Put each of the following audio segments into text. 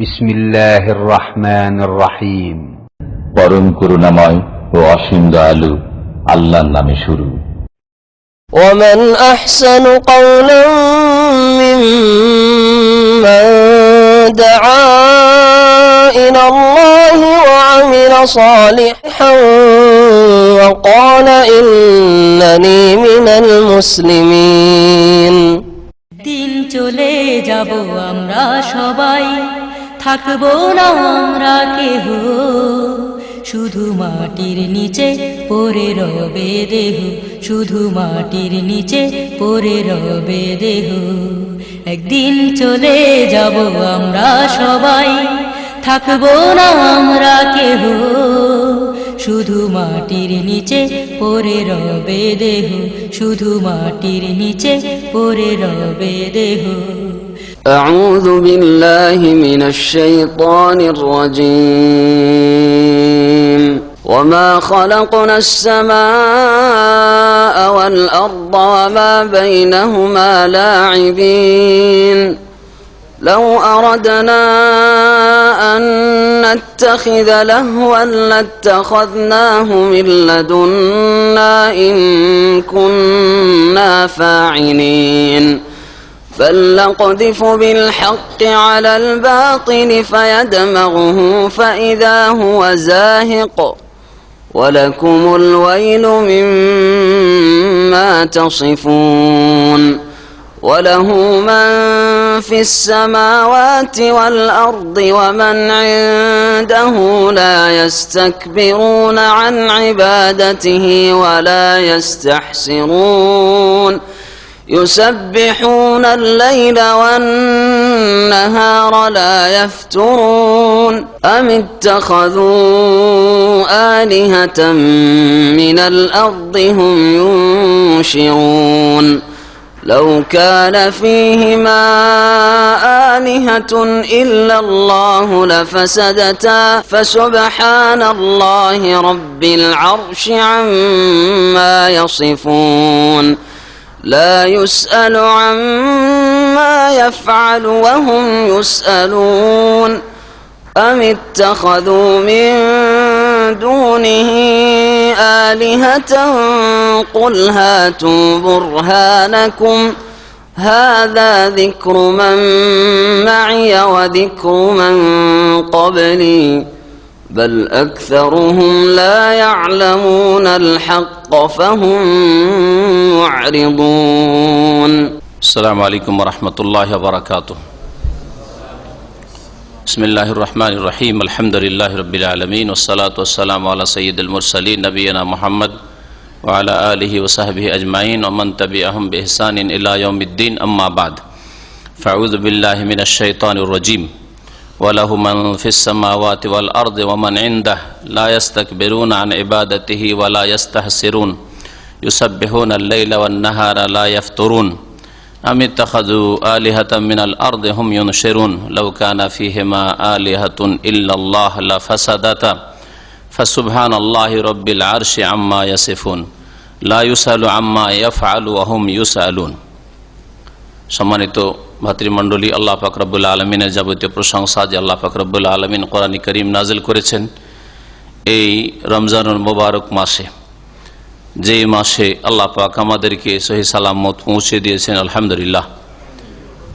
বিসমিল্লাহির রহমানির রহিম। পরম করুণাময় ও অসীম দয়ালু আল্লাহর নামে শুরু। ومن أحسن قولا ممن دعا إلى الله وعمل صالحا وقال إنني من المسلمين। দিন চলে যাব আমরা সবাই, থাকবো না আমরা কেহ, শুধু মাটির নিচে পড়ে রবে দেহ, শুধু মাটির নিচে পড়ে রবে দেহ। একদিন চলে যাব আমরা সবাই, থাকবো না আমরা কেহ, শুধু মাটির নিচে পড়ে রবে দেহ, শুধু মাটির নিচে পড়ে রবে দেহ। أعوذ بالله من الشيطان الرجيم وما خلقنا السماء والأرض وما بينهما لاعبين لو أردنا أن نتخذ لهوا لاتخذناه من لدنا إن كنا فاعلين بل نقذف بالحق على الباطل فيدمغه فإذا هو زاهق ولكم الويل مما تصفون وله من في السماوات والأرض ومن عنده لا يستكبرون عن عبادته ولا يستحسرون يسبحون الليل والنهار لا يفترون أم اتخذوا آلهة من الأرض هم ينشرون لو كان فيهما آلهة إلا الله لفسدتا فسبحان الله رب العرش عما يصفون لا يسأل عما يفعل وهم يسألون أم اتخذوا من دونه آلهة قل هاتوا برهانكم هذا ذكر من معي وذكر من قبلي بل أكثرهم لا يعلمون الحق فهم معرضون السلام عليكم ورحمة الله وبركاته بسم الله الرحمن الرحيم الحمد لله رب العالمين والصلاة والسلام على سيد المرسلين نبينا محمد وعلى آله وصحبه أجمعين ومن تبعهم بإحسان إلى يوم الدين أما بعد فأعوذ بالله من الشيطان الرجيم وله من في السماوات والأرض ومن عنده لا يستكبرون عن عبادته ولا يستحسرون يسبحون الليل والنهار لا يفترون أم اتخذوا آلهة من الأرض هم ينشرون لو كان فيهما آلهة إلا الله لفسدتا فسبحان الله رب العرش عما يصفون لا يسأل عما يفعل وهم يسألون সম্মানিত ভাতৃমণ্ডলী, আল্লাহ পাক রব্বুল আলমিনের যাবতীয় প্রশংসা যে আল্লাহ পাক রব্বুল আলমিন কোরআন কারীম নাজিল করেছেন এই রমজানুল মুবারক মাসে, যেই মাসে আল্লাহ পাক আমাদেরকে সহি সালামত পৌঁছে দিয়েছেন। আলহামদুলিল্লাহ।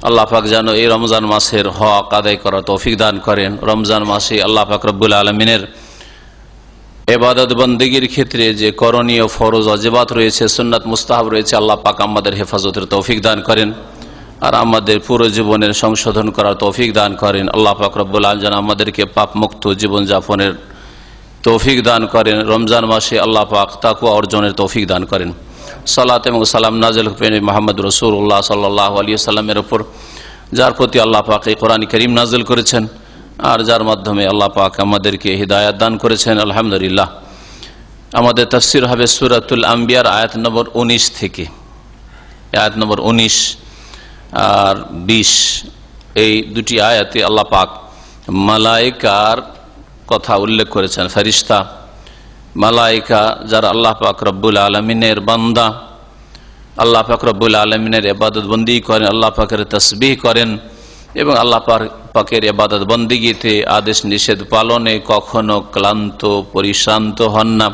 আল্লাহ পাক যেন এই রমজান মাসের হক আদায় করার তৌফিক দান করেন। রমজান মাসে আল্লাহ পাক রব্বুল আলমিনের ইবাদত বন্দেগীর ক্ষেত্রে যে করণীয় ফরজ ওয়াজিবাত রয়েছে, সুন্নাত মুস্তাহাব রয়েছে, আল্লাহ পাক আমাদের হেফাজতের তৌফিক দান করেন আর আমাদের পুরো জীবনের সংশোধন করার তৌফিক দান করেন। আল্লাহ পাক রব্বুল আলামিন যেন আমাদেরকে পাপ মুক্ত জীবন যাপনের তৌফিক দান করেন। রমজান মাসে আল্লাহ পাক তাকওয়া অর্জনের তৌফিক দান করেন। সালাত এবং সালাম নাযিল করেন মুহাম্মদ রাসূলুল্লাহ সাল্লাল্লাহু আলাইহি ওয়াসাল্লামের উপর, যার প্রতি আল্লাহ পাক এই কোরআন কারীম নাযিল করেছেন আর যার মাধ্যমে আল্লাহ পাক আমাদেরকে হিদায়াত দান করেছেন। আলহামদুলিল্লাহ। আমাদের তাফসীর হবে সূরাতুল আম্বিয়ার আয়াত নম্বর 19 থেকে, আয়াত নম্বর 19 আর 20। এই দুটি আয়াতে আল্লাহ পাক মালায়েকার কথা উল্লেখ করেছেন। ফেরেশতা, মালায়েকা যারা আল্লাহ পাক রব্বুল আলামিনের বান্দা, আল্লাহ পাক রব্বুল আলামিনের ইবাদত বন্দি করেন, আল্লাহ পাকের তাসবিহ করেন এবং আল্লাহ পাকের ইবাদত বন্দিগিতে আদেশ নিষেধ পালনে কখনো ক্লান্ত পরিশ্রান্ত হন না,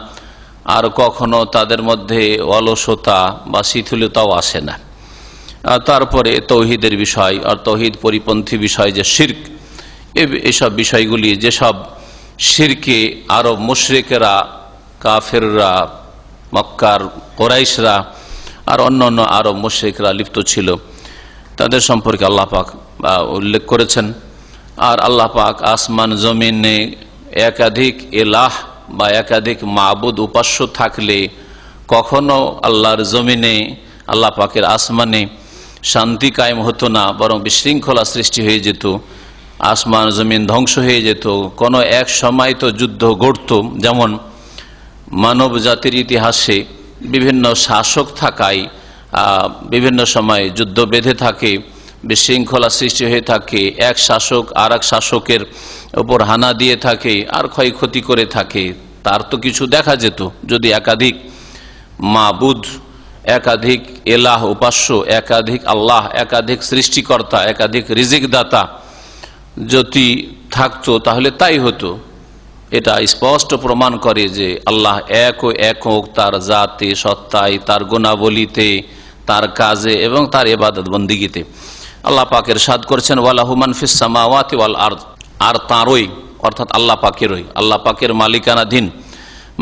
আর কখনো তাদের মধ্যে অলসতা বা শিথিলতাও আসে না। তারপরে তৌহিদের বিষয় আর তৌহিদ পরিপন্থী বিষয় যে শিরক, এসব বিষয়গুলি, যেসব শিরকে আরব মুশরিকেরা, কাফেররা, মক্কার কোরাইশরা আর অন্যান্য আরব মুশরিকরা লিপ্ত ছিল, তাদের সম্পর্কে আল্লাহ পাক উল্লেখ করেছেন। আর আল্লাহ পাক আসমান জমিনে একাধিক ইলাহ বা একাধিক মাবুদ উপাস্য থাকলে কখনো আল্লাহর জমিনে, আল্লাহ পাকের আসমানে শান্তি কায়েম হতো না, বরং বিশৃঙ্খলা সৃষ্টি হয়ে যেত, আসমান জমিন ধ্বংস হয়ে যেত। কোনো এক সময় তো যুদ্ধ ঘটত, যেমন মানব জাতির ইতিহাসে বিভিন্ন শাসক থাকায় বিভিন্ন সময় যুদ্ধ বেঁধে থাকে, বিশৃঙ্খলা সৃষ্টি হয়ে থাকে, এক শাসক আর এক শাসকের উপর হানা দিয়ে থাকে আর ক্ষয়ক্ষতি করে থাকে। তার তো কিছু দেখা যেত যদি একাধিক মাবুদ, একাধিক এলাহ উপাস্য, একাধিক আল্লাহ, একাধিক সৃষ্টিকর্তা, একাধিক রিজিক দাতা যদি থাকতো, তাহলে তাই হতো। এটা স্পষ্ট প্রমাণ করে যে আল্লাহ এক ও একক, তার জাতে, সত্তায়, তার গুণাবলীতে, তার কাজে এবং তার ইবাদত বন্দিগিতে। আল্লাহ পাক ইরশাদ করেছেন, ওয়ালাহু মান ফিস সামাওয়াতি ওয়াল আরদ, আর তারই অর্থাৎ আল্লাহ পাকেরই, আল্লাহ পাকের মালিকানাধীন,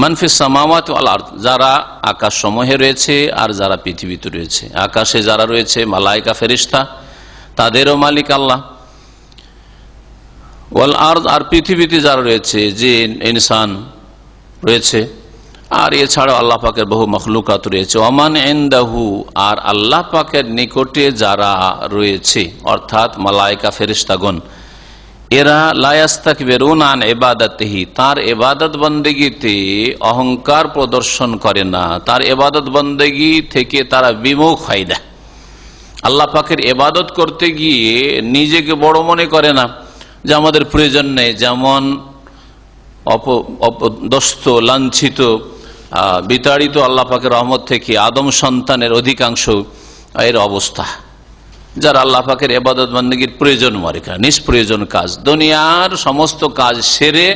মান ফিস সামাওয়াতি ওয়াল আরদ, যারা আকাশ সমূহে রয়েছে আর যারা পৃথিবীতে রয়েছে। আকাশে যারা রয়েছে মালায়েকা ফেরেশতা, তাদেরও মালিক আল্লাহ। ওয়াল আরদ, আর পৃথিবীতে যারা রয়েছে, জিন ইনসান রয়েছে, আর এছাড়াও আল্লাহ পাকের বহু মখলুকাত রয়েছে। ওমান ইনদাহু, আর আল্লাহ পাকের নিকটে যারা রয়েছে অর্থাৎ মালায়েকা ফেরেশতাগণ, এরা লা ইস্তাকবিরুনা আন ইবাদাতিহি, তার ইবাদত বন্দেগীতে অহংকার প্রদর্শন করে না, তার ইবাদত বন্দেগী থেকে তারা বিমুখ হয় না। আল্লাহ পাকের ইবাদত করতে গিয়ে নিজেকে বড় মনে করে না যে আমাদের প্রয়োজন নেই। যেমন অপদস্থ, লাঞ্ছিত, বিতাড়িত আল্লাহ পাকের রহমত থেকে আদম সন্তানের অধিকাংশ এর অবস্থা, যারা আল্লাহ পাকের ইবাদত বন্দেগীর প্রয়োজন মনে করে, নিষ্প্রয়োজন কাজ, দুনিয়ার সমস্ত কাজ সেরে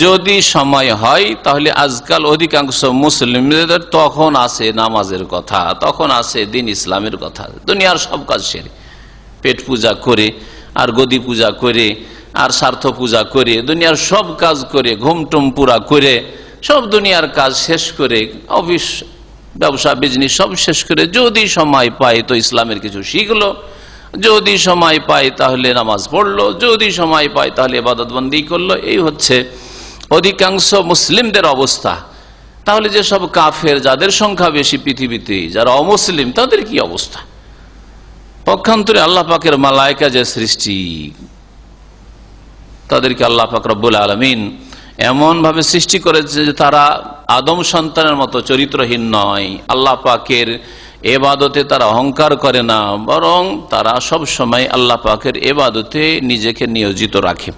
যদি সময় হয়, তাহলে আজকাল অধিকাংশ মুসলিমদের তখন আসে নামাজের কথা, তখন আসে দিন ইসলামের কথা। দুনিয়ার সব কাজ সেরে, পেট পূজা করে আর গদি পূজা করে আর স্বার্থ পূজা করে, দুনিয়ার সব কাজ করে, ঘুমটুম পুরা করে, সব দুনিয়ার কাজ শেষ করে, অফিস ব্যবসা বিজনেস সব শেষ করে যদি সময় পায় তো ইসলামের কিছু শিখলো, যদি সময় পায় তাহলে নামাজ পড়লো, যদি সময় পায় তাহলে ইবাদত বন্দি করলো। এই হচ্ছে অধিকাংশ মুসলিমদের অবস্থা। তাহলে যে সব কাফের, যাদের সংখ্যা বেশি পৃথিবীতে, যারা অমুসলিম, তাদের কি অবস্থা? পক্ষান্তরে আল্লাহ পাকের মালায়েকা যে সৃষ্টি, তাদেরকে আল্লাহ পাক রব্বুল আলামিন এমন ভাবে সৃষ্টি করেছে যে তারা আদম সন্তানের মতো চরিত্রহীন নয়। আল্লাহ পাকের ইবাদতে তারা অহংকার করে না, বরং তারা সব সময় আল্লাহ পাকের ইবাদতে নিজেকে নিয়োজিত রাখে।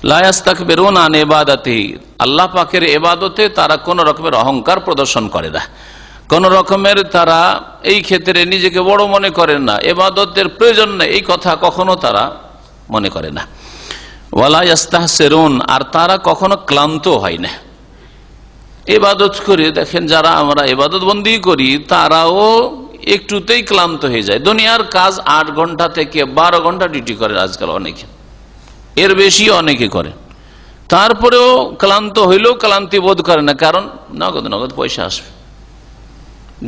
লা ইস্তাকবিরুনা আন ইবাদাতিহি, আল্লাহ পাকের ইবাদতে তারা কোন রকমের অহংকার প্রদর্শন করে না, কোন রকমের তারা এই ক্ষেত্রে নিজেকে বড় মনে করে না, ইবাদতের প্রয়োজন নেই এই কথা কখনো তারা মনে করে না। ওয়ালা ইস্তাহসিরুন, আর তারা কখনো ক্লান্ত হয় না। ইবাদত করে দেখেন, যারা আমরা ইবাদত বন্দি করি তারাও একটুতেই ক্লান্ত হয়ে যায়। দুনিয়ার কাজ 8 ঘন্টা থেকে 12 ঘন্টা ডিউটি করে আজকাল অনেকে, এর বেশি অনেকে করে, তারপরেও ক্লান্ত হইলেও ক্লান্তি বোধ করে না, কারণ নগদ নগদ পয়সা আসবে,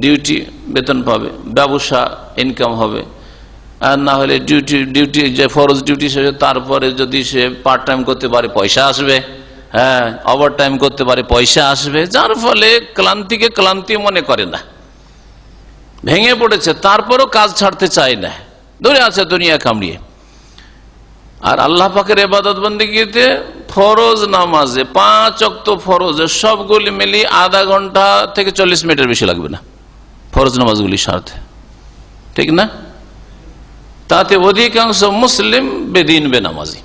ডিউটি বেতন পাবে, ব্যবসা ইনকাম হবে। আর না হলে ডিউটি যে ফরজ ডিউটি শেষে তারপরে যদি সে পার্ট টাইম করতে পারে পয়সা আসবে, হ্যাঁ ওভার টাইম করতে পারে পয়সা আসবে, যার ফলে ক্লান্তিকে ক্লান্তি মনে করে না, ভেঙে পড়েছে, তারপরও কাজ ছাড়তে চায় না, ধরে আছে দুনিয়া কামড়িয়ে। আর আল্লাহ পাকের ইবাদত বন্দেগীতে ফরজ নামাজে 5 ওয়াক্ত ফরজে সবগুলি মিলিয়ে আধা ঘন্টা থেকে 40 মিনিটের বেশি লাগবে না ফরজ নামাজগুলি সারতে, ঠিক না? তাতে অধিকাংশ মুসলিম বেদিন বেনামাজি।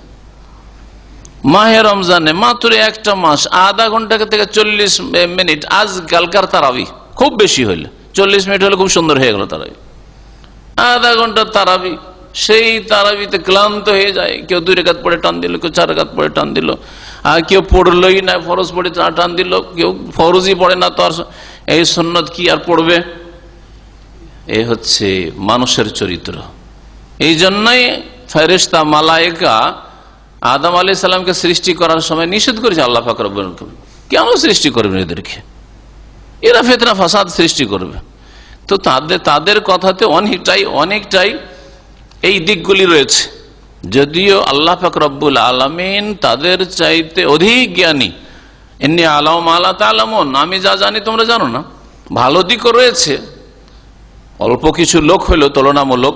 মাহে রমজানে মাত্র একটা মাস আধা ঘন্টা থেকে 40 মিনিট, আজকালকার তারাবি খুব বেশি হইলে 40 মিনিট হলে খুব সুন্দর হয়ে গেল তারাবি, আধা ঘন্টা তারাবি সেই তারাবিতে ক্লান্ত হয়ে যায়। কেউ 2 রাকাত পড়ে টান দিল, কেউ 4 রাকাত পড়ে টান দিল, আর কেউ পড়লই না, ফরজ পড়ে টান দিল, কেউ ফরজই পড়ে না, তো আর এই সুন্নত কি আর পড়বে? এই হচ্ছে মানুষের চরিত্র। এই জন্যই ফেরেশতা মালায়েকা আদম আলাইহিস সালামকে সৃষ্টি করার সময় নিষেধ করেছে আল্লাহ পাক রব্বুল আলামিন, কেন সৃষ্টি করবেন এদেরকে? এরা ফিতনা ফাসাদ সৃষ্টি করবে। তো তাদের কথাতে অনেকটাই এই দিকগুলি রয়েছে। যদিও আল্লাহ পাক রব্বুল আলামিন তাদের চাইতে অধিক জ্ঞানী, ইন্নী আ'লামু মা লা তা'লামুন, আমি যা জানি তোমরা জানো না। ভালো দিকও রয়েছে, অল্প কিছু লোক হইল তুলনামূলক,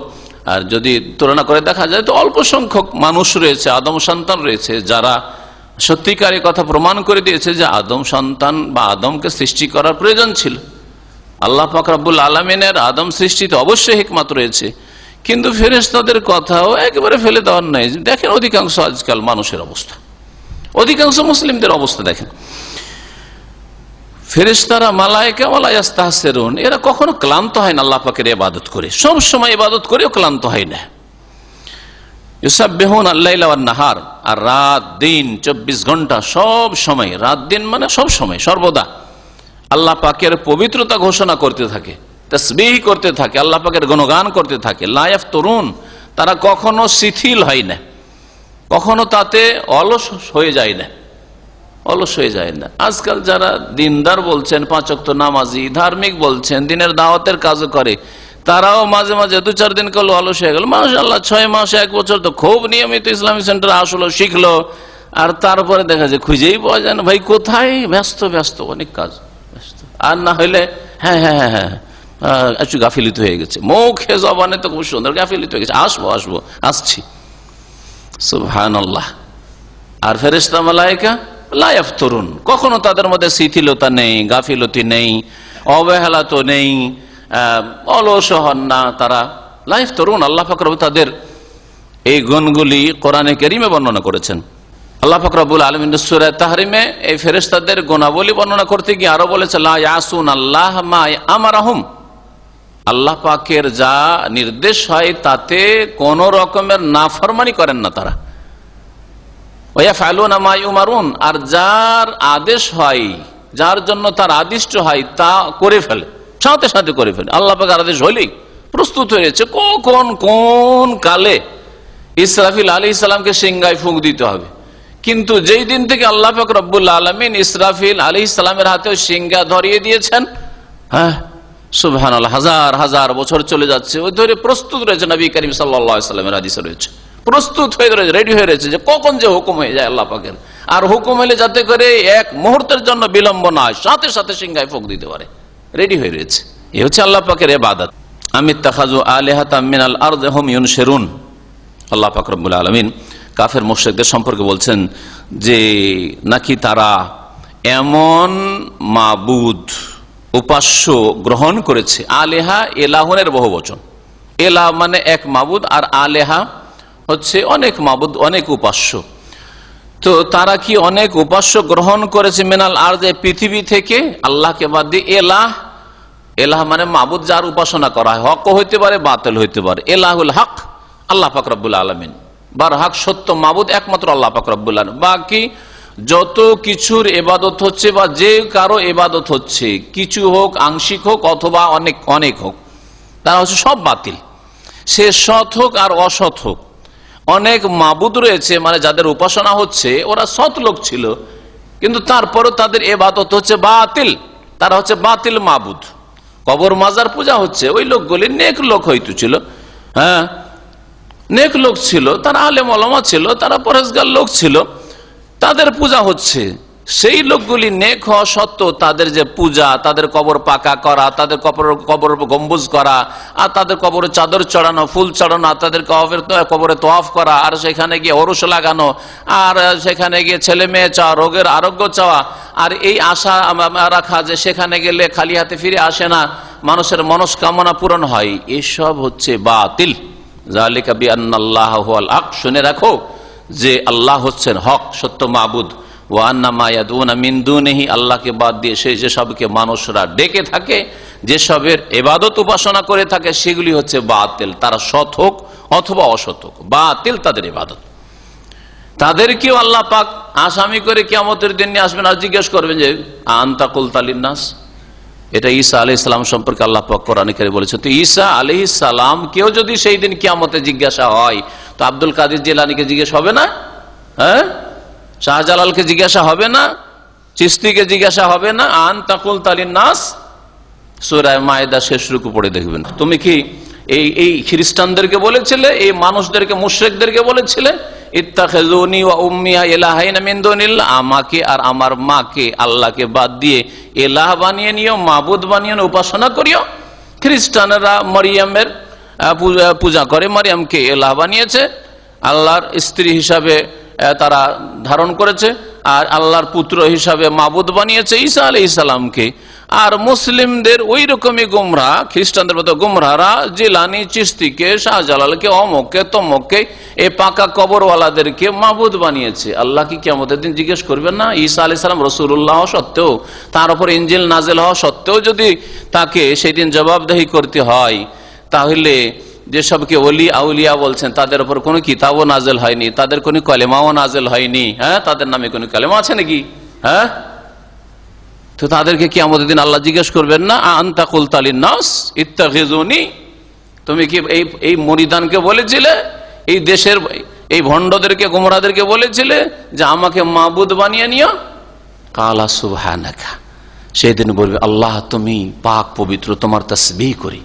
আর যদি তুলনা করে দেখা যায় তো অল্প সংখ্যক মানুষ রয়েছে, আদম সন্তান রয়েছে, যারা সত্যিকার এই কথা প্রমাণ করে দিয়েছে যে আদম সন্তান বা আদমকে সৃষ্টি করার প্রয়োজন ছিল। আল্লাহ পাক রব্বুল আলামিনের আদম সৃষ্টিতে অবশ্যই হিকমত রয়েছে, কিন্তু ফেরেশতাদের কথাও একেবারে ফেলে দেওয়ার নাই। দেখেন অধিকাংশ আজকাল মানুষের অবস্থা, অধিকাংশ মুসলিমদের অবস্থা দেখেন। ফেরেশতারা মালায়েকা ওয়ালা ইস্তাহসিরুন, এরা কখনো ক্লান্ত হয় না আল্লাহ পাকের ইবাদত করে, সব সময় ইবাদত করেও ক্লান্ত হয় না। ইউসাব্বিহুনা আল-লাইলা ওয়ান-নাহার, আর রাত দিন 24 ঘন্টা সব সময়, রাত দিন মানে সব সময় সর্বদা আল্লাহ পাকের পবিত্রতা ঘোষণা করতে থাকে, তাসবিহ করতে থাকে, আল্লাহ পাকের গুণগান করতে থাকে। লা ইয়াফতুরুন, তারা কখনো শিথিল হয় না, কখনো তাতে অলস হয়ে যায় না, অলস হয়ে যায় না। আজকাল যারা দিনদার বলছেন, 5 ওয়াক্ত নামাজি, ধার্মিক বলছেন, দিনের দাওয়াতের কাজ করে, তারাও মাঝে মাঝে 2-4 দিন করলো অলস হয়ে গেল। মাশাআল্লাহ 6 মাস 1 বছর তো খুব নিয়মিত ইসলামিক সেন্টারে আসলো, শিখলো, আর তারপরে দেখা যায় খুঁজেই পাওয়া যায় না, ভাই কোথায়, ব্যস্ত অনেক কাজ, ব্যস্ত। আর না হইলে হ্যাঁ একটু গাফিলিত হয়ে গেছে, মুখে জবানে তো খুব সুন্দর, গাফিলিত হয়ে গেছে, আসছি। সুবহানাল্লাহ। আর ফেরেশতা মালায়েকা লা ইয়াফতুরুন, কখনো তাদের মধ্যে শিথিলতা নেই, গাফিলতি নেই, অবহেলা তো নেই, অলস হন না তারা। লা ইয়াফতুরুন, আল্লাহ পাক রব্বুল তাদের এই গুণগুলি কোরআনে কারীমে বর্ণনা করেছেন। আল্লাহ পাক রব্বুল আলামিন সূরা তাহরিমে এই ফেরেশতাদের গুণাবলী বর্ণনা করতে গিয়ে আরো বলেছে লা ইয়াসুন আল্লাহ মা আমারাহুম, আল্লাহ পাকের যা নির্দেশ হয় তাতে কোন রকমের নাফরমানি করেন না তারা। ওয়াফআলুনা মা ইউমারুন, আর যার আদেশ হয়, যার জন্য তার আদিষ্ট হয় তা করে ফেলে, সাথে সাথে করে ফেলে। আল্লাহ পাকের আদেশ হলেই প্রস্তুত হয়েছে কখন কোন কালে ইসরাফিল আলাইহিস সালামকে সিংহায় ফুঁক দিতে হবে। কিন্তু যেই দিন থেকে আল্লাহ পাক রব্বুল আলামিন ইসরাফিল আলাইহিস সালামের হাতে সিংহা ধরিয়ে দিয়েছেন, হ্যাঁ সুবহানাল্লাহ, হাজার বছর চলে যাচ্ছে, ওই ধরে প্রস্তুত রয়েছে। নবী করিম সাল্লাল্লাহু আলাইহি ওয়াসাল্লামের হাদিসে রয়েছে, প্রস্তুত হয়ে রয়েছে, রেডি হয়ে রয়েছে যে কখন যে হুকুম হয়ে যায় আল্লাহ পাকের, আর হুকুম হলে যাতে করে এক মুহূর্তের জন্য বিলম্ব না হয়, সাথে সাথে সিংহায় ফুঁক দিতে পারে, রেডি হয়ে রয়েছে। এই হচ্ছে আল্লাহ পাকের ইবাদত। আমিত্তাখাযু আলিহাতাম মিনাল আরদি হুম ইউনশিরুন, আল্লাহ পাক রব্বুল আলামিন কাফের মুশরিকদের সম্পর্কে বলছেন যে নাকি তারা এমন মাবুদ, উপাস্য গ্রহণ করেছে। আলেহা এলাহুনের বহু বচন, এলাহ মানে এক মাবুদ, আর আলেহা হচ্ছে অনেক মাবুদ, অনেক উপাস্য। তো তারা কি অনেক উপাস্য গ্রহণ করেছে মিনাল আরদে, পৃথিবী থেকে, আল্লাহকে বাদ দিয়ে। এলাহ মানে মাবুদ যার উপাসনা করা হয়, হক হইতে পারে বাতিল হইতে পারে। এলাহুল হক আল্লাহ পাক রব্বুল আলামিন, বারহাক সত্য মাবুদ একমাত্র আল্লাহ পাক রব্বুল আলামিন। বাকি যত কিছুর ইবাদত হচ্ছে বা যে কারো ইবাদত হচ্ছে, কিছু হোক, আংশিক হোক অথবা অনেক হোক, তারা হচ্ছে সব বাতিল। সে সৎ হোক আর অসৎ হোক, অনেক মাবুদ রয়েছে মানে যাদের উপাসনা হচ্ছে ওরা সৎ লোক ছিল, কিন্তু তারপরও তাদের ইবাদত হচ্ছে বাতিল, তারা হচ্ছে বাতিল মাবুদ। কবর মাজার পূজা হচ্ছে, ওই লোকগুলি নেক লোক হয়তো ছিল, হ্যাঁ নেক লোক ছিল, তারা আলেম ওলামা ছিল, তারা পরহেজগার লোক ছিল, তাদের পূজা হচ্ছে। সেই লোকগুলি নেক হওয়া সত্ত্বেও তাদের যে পূজা, তাদের কবর পাকা করা, তাদের কবর গম্বুজ করা, আর তাদের কবরে চাদর চড়ানো, ফুল চড়ানো, আর তাদের কবরে তোয়াফ করা, আর সেখানে গিয়ে ওরস লাগানো, আর সেখানে গিয়ে ছেলে মেয়ে চাওয়া, রোগের আরোগ্য চাওয়া, আর এই আশা রাখা যে সেখানে গেলে খালি হাতে ফিরে আসে না, মানুষের মনস্কামনা পূরণ হয়, এসব হচ্ছে বাতিল। যালিকা বিআন্নাল্লাহা হুয়াল হক, শুনে রাখো যে আল্লাহ হচ্ছেন হক, সত্য মাবুদ। ওয়া আন্না মা ইয়াদুনা মিন দুনিহি, আল্লাহকে বাদ দিয়ে সেই যেসবকে মানুষরা ডেকে থাকে, যেসবের ইবাদত উপাসনা করে থাকে, সেগুলি হচ্ছে বাতিল। তারা সৎ হোক অথবা অসৎ হোক, বাতিল তাদের ইবাদত। তাদেরকেও আল্লাহ পাক আসামি করে কিয়ামতের দিন নিয়ে আসবেন আর জিজ্ঞেস করবেন যে আনতা কুলতা লিন্নাস। এটা ঈসা আলাইহিস সালাম সম্পর্কে আল্লাহ পাক কোরআনে কারীমে বলেছেন। তো ঈসা আলাইহিস সালাম কেউ যদি সেই দিন কিয়ামতে জিজ্ঞাসা হয়, তো আব্দুল কাদের জিলানীকে জিজ্ঞেস হবে না? হ্যাঁ, শাহজালালকে জিজ্ঞাসা হবে না? চিশতিকে জিজ্ঞাসা হবে না? আনতা কুলতা লিন্নাস। সূরা মায়েদা শেষ রুকু পড়ে দেখবেন। তুমি কি এই খ্রিস্টানদেরকে বলেছিলে, এই মানুষদেরকে, মুশরিকদেরকে বলেছিলে ইত্তাখিযুনি ওয়া উম্মিয়া ইলাহাইনা মিন দুনিল্লাহ, আমাকে আর আমার মাকে আল্লাহকে বাদ দিয়ে ইলাহ বানিয়ে নিও, মাবুদ বানিয়ে নিও, উপাসনা করিও। খ্রিস্টানরা মরিয়মের পূজা করে, মরিয়মকে ইলাহ বানিয়েছে, আল্লাহর স্ত্রী হিসাবে তারা ধারণ করেছে, আর আল্লাহর পুত্র হিসাবে মাবুদ বানিয়েছে ঈসা আলাইহিস সালামকে। আর মুসলিমদের ওই রকমই গুমরাহ, খ্রিস্টানদের মতো গুমরাহরা জিলানী, চিশতিকে, শাহজালালকে, অমুককে, তমুককে, এই পাকা কবরওয়ালাদেরকে মাবুদ বানিয়েছে। আল্লাহ কি কিয়ামতের দিন জিজ্ঞেস করবেন না? ঈসা আলাইহিস সালাম রাসূলুল্লাহ সত্ত্বেও, তার উপর ইনজিল নাযিল হওয়া সত্ত্বেও যদি তাকে সেদিন জবাবদিহি করতে হয়, তাহলে যেসবকে ওলি আউলিয়া বলছেন তাদের উপর কোনো কিতাবও নাযিল হয়নি, তাদের কোনো কলেমাও নাযিল হয়নি, হ্যাঁ, তাদের নামে কোনো কলেমা আছে নাকি? হ্যাঁ, তো তাদেরকে কিয়ামতের দিন আল্লাহ জিজ্ঞেস করবেন না আনতা কুলতা লিন্নাস ইত্তাখিযুনি, তুমি কি এই মুরিদানকে বলেছিলে, এই দেশের এই ভণ্ডদেরকে, গুমরাহদেরকে বলেছিলে যে আমাকে মাবুদ বানিয়ে নিও? কালা সুবহানাকা, সেদিন বলবে আল্লাহ তুমি পাক পবিত্র, তোমার তাসবিহ করি,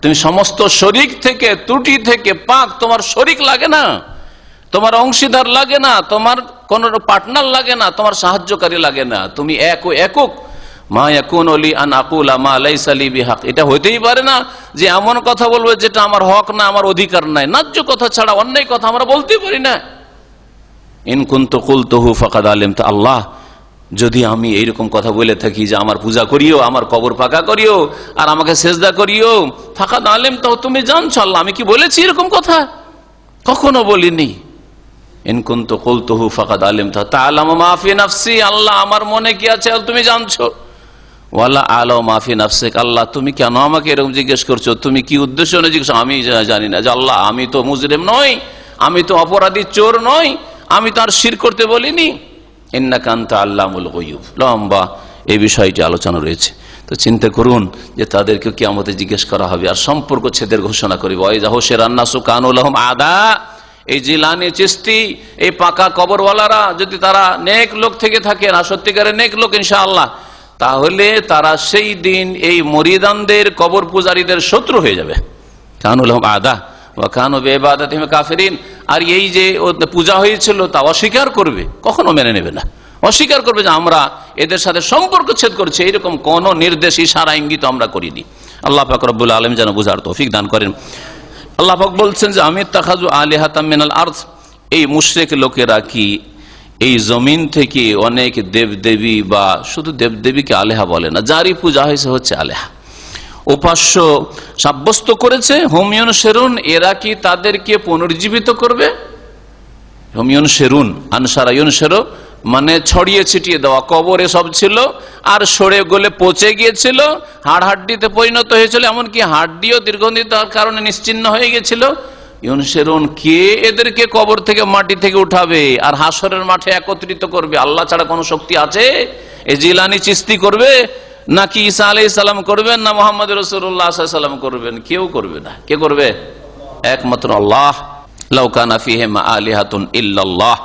তুমি সমস্ত শরীক থেকে, ত্রুটি থেকে পাক, তোমার শরীক লাগে না, তোমার অংশীদার লাগে না, তোমার কোন পার্টনার লাগে না, তোমার সাহায্যকারী লাগে না, তুমি একক। মা ইয়াকুনু লি আন আকুলা মা লাইসা লি বিহাক, এটা হইতেই পারে না যে এমন কথা বলবো যেটা আমার হক না, আমার অধিকার নাই। ন্যায্য কথা ছাড়া অন্যায় কথা আমরা বলতেই পারি না। ইন কুনতু কুলতুহু ফাকাদ আলিমতা, আল্লাহ যদি আমি এইরকম কথা বলে থাকি যে আমার পূজা করিও, আমার কবর পাকা করিও, আর আমাকে সেজদা করিও, ফাকাদ আলিমতা, তুমি জানছো আল্লাহ আমি কি বলেছি এরকম কথা? কখনো বলিনি। ইন কুনতু কুলতুহু ফাকাদ আলিমতা তা'লামু মা ফি নাফসি, আল্লাহ আমার মনে কি আছে তুমি জানছো। ওয়ালা আ'লামু মা ফি নাফসিক, আল্লাহ তুমি কেন আমাকে এরকম জিজ্ঞেস করছো, তুমি কি উদ্দেশ্য নিয়ে জিজ্ঞেস? আমি জানি না। যে আল্লাহ আমি তো মুজরিম নই, আমি তো অপরাধী, চোর নই, আমি তো আর শিরক করতে বলিনি। ইন্নাকা আনতা আল্লামুল গায়ুব, লম্বা এই বিষয়টি আলোচনা রয়েছে। তো চিন্তা করুন যে তাদেরকে কিয়ামতে জিজ্ঞেস করা হবে, আর সম্পর্ক ছেদের ঘোষণা করিব। ওয়া ইযা হুশিরান নাসু কানু লাহুম আদা, এই জিলানী, চিশতি, এই পাকা কবরওয়ালারা যদি তারা নেক লোক থেকে থাকে, না সত্যিকারের নেক লোক ইনশাআল্লাহ, তাহলে তারা সেই দিন এই মুরিদানদের, কবর পূজারীদের শত্রু হয়ে যাবে। কানু লাহুম আদা ওয়া কানু বিইবাদাতিহিম কাফিরিন, আর এই যে পূজা হয়েছিল তা অস্বীকার করবে, কখনো মেনে নেবে না, অস্বীকার করবে যে আমরা এদের সাথে সম্পর্ক ছেদ করছি, এইরকম কোন নির্দেশ, ইশারা, ইঙ্গিত আমরা করিনি। আল্লাহ পাক রব্বুল আলামিন যেন বুঝার তৌফিক দান করেন। আল্লাহ পাক বলছেন যে আমি তাখাযু আলিহাতাম মিনাল আরদ, এই মুশরিক লোকেরা কি এই জমিন থেকে অনেক দেবদেবী, বা শুধু দেবদেবীকে আলেহা বলে না, যারই পূজা হয়েছে হচ্ছে আলেহা, উপাস্য সাব্যস্ত করেছে, হুমিয়ন শেরুন, এরা কি তাদেরকে পুনর্জীবিত করবে? হুমিয়ন শেরুন, আনসারায়ুন শেরো মানে ছড়িয়ে ছিটিয়ে দেওয়া, কবরে সব ছিল আর সরে গলে পচে গিয়েছিল, হাড় হাড্ডিতে পরিণত হয়েছিল, এমনকি হাড্ডিও দীর্ঘদিন তার কারণে নিশ্চিহ্ন হয়ে গেছিল। ইউনশেরুন, কে এদেরকে কবর থেকে, মাটি থেকে উঠাবে আর হাসরের মাঠে একত্রিত করবে? আল্লাহ ছাড়া কোনো শক্তি আছে? এই জিলানী, চিশতি করবে, নাকি ঈসা আলাইহিস সালাম করবেন, না মুহাম্মদ রাসূলুল্লাহ সাল্লাল্লাহু আলাইহি ওয়াসাল্লাম করবেন? কেউ করবে না। কে করবে? একমাত্র আল্লাহ। লাউ কানা ফীহিমা আলিহাতুন ইল্লাল্লাহ,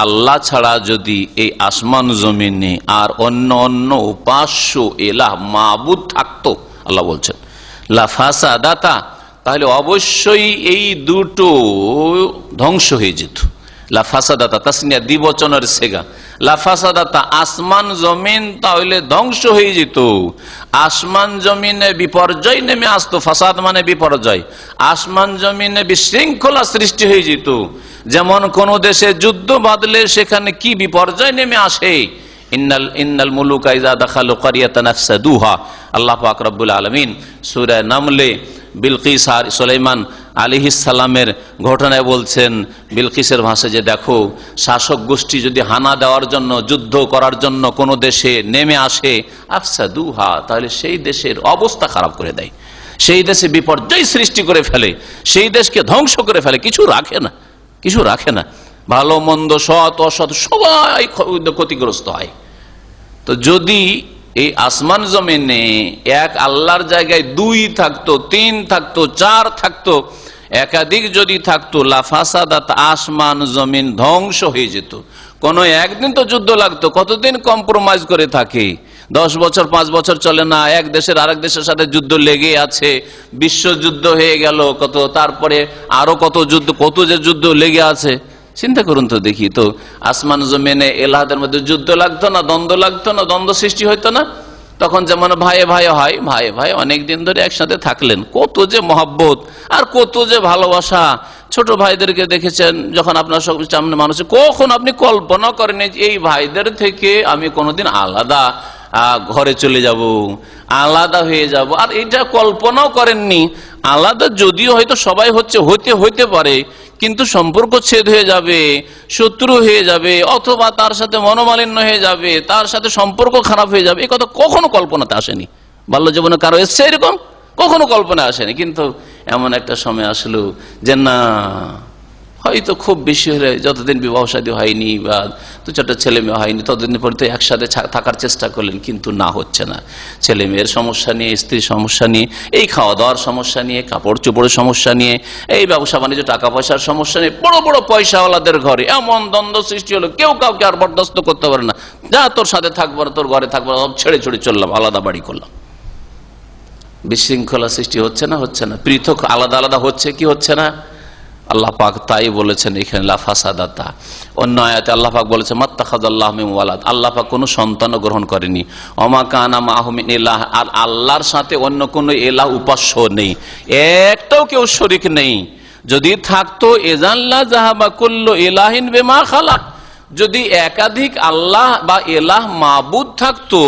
আল্লাহ ছাড়া যদি এই আসমান জমিনে আর অন্য অন্য উপাস্য এলাহ, মাবুদ থাকতো, আল্লাহ বলছেন লাফাসাদাতা, তাহলে অবশ্যই এই দুটো ধ্বংস হয়ে যেত। লাফাসাদাতা তাসনিয়া, দ্বিবচনের সেগা, লাফাসাদাতা আসমান জমিন তাহলে ধ্বংস হয়ে যেত। আসমান জমিনে বিপর্যয় নেমে আসতো, ফাসাদ মানে বিপর্যয়, আসমান জমিনে বিশৃঙ্খলা সৃষ্টি হয়ে যেত। যেমন কোন দেশে যুদ্ধ বাঁধলে সেখানে কি বিপর্যয় নেমে আসে, ইন্নাল মুলুকা ইযা দাখালু ক্বরিয়াতান আফসাদুহা। আল্লাহ পাক রব্বুল আলামিন সূরা নামলে বিলকিস আর সুলাইমান আলাইহিস সালামের ঘটনায় বলছেন, বিলকিসের ভাষায় যে দেখো, শাসক গোষ্ঠী যদি হানা দেওয়ার জন্য, যুদ্ধ করার জন্য কোনো দেশে নেমে আসে, আফসাদুহা, তাহলে সেই দেশের অবস্থা খারাপ করে দেয়। সেই দেশে বিপর্যয় সৃষ্টি করে ফেলে, সেই দেশকে ধ্বংস করে ফেলে, কিছু রাখে না। ভালো মন্দ, সৎ অসৎ সবাই ক্ষতিগ্রস্ত হয়। তো যদি এই আসমান জমিনে এক আল্লাহর জায়গায় 2 থাকতো, 3 থাকতো, 4 থাকতো, একাধিক যদি থাকতো, লাফাসাদাত, আসমান জমিন ধ্বংস হয়ে যেত। কোনো একদিন তো যুদ্ধ লাগতো, কতদিন কম্প্রোমাইজ করে থাকে, 10 বছর 5 বছর চলে না, এক দেশের আরেক দেশের সাথে যুদ্ধ লেগে আছে, বিশ্বযুদ্ধ হয়ে গেল কত, তারপরে আরো কত যে যুদ্ধ লেগে আছে। চিন্তা করুন তো দেখি, তো আসমান জমিনে এলাহাদের মধ্যে যুদ্ধ লাগতো না, দ্বন্দ্ব লাগতো না, দ্বন্দ্ব সৃষ্টি হইতো না? তখন যেমন ভাই হয়, ভাই অনেকদিন ধরে একসাথে থাকলেন, কত যে মহব্বত আর কত যে ভালোবাসা। ছোট ভাইদেরকে দেখেছেন যখন আপনার সামনে মানুষ, কখন আপনি কল্পনা করেন এই ভাইদের থেকে আমি কোনোদিন আলাদা ঘরে চলে যাব, আলাদা হয়ে যাব, আর এটা কল্পনাও করেননি। আলাদা যদিও হয়তো সবাই হতে পারে, কিন্তু সম্পর্ক ছেদ হয়ে যাবে, শত্রু হয়ে যাবে, অথবা তার সাথে মনোমালিন্য হয়ে যাবে, তার সাথে সম্পর্ক খারাপ হয়ে যাবে, এই কথা কখনো কল্পনাতে আসেনি। বাল্য জীবনে কারো এসছে এরকম? কখনো কল্পনা আসেনি। কিন্তু এমন একটা সময় আসলো যে না, হয়তো খুব বেশি হলে যতদিন বিবাহ শাদী হয়নি বা 2-4টা ছেলে মেয়ে হয়নি, ততদিন পরে তো একসাথে থাকার চেষ্টা করলেন, কিন্তু না, হচ্ছে না। ছেলে মেয়ের সমস্যা নিয়ে, স্ত্রীর সমস্যা নিয়ে, এই খাওয়া দাওয়ার সমস্যা নিয়ে, কাপড় চোপড়ের সমস্যা নিয়ে, এই ব্যবসা বাণিজ্য টাকা পয়সার সমস্যা নিয়ে, বড় বড় পয়সাওয়ালাদের ঘরে এমন দ্বন্দ্ব সৃষ্টি হলো, কেউ কাউকে আর বরদাস্ত করতে পারে না। যা তোর সাথে থাকবো না, তোর ঘরে থাকবো না, সব ছেড়ে চললাম, আলাদা বাড়ি করলাম। বিশৃঙ্খলা সৃষ্টি হচ্ছে না? পৃথক আলাদা আলাদা হচ্ছে কি হচ্ছে না? আল্লাহ পাক তাই বলেছেন এখানে, লাফাসাদাতা। অন্য আয়াতে আল্লাহ পাক বলেছেন মাত্তাখাযাল্লাহু মিন ওয়ালাদ, আল্লাহ পাক কোনো সন্তানও গ্রহণ করেনি। ওমা কানা মাআহু মিন ইলাহ, আর আল্লাহর সাথে অন্য কোনো ইলাহ, উপাস্য নেই, একটাও কেউ শরীক নেই। যদি থাকতো ইযান লা যাহাবা কুল্লু ইলাহিন বিমা খালাক, যদি একাধিক আল্লাহ বা ইলাহ মাবুদ থাকতো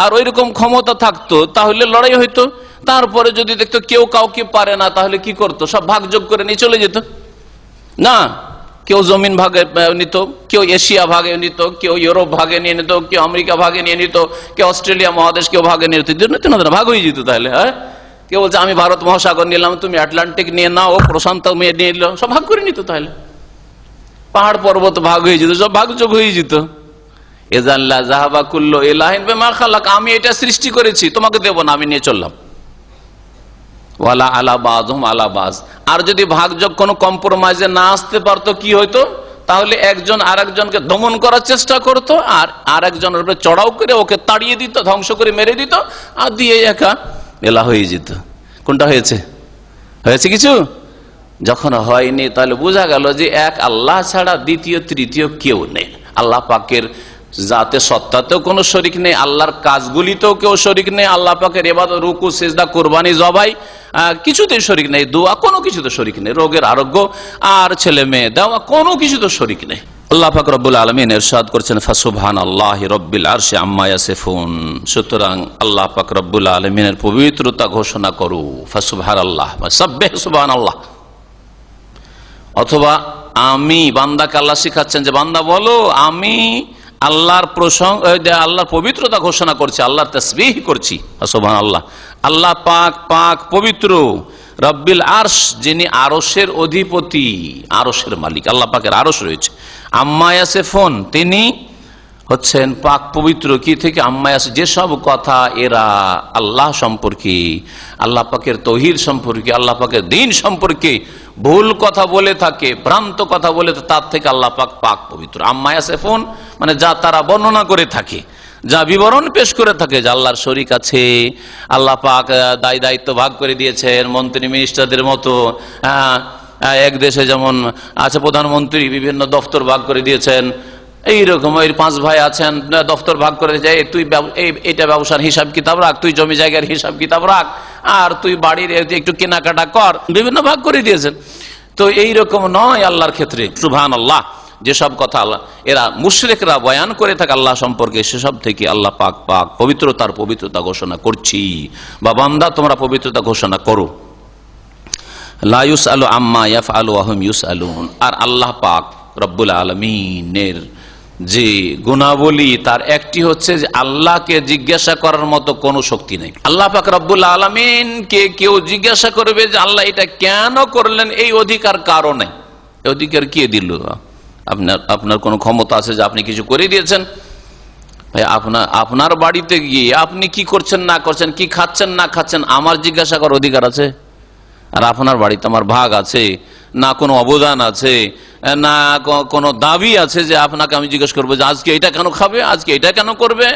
আর ওইরকম ক্ষমতা থাকতো, তাহলে লড়াই হইতো। তারপরে যদি দেখতো কেউ কাউকে পারে না, তাহলে কি করতো? সব ভাগযোগ করে নিয়ে চলে যেত না? কেউ জমিন ভাগে নিত, কেউ এশিয়া ভাগে নিত, কেউ ইউরোপ ভাগে নিয়ে নিত, কেউ আমেরিকা ভাগে নিয়ে নিত, কেউ অস্ট্রেলিয়া মহাদেশ কেউ ভাগে নিয়ে নিত না, ভাগ হয়ে যেত। তাহলে কেউ বলছে আমি ভারত মহাসাগর নিলাম, তুমি আটলান্টিক নিয়ে নাও, ও প্রশান্ত নিয়ে নিল, সব ভাগ করে নিত। তাহলে পাহাড় পর্বত ভাগ হয়ে যেত, সব ভাগযোগ হয়ে যেত। ইযান লা যাহাবা কুল্লু ইলাহিন বিমা খালাক, আমি এটা সৃষ্টি করেছি, তোমাকে দেব না, আমি নিয়ে চললাম। ওয়ালা আলা বাযহুম আলা বায, আর যদি ভাগযোগ কোনো কম্প্রোমাইজে না আসতে পারতো, কি হইতো? তাহলে একজন আরেকজনকে দমন করার চেষ্টা করত, আর আরেকজনের উপরে চড়াও করে ওকে তাড়িয়ে দিত, ধ্বংস করে মেরে দিত, আর দিয়ে একা এলা হয়ে যেত। কোনটা হয়েছে কিছু? যখন হয়নি, তাহলে বোঝা গেল যে এক আল্লাহ ছাড়া দ্বিতীয় তৃতীয় কেউ নেই। আল্লাহ পাকের জাতে সত্তাতেও কোনো শরিক নেই, আল্লাহর কাজগুলিতেও কেউ শরিক নেই, আল্লাহ পাকের ইবাদত, রুকু, সিজদা, কুরবানি, জবাই কিছুতেই শরিক নেই, দোয়া কোনো কিছুতে শরিক নেই, রোগের আরোগ্য আর ছেলে মেয়ে দেওয়া কোনো কিছুতে শরিক নেই। আল্লাহ পাক রব্বুল আলামিন ইরশাদ করেছেন ফাসুবহানাল্লাহি রব্বিল আরশি আম্মা ইয়াসিফুন। সুতরাং আল্লাহ পাক রব্বুল আলামিনের পবিত্রতা ঘোষণা করো, ফাসুবহানাল্লাহ, সাব্বিহ সুবহানাল্লাহ। অথবা আমি বান্দাকে আল্লাহ শিখাচ্ছেন যে বান্দা বলো আমি আল্লাহর আল্লাহর পবিত্রতা ঘোষণা করছি, আল্লাহর তাসবিহ করছি, সুবহানাল্লাহ। আল্লাহ পাক পবিত্র, রব্বিল আরশ, যিনি আরশের অধিপতি, আরশের মালিক, আল্লাহ পাকের আরশ রয়েছে। আম্মা ইয়াসিফুন, তিনি হচ্ছেন পাক পবিত্র কি থেকে? আম্মা ইয়াসিফুন, যেসব কথা এরা আল্লাহ সম্পর্কে, আল্লাহ পাকের তাওহীদ সম্পর্কে, আল্লাহ পাকের দ্বীন সম্পর্কে ভুল কথা বলে থাকে, ভ্রান্ত কথা বলে, তার থেকে আল্লাহ পাক পবিত্র। আম্মা ইয়াসিফুন মানে যা তারা বর্ণনা করে থাকে, যা বিবরণ পেশ করে থাকে যে আল্লাহর শরীক আছে, আল্লাহ পাক দায়িত্ব ভাগ করে দিয়েছেন মন্ত্রী মিনিস্টারদের মতো। এক দেশে যেমন আছে প্রধানমন্ত্রী, বিভিন্ন দপ্তর ভাগ করে দিয়েছেন, এইরকম ওই 5 ভাই আছেন, দপ্তর ভাগ করে যায়, তুই এটা ব্যবসার হিসাব কিতাব রাখ, তুই জমি জায়গার হিসাব কিতাব রাখ, আর তুই বাড়ির একটু কেনাকাটা কর, বিভিন্ন ভাগ করে দিয়েছেন। তো এইরকম নয় আল্লাহর ক্ষেত্রে। সুবহানাল্লাহ, যেসব কথা আল্লাহ এরা মুশরিকরা বয়ান করে থাকে আল্লাহ সম্পর্কে, সেসব থেকে আল্লাহ পাক পবিত্রতার পবিত্রতা ঘোষণা করছি, বা বান্দা তোমরা পবিত্রতা ঘোষণা করো। লা ইউসআলু আম্মা ইয়াফআলু ওয়া হুম ইউসআলুন, আর আল্লাহ পাক রব্বুল আলামিনের যে গুণাবলী, তার একটি হচ্ছে যে আল্লাহকে জিজ্ঞাসা করার মতো কোনো শক্তি নেই। আল্লাহ পাক রব্বুল আলামিনকে কেউ জিজ্ঞাসা করবে যে আল্লাহ এটা কেন করলেন, এই অধিকার কারো নেই। এই অধিকার কে দিল? আপনার কোনো ক্ষমতা আছে যে আপনি কিছু করে দিয়েছেন? ভাই, আপনার বাড়িতে গিয়ে আপনি কি করছেন না করছেন, কি খাচ্ছেন না খাচ্ছেন, আমার জিজ্ঞাসা করার অধিকার আছে? আর আপনার বাড়িতে আমার ভাগ আছে না, কোনো অবদান আছে না, কোনো দাবি আছে যে আপনাকে আমি জিজ্ঞেস করবো যে আজকে এটা কেন খাবে, আজকে এটা কেন করবে,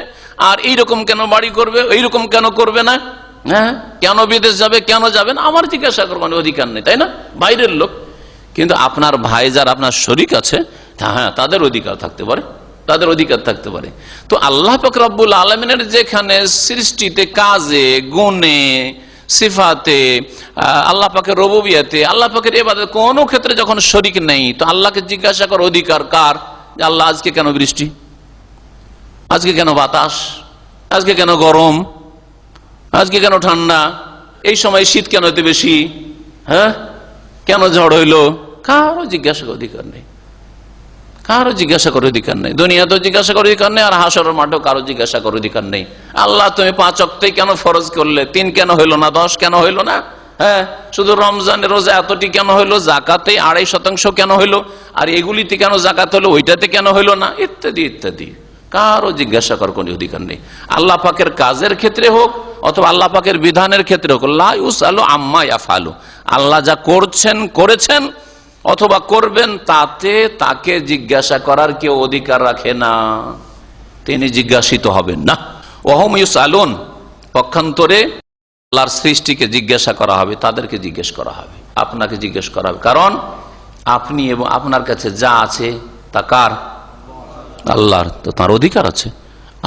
আর এইরকম কেন বাড়ি করবে, এইরকম কেন করবে না, হ্যাঁ কেন বিদেশ যাবে, কেন যাবেন, আমার জিজ্ঞাসা করবার অধিকার নেই, তাই না? বাইরের লোক। কিন্তু আপনার ভাই যারা আপনার শরীক আছে, হ্যাঁ তাদের অধিকার থাকতে পারে, তাদের অধিকার থাকতে পারে। তো আল্লাহ পাক রব্বুল আলামিনের যেখানে সৃষ্টিতে, কাজে, গুণে, সিফাতে, আল্লাহ পাকের রুবুবিয়তে, আল্লাহ পাকের ইবাদতে কোন ক্ষেত্রে যখন শরীক নেই, তো আল্লাহকে জিজ্ঞাসা করার অধিকার কার? আল্লাহ আজকে কেন বৃষ্টি, আজকে কেন বাতাস, আজকে কেন গরম, আজকে কেন ঠান্ডা, এই সময় শীত কেন এত বেশি, হ্যাঁ কেন ঝড় হইলো? কারো জিজ্ঞাসা করার অধিকার নেই, কারো জিজ্ঞাসা করার অধিকার নেই। দুনিয়াতেও জিজ্ঞাসা করার অধিকার নেই, আর হাসরের মাঠেও কারো জিজ্ঞাসা করার অধিকার নেই। আল্লাহ তুমি 5 ওয়াক্তই কেন ফরজ করলে, 3 কেন হইলো না, 10 কেন হইলো না, হ্যাঁ শুধু রমজানের রোজা এতটি কেন হইলো, জাকাতে 2.5% কেন হইলো, আর এগুলিতে কেন জাকাত হলো, ওইটাতে কেন হইলো না, ইত্যাদি ইত্যাদি। কারো জিজ্ঞাসা করার কোনো অধিকার নেই। আল্লাহ পাকের কাজের ক্ষেত্রে হোক অথবা আল্লাহ পাকের বিধানের ক্ষেত্রে হোক, লা ইউসআলু আম্মা ইয়াফআলু, আল্লাহ যা করছেন, করেছেন অথবা করবেন, তাতে তাকে জিজ্ঞাসা করার কেউ অধিকার রাখে না, তিনি জিজ্ঞাসিত হবেন না। ওয়াহুম ইউসআলুন, পক্ষান্তরে আল্লাহর সৃষ্টিকে জিজ্ঞাসা করা হবে, তাদেরকে জিজ্ঞেস করা হবে, আপনাকে জিজ্ঞেস করা হবে। কারণ আপনি এবং আপনার কাছে যা আছে তা কার? আল্লাহর। তো তার অধিকার আছে।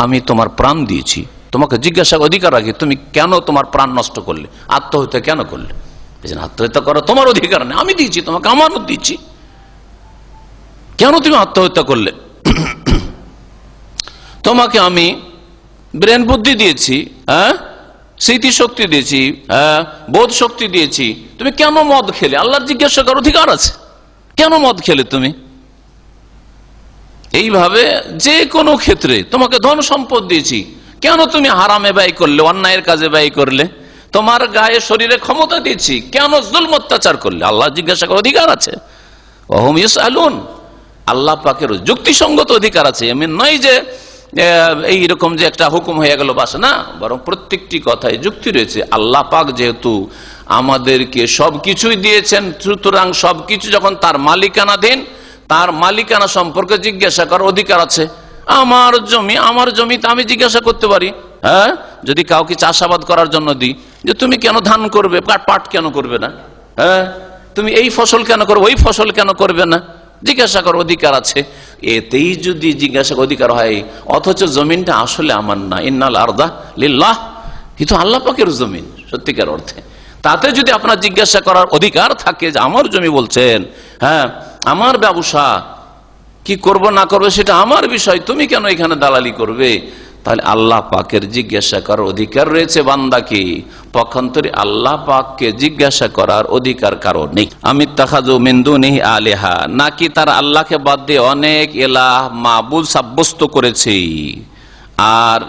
আমি তোমার প্রাণ দিয়েছি, তোমাকে জিজ্ঞাসা অধিকার রাখি, তুমি কেন তোমার প্রাণ নষ্ট করলে, আত্মহত্যা কেন করলে? আত্মহত্যা করা তোমার অধিকার নেই, আমি দিয়েছি তোমাকে, আমানত দিচ্ছি, কেন তুমি আত্মহত্যা করলে? তোমাকে আমি ব্রেন বুদ্ধি দিয়েছি, হ্যাঁ স্মৃতি শক্তি দিয়েছি, হ্যাঁ বোধ শক্তি দিয়েছি, তুমি কেন মদ খেলে? আল্লাহর জিজ্ঞাসা করার অধিকার আছে, কেন মদ খেলে তুমি? এইভাবে যে কোনো ক্ষেত্রে তোমাকে ধন সম্পদ দিয়েছি, কেন তুমি হারামে ব্যয় করলে, অন্যায়ের কাজে ব্যয় করলে? তোমার গায়ে শরীরে ক্ষমতা দিয়েছি, কেন জুলম অত্যাচার করলে? আল্লাহ জিজ্ঞাসা করার অধিকার আছে। ওহুম ইউসআলুন, আল্লাহ পাকের যুক্তিসঙ্গত অধিকার আছে। এমন নয় যে এইরকম যে একটা হুকুম হয়ে গেল বাস, না, বরং প্রত্যেকটি কথায় যুক্তি রয়েছে। আল্লাহ পাক যেহেতু আমাদেরকে সবকিছুই দিয়েছেন, সুতরাং সবকিছু যখন তার মালিকানাধীন, তার মালিকানা সম্পর্কে জিজ্ঞাসা করার অধিকার আছে। আমার জমিতে আমি জিজ্ঞাসা করতে পারি, হ্যাঁ যদি কাউকে চাষাবাদ করার জন্য দিই, যে তুমি কেন ধান করবে, পাট কেন করবে না, হ্যাঁ তুমি এই ফসল কেন করবে, ওই ফসল কেন করবে না, জিজ্ঞাসা করার অধিকার আছে। এতেই যদি জিজ্ঞাসা অধিকার হয়, অথচ জমিনটা আসলে আমার না, ইন্নাল আরদা লিল্লাহ, কিন্তু আল্লাহ পাকের জমিন সত্যিকার অর্থে, তাতে যদি আপনার জিজ্ঞাসা করার অধিকার থাকে যে আমার জমি বলছেন, হ্যাঁ আমার ব্যবসা, কি করব না করবে সেটা আমার বিষয়, তুমি কেন এখানে দালালি করবে, তাহলে আল্লাহ পাকের জিজ্ঞাসা করার অধিকার রয়েছে বান্দাকে। পক্ষান্তরে আল্লাহ পাককে জিজ্ঞাসা করার অধিকার কারো নেই। আমিত্তাখাযু মিন দুনিহি আলিহা, নাকি তারা আল্লাহকে বাদ দিয়ে অনেক ইলাহ মাবুদ সাব্যস্ত করেছে। আর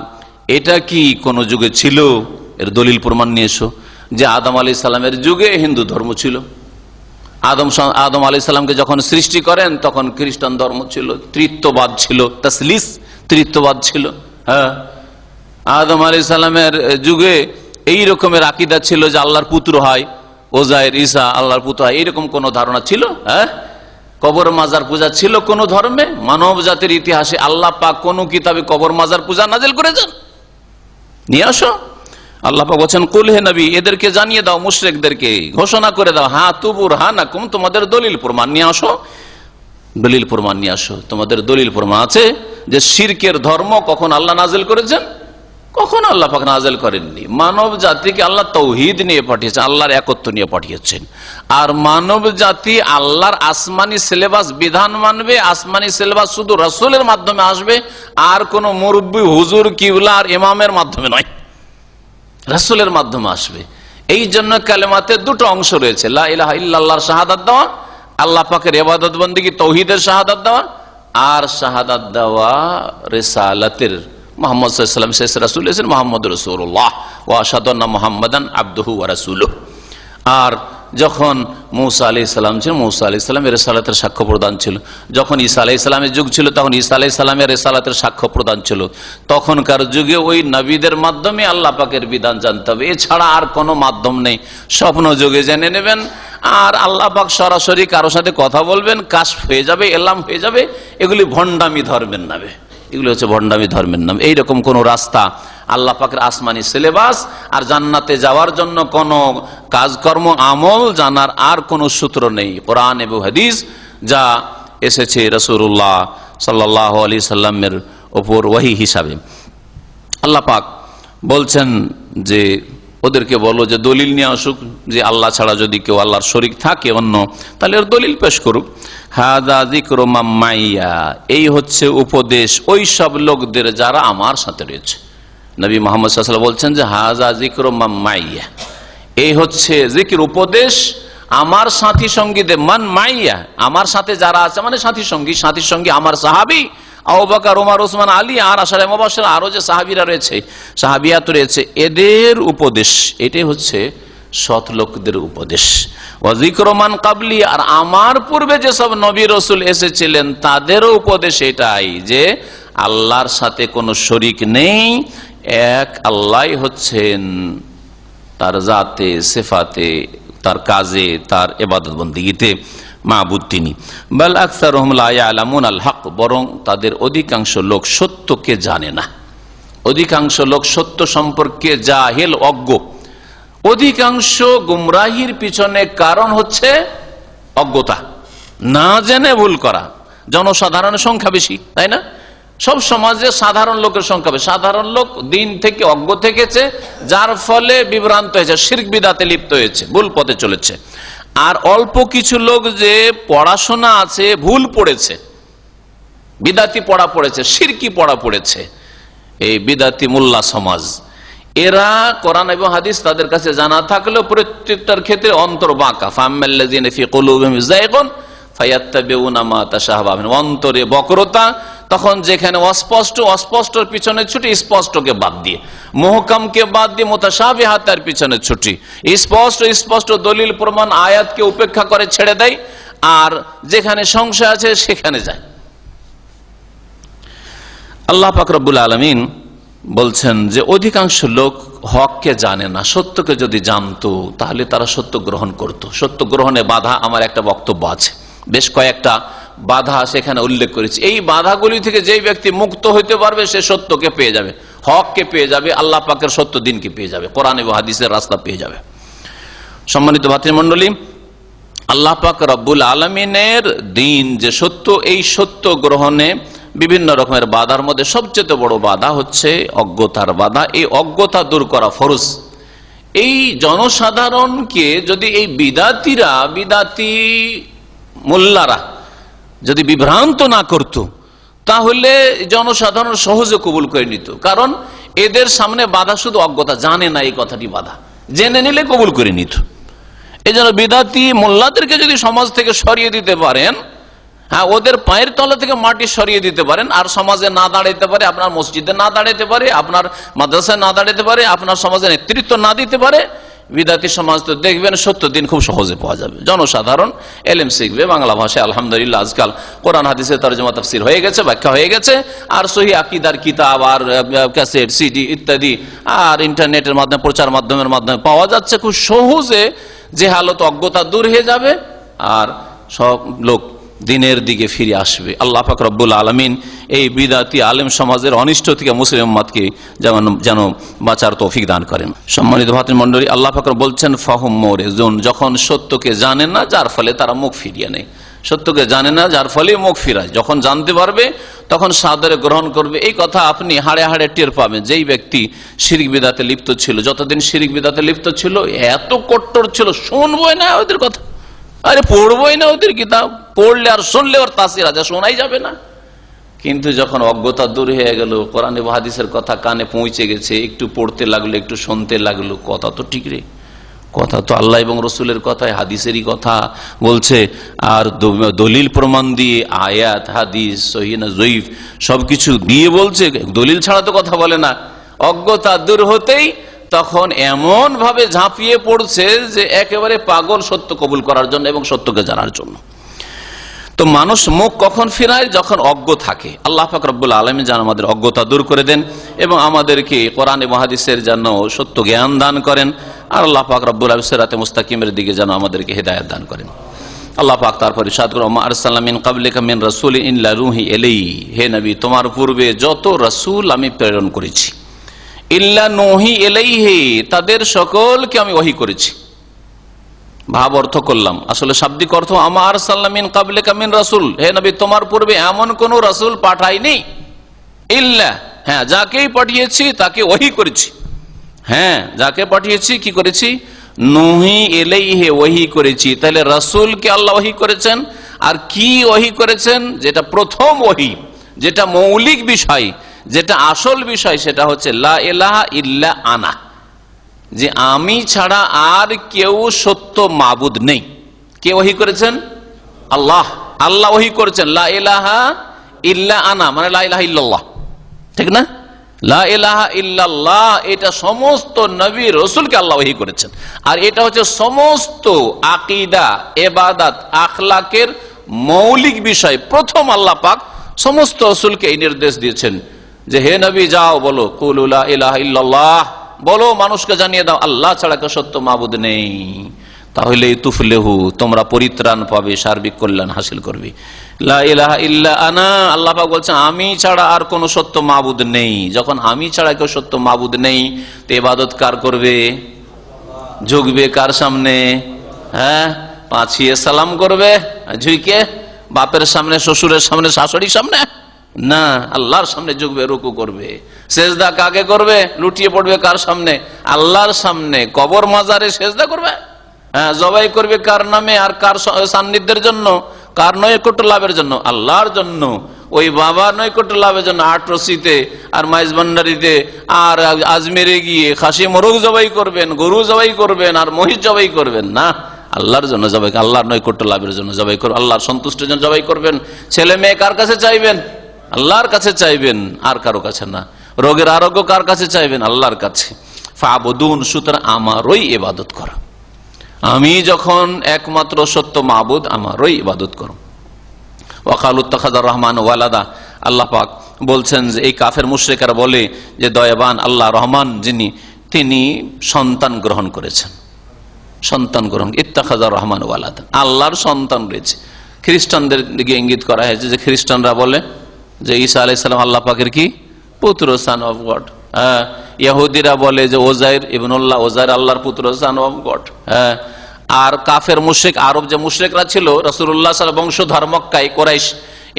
এটা কি কোন যুগে ছিল? এর দলিল প্রমাণ নিয়ে এসো যে আদম আলাইহিস সালামের যুগে হিন্দু ধর্ম ছিল। আদম আলাইহিস সালামকে যখন সৃষ্টি করেন তখন খ্রিস্টান ধর্ম ছিল, তৃত্ববাদ ছিল, তাসলিস তৃত্ববাদ ছিল। হ্যাঁ, আদম আলাইহিস সালামের যুগে এই রকমের আকীদা ছিল যে আল্লাহর পুত্র হয়, ওজায়ের, ঈসা আল্লাহর পুত্র হয়, এইরকম কোন ধারণা ছিল? হ্যাঁ, কবর মাজার পূজা ছিল কোন ধর্মে? মানব জাতির ইতিহাসে আল্লাহ পাক কোন কিতাবে কবর মাজার পূজা নাজিল করেছেন? নিয়ে আসো। আল্লাহ পাক বলেন, কুল হে নবী, এদেরকে জানিয়ে দাও, মুশরিকদেরকে ঘোষণা করে দাও, হ্যাঁ তুবুর হানাকুম, তোমাদের দলিল প্রমাণ নিয়ে আসো, দলিল প্রমাণ নিয়ে আসো। তোমাদের দলিল প্রমাণ আছে যে শিরকের ধর্ম কখন আল্লাহ নাজিল করেছেন, কখন আল্লাহ পাক নাজিল করেননি। মানব জাতিকে আল্লাহ তৌহিদ নিয়ে পাঠিয়েছেন, আল্লাহর একত্ব নিয়ে পাঠিয়েছেন। আর মানব জাতি আল্লাহর আসমানি সিলেবাস বিধান মানবে, আসমানি সিলেবাস শুধু রাসূলের মাধ্যমে আসবে, আর কোন মুরব্বি, হুজুর, কিবলা আর ইমামের মাধ্যমে নয়, রাসূলের মাধ্যমে আসবে। এই জন্য কালেমাতে দুটো অংশ রয়েছে, লা ইলাহা ইল্লাল্লাহর শাহাদাত দেওয়া, আল্লাহ পাকের ইবাদত বন্দেগী তৌহিদের শাহাদাত দেওয়া, আর শাহাদাত দেওয়া রিসালাতের মুহাম্মদ সাল্লাল্লাহু আলাইহি ওয়াসাল্লাম শেষ রাসূল হলেন মুহাম্মদ রাসূলুল্লাহ ওয়া আশহাদু আন্না মুহাম্মাদান আবদুহু ওয়া রাসূলুহু। আর যখন মূসা আলাইহিস সালাম ছিলেন, মূসা আলাইহিস সালামের রিসালাতের সাক্ষ্য প্রদান ছিল। যখন ঈসা আলাইহিস সালামের যুগ ছিল তখন ঈসা আলাইহিস সালামের রিসালাতের সাক্ষ্য প্রদান ছিল। তখনকার যুগে ওই নবীদের মাধ্যমে আল্লাহ পাকের বিধান জানতে হবে, এছাড়া আর কোনো মাধ্যম নেই। স্বপ্ন যুগে জেনে নেবেন, আর আল্লাহ পাক সরাসরি কারো সাথে কথা বলবেন, কাশফ হয়ে যাবে, এলাম হয়ে যাবে। এগুলি ভণ্ডামি ধর্মের নামে, এগুলি হচ্ছে ভণ্ডামি ধর্মের নাম। এইরকম কোন রাস্তা আল্লাহ পাকের আসমানি সিলেবাস আর জান্নাতে যাওয়ার জন্য কোন কাজকর্ম আমল জানার আর কোন সূত্র নেই। কোরআন এবং হাদিস যা এসেছে রাসূলুল্লাহ সাল্লাল্লাহু আলাইহি সাল্লামের উপর ওহী হিসাবে। আল্লাহ পাক বলছেন যে ওদেরকে বলো যে দলিল নিয়ে আসুক, যে আল্লাহ ছাড়া যদি কেউ আল্লাহর শরীক থাকে অন্য, তাহলে ওর দলিল পেশ করুক। হাযা যিকরু মান মাইয়া, এই হচ্ছে উপদেশ ওই সব লোকদের যারা আমার সাথে রয়েছে। নবী মুহাম্মদ সাল্লাল্লাহু আলাইহি ওয়াসাল্লাম বলছেন যে হাযা যিকরু মান মাইয়া, এই হচ্ছে জিকির উপদেশ আমার সাথী সঙ্গীদের। মান মাইয়া, আমার সাথে যারা আছে মানে সাথী সঙ্গী, সাথী সঙ্গী আমার সাহাবী আবু বকর, ওমর, ওসমান, আলী আর আশারে মুবাশশির, আরো যে সাহাবীরা রয়েছে, সাহাবিয়াত রয়েছে, এদের উপদেশ। এটাই হচ্ছে সৎ লোকদের উপদেশ। ওয়া যিকরু মান ক্বাবলি, আর আমার পূর্বে যে সব নবী রাসূল এসেছিলেন তাদেরও উপদেশ এটাই যে আল্লাহর সাথে কোনো শরীক নেই, এক আল্লাহই হচ্ছেন তার জাতে, সিফাতে, তার কাজে, তার ইবাদত বন্দেগীতে মাবুদ তিনি। বাল আকসারুহুম লা ইয়ালামুন আল হক, বরং তাদের অধিকাংশ লোক সত্যকে জানে না। অধিকাংশ লোক সত্য সম্পর্কে জাহেল, অজ্ঞ। অধিকাংশ গুমরাহির পিছনে কারণ হচ্ছে অজ্ঞতা, না জেনে ভুল করা। জনসাধারণের সংখ্যা বেশি, তাই না? সব সমাজে সাধারণ লোকের সংখ্যা বেশি। সাধারণ লোক দিন থেকে অজ্ঞ থেকেছে, যার ফলে বিভ্রান্ত হয়েছে, শিরক বিদআতে লিপ্ত হয়েছে, ভুল পথে চলেছে। আর অল্প কিছু লোক যে পড়াশোনা আছে, ভুল পড়েছে, বিদাতি পড়া পড়েছে, শিরকি পড়া পড়েছে, এই বিদাতি মোল্লা সমাজ। এরা কোরআন এবং হাদিস তাদের কাছে জানা থাকলেও প্রত্যেকটার ক্ষেত্রে অন্তর বাঁকা। ফাম্মাল্লাযিনা ফি কুলুবিহিম যায়গুন ফায়াত্তাবিউনা মা তাশাবাহা মিনহু, অন্তরে বক্রতা। তখন যেখানে অস্পষ্ট, অস্পষ্টর পিছনে ছুটি, স্পষ্টকে বাদ দিয়ে, মুহকামকে বাদ দিয়ে মুতাশাবিহাতের পিছনে ছুটি, স্পষ্ট স্পষ্ট দলিল প্রমাণ আয়াতকে উপেক্ষা করে ছেড়ে দেয়, আর যেখানে সংশয় আছে সেখানে যায়। আল্লাহ পাক রব্বুল আলামিন বলছেন যে অধিকাংশ লোক হককে জানে না। সত্যকে যদি জানতো তাহলে তারা সত্য গ্রহণ করত। সত্য গ্রহণে বাধা আমার একটা বক্তব্য আছে, বেশ কয়েকটা বাধা সেখানে উল্লেখ করেছি। এই বাধাগুলি থেকে যেই ব্যক্তি মুক্ত হইতে পারবে সে সত্যকে পেয়ে যাবে, হককে পেয়ে যাবে, আল্লাহ পাকের সত্য দিনকে পেয়ে যাবে, কোরআন এবং হাদিসের রাস্তা পেয়ে যাবে। সম্মানিত ভাতৃমণ্ডলী, আল্লাহ পাক রব্বুল আলামিনের দিন যে সত্য, এই সত্য গ্রহণে বিভিন্ন রকমের বাধার মধ্যে সবচেয়ে বড় বাধা হচ্ছে অজ্ঞতার বাধা। এই অজ্ঞতা দূর করা ফরজ। এই জনসাধারণকে যদি এই বিদাতিরা, বিদাতি মোল্লারা যদি বিভ্রান্ত না করত, তাহলে জনসাধারণ সহজে কবুল করে নিত। কারণ এদের সামনে বাধা শুধু অজ্ঞতা, জানে না এই কথাটি বাধা, জেনে নিলে কবুল করে নিত। এই জন্য বিদাতি মোল্লাদেরকে যদি সমাজ থেকে সরিয়ে দিতে পারেন, হ্যাঁ, ওদের পায়ের তলা থেকে মাটি সরিয়ে দিতে পারেন, আর সমাজে না দাঁড়াইতে পারে, আপনার মসজিদে না দাঁড়াইতে পারে, আপনার মাদ্রাসায় না দাঁড়াইতে পারে, আপনার সমাজে নেতৃত্ব না দিতে পারে, বিদাতি সমাজ তো দেখবেন সত্য দিন খুব সহজে পাওয়া যাবে। জনসাধারণ এলেম শিখবে, বাংলা ভাষায় আলহামদুলিল্লাহ আজকাল কোরআন হাদিসের তরজমা তাফসীর হয়ে গেছে, ব্যাখ্যা হয়ে গেছে, আর সহিহ আকীদার কিতাব আর ক্যাসেট, সিডি ইত্যাদি আর ইন্টারনেটের মাধ্যমে, প্রচার মাধ্যমের মাধ্যমে পাওয়া যাচ্ছে। খুব সহজে যে হালত অজ্ঞতা দূর হয়ে যাবে আর সব লোক দিনের দিকে ফিরে আসবে। আল্লাহ পাক রব্বুল আলামিন এই বিদাতি আলেম সমাজের অনিষ্ট থেকে মুসলিম উম্মতকে যেন বাঁচার তৌফিক দান করেন। সম্মানিত ভাতৃমণ্ডলী, আল্লাহ পাক বলছেন ফাহুম মুরিজুন, যখন সত্যকে জানে না যার ফলে তারা মুখ ফিরিয়ে নেয়। সত্যকে জানে না যার ফলে মুখ ফিরায়, যখন জানতে পারবে তখন সাদরে গ্রহণ করবে। এই কথা আপনি হাড়ে হাড়ে টের পাবেন। যেই ব্যক্তি শিরক বিদআতে লিপ্ত ছিল, যতদিন শিরক বিদআতে লিপ্ত ছিল, এত কট্টর ছিল, শুনবই না ওদের কথা, আরে পড়বই না ওদের কিতাব, পড়লে আর শুনলে ওর তাসির আছে, শোনাই যাবে না। কিন্তু যখন অজ্ঞতা দূর হয়ে গেল, কোরআন এবং হাদিসের কথা কানে পৌঁছে গেছে, একটু পড়তে লাগলো, একটু শুনতে লাগলো, কথা তো ঠিক রে, কথা তো আল্লাহ এবং রসুলের কথায়, হাদিসেরই কথা বলছে। আর দলিল প্রমাণ দিয়ে আয়াত, হাদিস, সহিহ না জয়ীফ সবকিছু দিয়ে বলছে, দলিল ছাড়া তো কথা বলে না। অজ্ঞতা দূর হতেই তখন এমন ভাবে ঝাঁপিয়ে পড়ছে যে একেবারে পাগল সত্য কবুল করার জন্য এবং সত্যকে জানার জন্য। তো মানুষ মুখ কখন ফিরায়? যখন অজ্ঞ থাকে। আল্লাহ পাক রব্বুল আলামিন যেন আমাদের অজ্ঞতা দূর করে দেন এবং আমাদেরকে কোরআন এবং হাদিসের যেন সত্য জ্ঞান দান করেন। আর আল্লাহ পাক রব্বুল আলামিন সিরাতে মুস্তাকিমের দিকে যেন আমাদেরকে হেদায়েত দান করেন। আল্লাহ পাক তারপর ইরশাদ করেন, ওয়া আরসালনা মিন ক্বাবলিকা মিন রাসূলিন ইল্লা নূহি ইলাইহি, হে নবী তোমার পূর্বে যত রাসূল আমি প্রেরণ করেছি, ইল্লা নূহি ইলাইহি তাদের সকলকে আমি ওহী করেছি। ভাব অর্থ করলাম, আসলে শাব্দিক অর্থ আমা আরসালনা মিন ক্বাবলিকা মিন রাসূল, হে নবী তোমার পূর্বে এমন কোন রাসূল পাঠাইনি, ইল্লা হ্যাঁ যাকেই পাঠিয়েছি তাকে ওহী করেছি। হ্যাঁ যাকে পাঠিয়েছি কি করেছি? নূহি ইলাইহি ওহী করেছি। তাহলে রাসূলকে আল্লাহ ওহী করেছেন। আর কি ওহী করেছেন? যেটা প্রথম ওহী, যেটা মৌলিক বিষয়, যেটা আসল বিষয়, সেটা হচ্ছে লা ইলাহা ইল্লা আনা, যে আমি ছাড়া আর কেউ সত্য মাবুদ নেই। কে ওহী করেছেন? আল্লাহ। আল্লাহ ওহী করেছেন লা ইলাহা ইল্লা আনা, মানে লা ইলাহা ইল্লাল্লাহ, ঠিক না? লা ইলাহা ইল্লাল্লাহ এটা সমস্ত নবী রাসূলকে আল্লাহ ওহী করেছেন। আর এটা হচ্ছে সমস্ত আকীদা, ইবাদত, আখলাকের মৌলিক বিষয়। প্রথম আল্লাহ পাক সমস্ত রাসূলকে এই নির্দেশ দিয়েছেন যে হে নবী যাও বলো কুলু লা ইলাহা ইল্লাল্লাহ, বলো মানুষকে জানিয়ে দাও আল্লাহ ছাড়া কেউ সত্য মাবুদ নেই, তাহলে তুফলেহু তোমরা পরিত্রাণ পাবে, সার্বিক কল্যাণ হাসিল করবে। লা ইলাহা ইল্লা আনা, আল্লাহ পাক বলছেন আমি ছাড়া আর কোন সত্য মাবুদ নেই। যখন আমি ছাড়া কেউ সত্য মাবুদ নেই, তো ইবাদত কার করবে? ঝুঁকবে কার সামনে? হ্যাঁ, পাঁচিয়ে সালাম করবে ঝুঁকে? বাপের সামনে, শ্বশুরের সামনে, শাশুড়ির সামনে না, আল্লাহর সামনে ঝুঁকবে, রুকু করবে। সেজদা কাকে করবে? লুটিয়ে পড়বে কার সামনে? আল্লাহর সামনে। কবর মাজারে সেজদা করবে? হ্যাঁ, জবাই করবে কার নামে আর কার সান্নিধ্যের জন্য? কার নৈকট্য লাভের জন্য? আল্লাহর জন্য। ওই বাবা নৈকট্য লাভের জন্য আটরসিতে আর মাইজভান্ডারিতে আর আজমেরে গিয়ে খাসি মোরগ জবাই করবেন, গরু জবাই করবেন আর মহিষ জবাই করবেন না, আল্লাহর জন্য জবাই, আল্লাহর নৈকট্য লাভের জন্য জবাই করবেন, আল্লাহর সন্তুষ্টির জন্য জবাই করবেন। ছেলে মেয়ে কার কাছে চাইবেন? আল্লাহর কাছে চাইবেন, আর কারো কাছে না। রোগের আরোগ্য কার কাছে চাইবেন? আল্লাহর কাছে। ফাবুদুন, সুতরাং আমারই ইবাদত করো। আমি যখন একমাত্র সত্য মাবুদ, আমারই ইবাদত করো। ওয়াকালু ইত্তাখাযার রহমান ওয়ালাদা, আল্লাহ পাক বলছেন যে এই কাফের মুশরিকরা বলে যে দয়াবান আল্লাহ রহমান যিনি, তিনি সন্তান গ্রহণ করেছেন। সন্তান গ্রহণ, ইত্তাখাযার রহমান ওয়ালাদা, আল্লাহর সন্তান রয়েছে। খ্রিস্টানদের দিকে ইঙ্গিত করা হয়েছে যে খ্রিস্টানরা বলে যে ঈসা আলাইহিস সালাম আল্লাহ পাকের কি পুত্র, সান অফ গড। হ্যাঁ, ইহুদিরা বলে যে ওজাইর ইবনুল্লাহ, ওজাইর আল্লাহর পুত্র, সান অফ গড। হ্যাঁ, আর কাফের মুশরিক, আরব যে মুশরিকরা ছিল রাসূলুল্লাহ সাল্লাল্লাহু আলাইহি ওয়াসাল্লাম বংশধর মক্কায় কুরাইশ,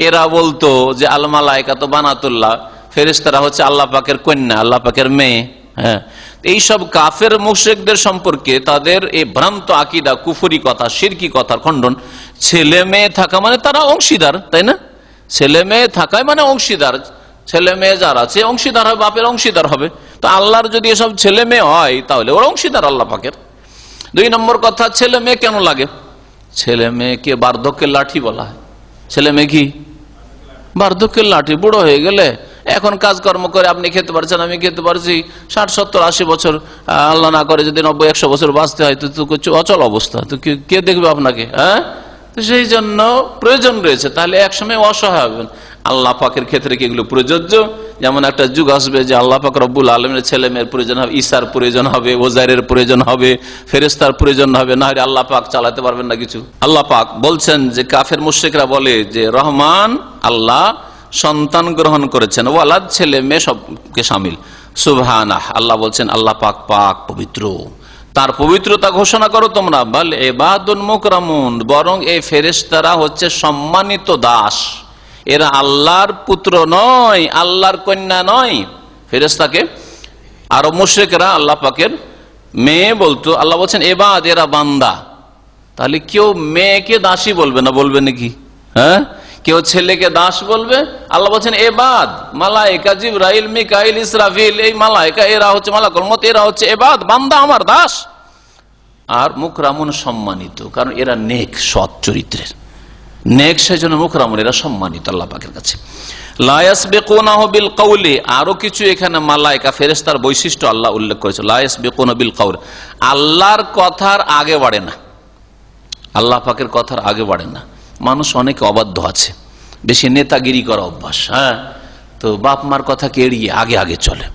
এরা বলতো যে আল মালায়েকাতু বানাতুল্লাহ, ফেরেশতারা হচ্ছে আল্লাহ পাকের কন্যা, আল্লাহ পাকের মেয়ে। হ্যাঁ, এইসব কাফের মুশরিকদের সম্পর্কে তাদের এই ভ্রান্ত আকীদা, কুফরি কথা, শিরকি কথার খণ্ডন। ছেলে মেয়ে থাকা মানে তারা অংশীদার, তাই না? ছেলে মেয়ে থাকায় মানে অংশীদার। ছেলে মেয়ে যারা আছে অংশীদার হবে, বাপের অংশীদার হবে। তো আল্লাহর যদি এসব ছেলে মেয়ে হয় তাহলে ওর অংশীদার আল্লাহ পাকের। দুই নম্বর কথা, ছেলে মেয়ে কেন লাগে? ছেলে মেয়েকে বার্ধক্যের লাঠি বলা হয়। ছেলে মেয়ে কি বার্ধক্যের লাঠি? বুড়ো হয়ে গেলে এখন কাজকর্ম করে আপনি খেতে পারছেন, আমি খেতে পারছি, 60, 70, 80 বছর, আল্লাহ না করে যদি 90, 100 বছর বাঁচতে হয় তো অচল অবস্থা, তো কে দেখবে আপনাকে? হ্যাঁ, তো সেই জন্য প্রয়োজন রয়েছে। তাহলে একসময় অসহায় হবেন। আল্লাহ পাকের ক্ষেত্রে কি এগুলো প্রযোজ্য? যেমন একটা যুগ আসবে যে আল্লাহ পাক রব্বুল আলামিনের ছেলে মেয়ের প্রয়োজন হবে, ঈসার প্রয়োজন হবে, ওজাইরের প্রয়োজন হবে, ফেরেশতার প্রয়োজন হবে, না হলে আল্লাহ পাক চালাতে পারবেন না কিছু। আল্লাহ পাক বলছেন যে কাফের মুশরিকরা বলে যে রহমান আল্লাহ সন্তান গ্রহণ করেছেন, ওয়ালাদ ছেলে মেয়ে সবকে শামিল। সুবহানাহ, আল্লাহ বলছেন আল্লাহ পাক পাক পবিত্র, তার পবিত্রতা ঘোষণা করো তোমরা। বাল ইবাদুন মুকরামুন, বরং এই ফেরেশতারা হচ্ছে সম্মানিত দাস, এরা আল্লাহর পুত্র নয়, আল্লাহর কন্যা নয়। ফেরেশতাকে আরব মুশরিকরা আল্লাহ পাকের মেয়ে বলতো, আল্লাহ বলছেন ইবাদ, এরা বান্দা। তাহলে কেউ মেয়েকে দাসী বলবে না, বলবে নাকি? হ্যাঁ, কেউ ছেলেকে দাস বলবে? আল্লাহ বলছেন ইবাদ। মালায়েকা জিবরাইল, মিকাইল, ইসরাফিল, এই মালায়েকা এরা হচ্ছে মালাকুল মউত, এরা হচ্ছে ইবাদ, বান্দা আমার, দাস। আর মুকরামুন সম্মানিত, কারণ এরা নেক, সৎ চরিত্রের নেক, সেই জন্য মুকরামুন, এরা সম্মানিত আল্লাহ পাকের কাছে। লা ইয়াসবিকুনাহু বিল কাউলি, আরো কিছু এখানে মালায়েকা ফেরেশতার বৈশিষ্ট্য আল্লাহ উল্লেখ করেছে। লা ইয়াসবিকুনা বিল কাউল, আল্লাহর কথার আগে বাড়ে না, আল্লাহ পাকের কথার আগে বাড়ে না। মানুষ অনেক অবাধ্য আছে, বেশি নেতাগিরি করা অভ্যাস। হ্যাঁ, তো বাপ মার কথাকে এড়িয়ে আগে আগে চলে,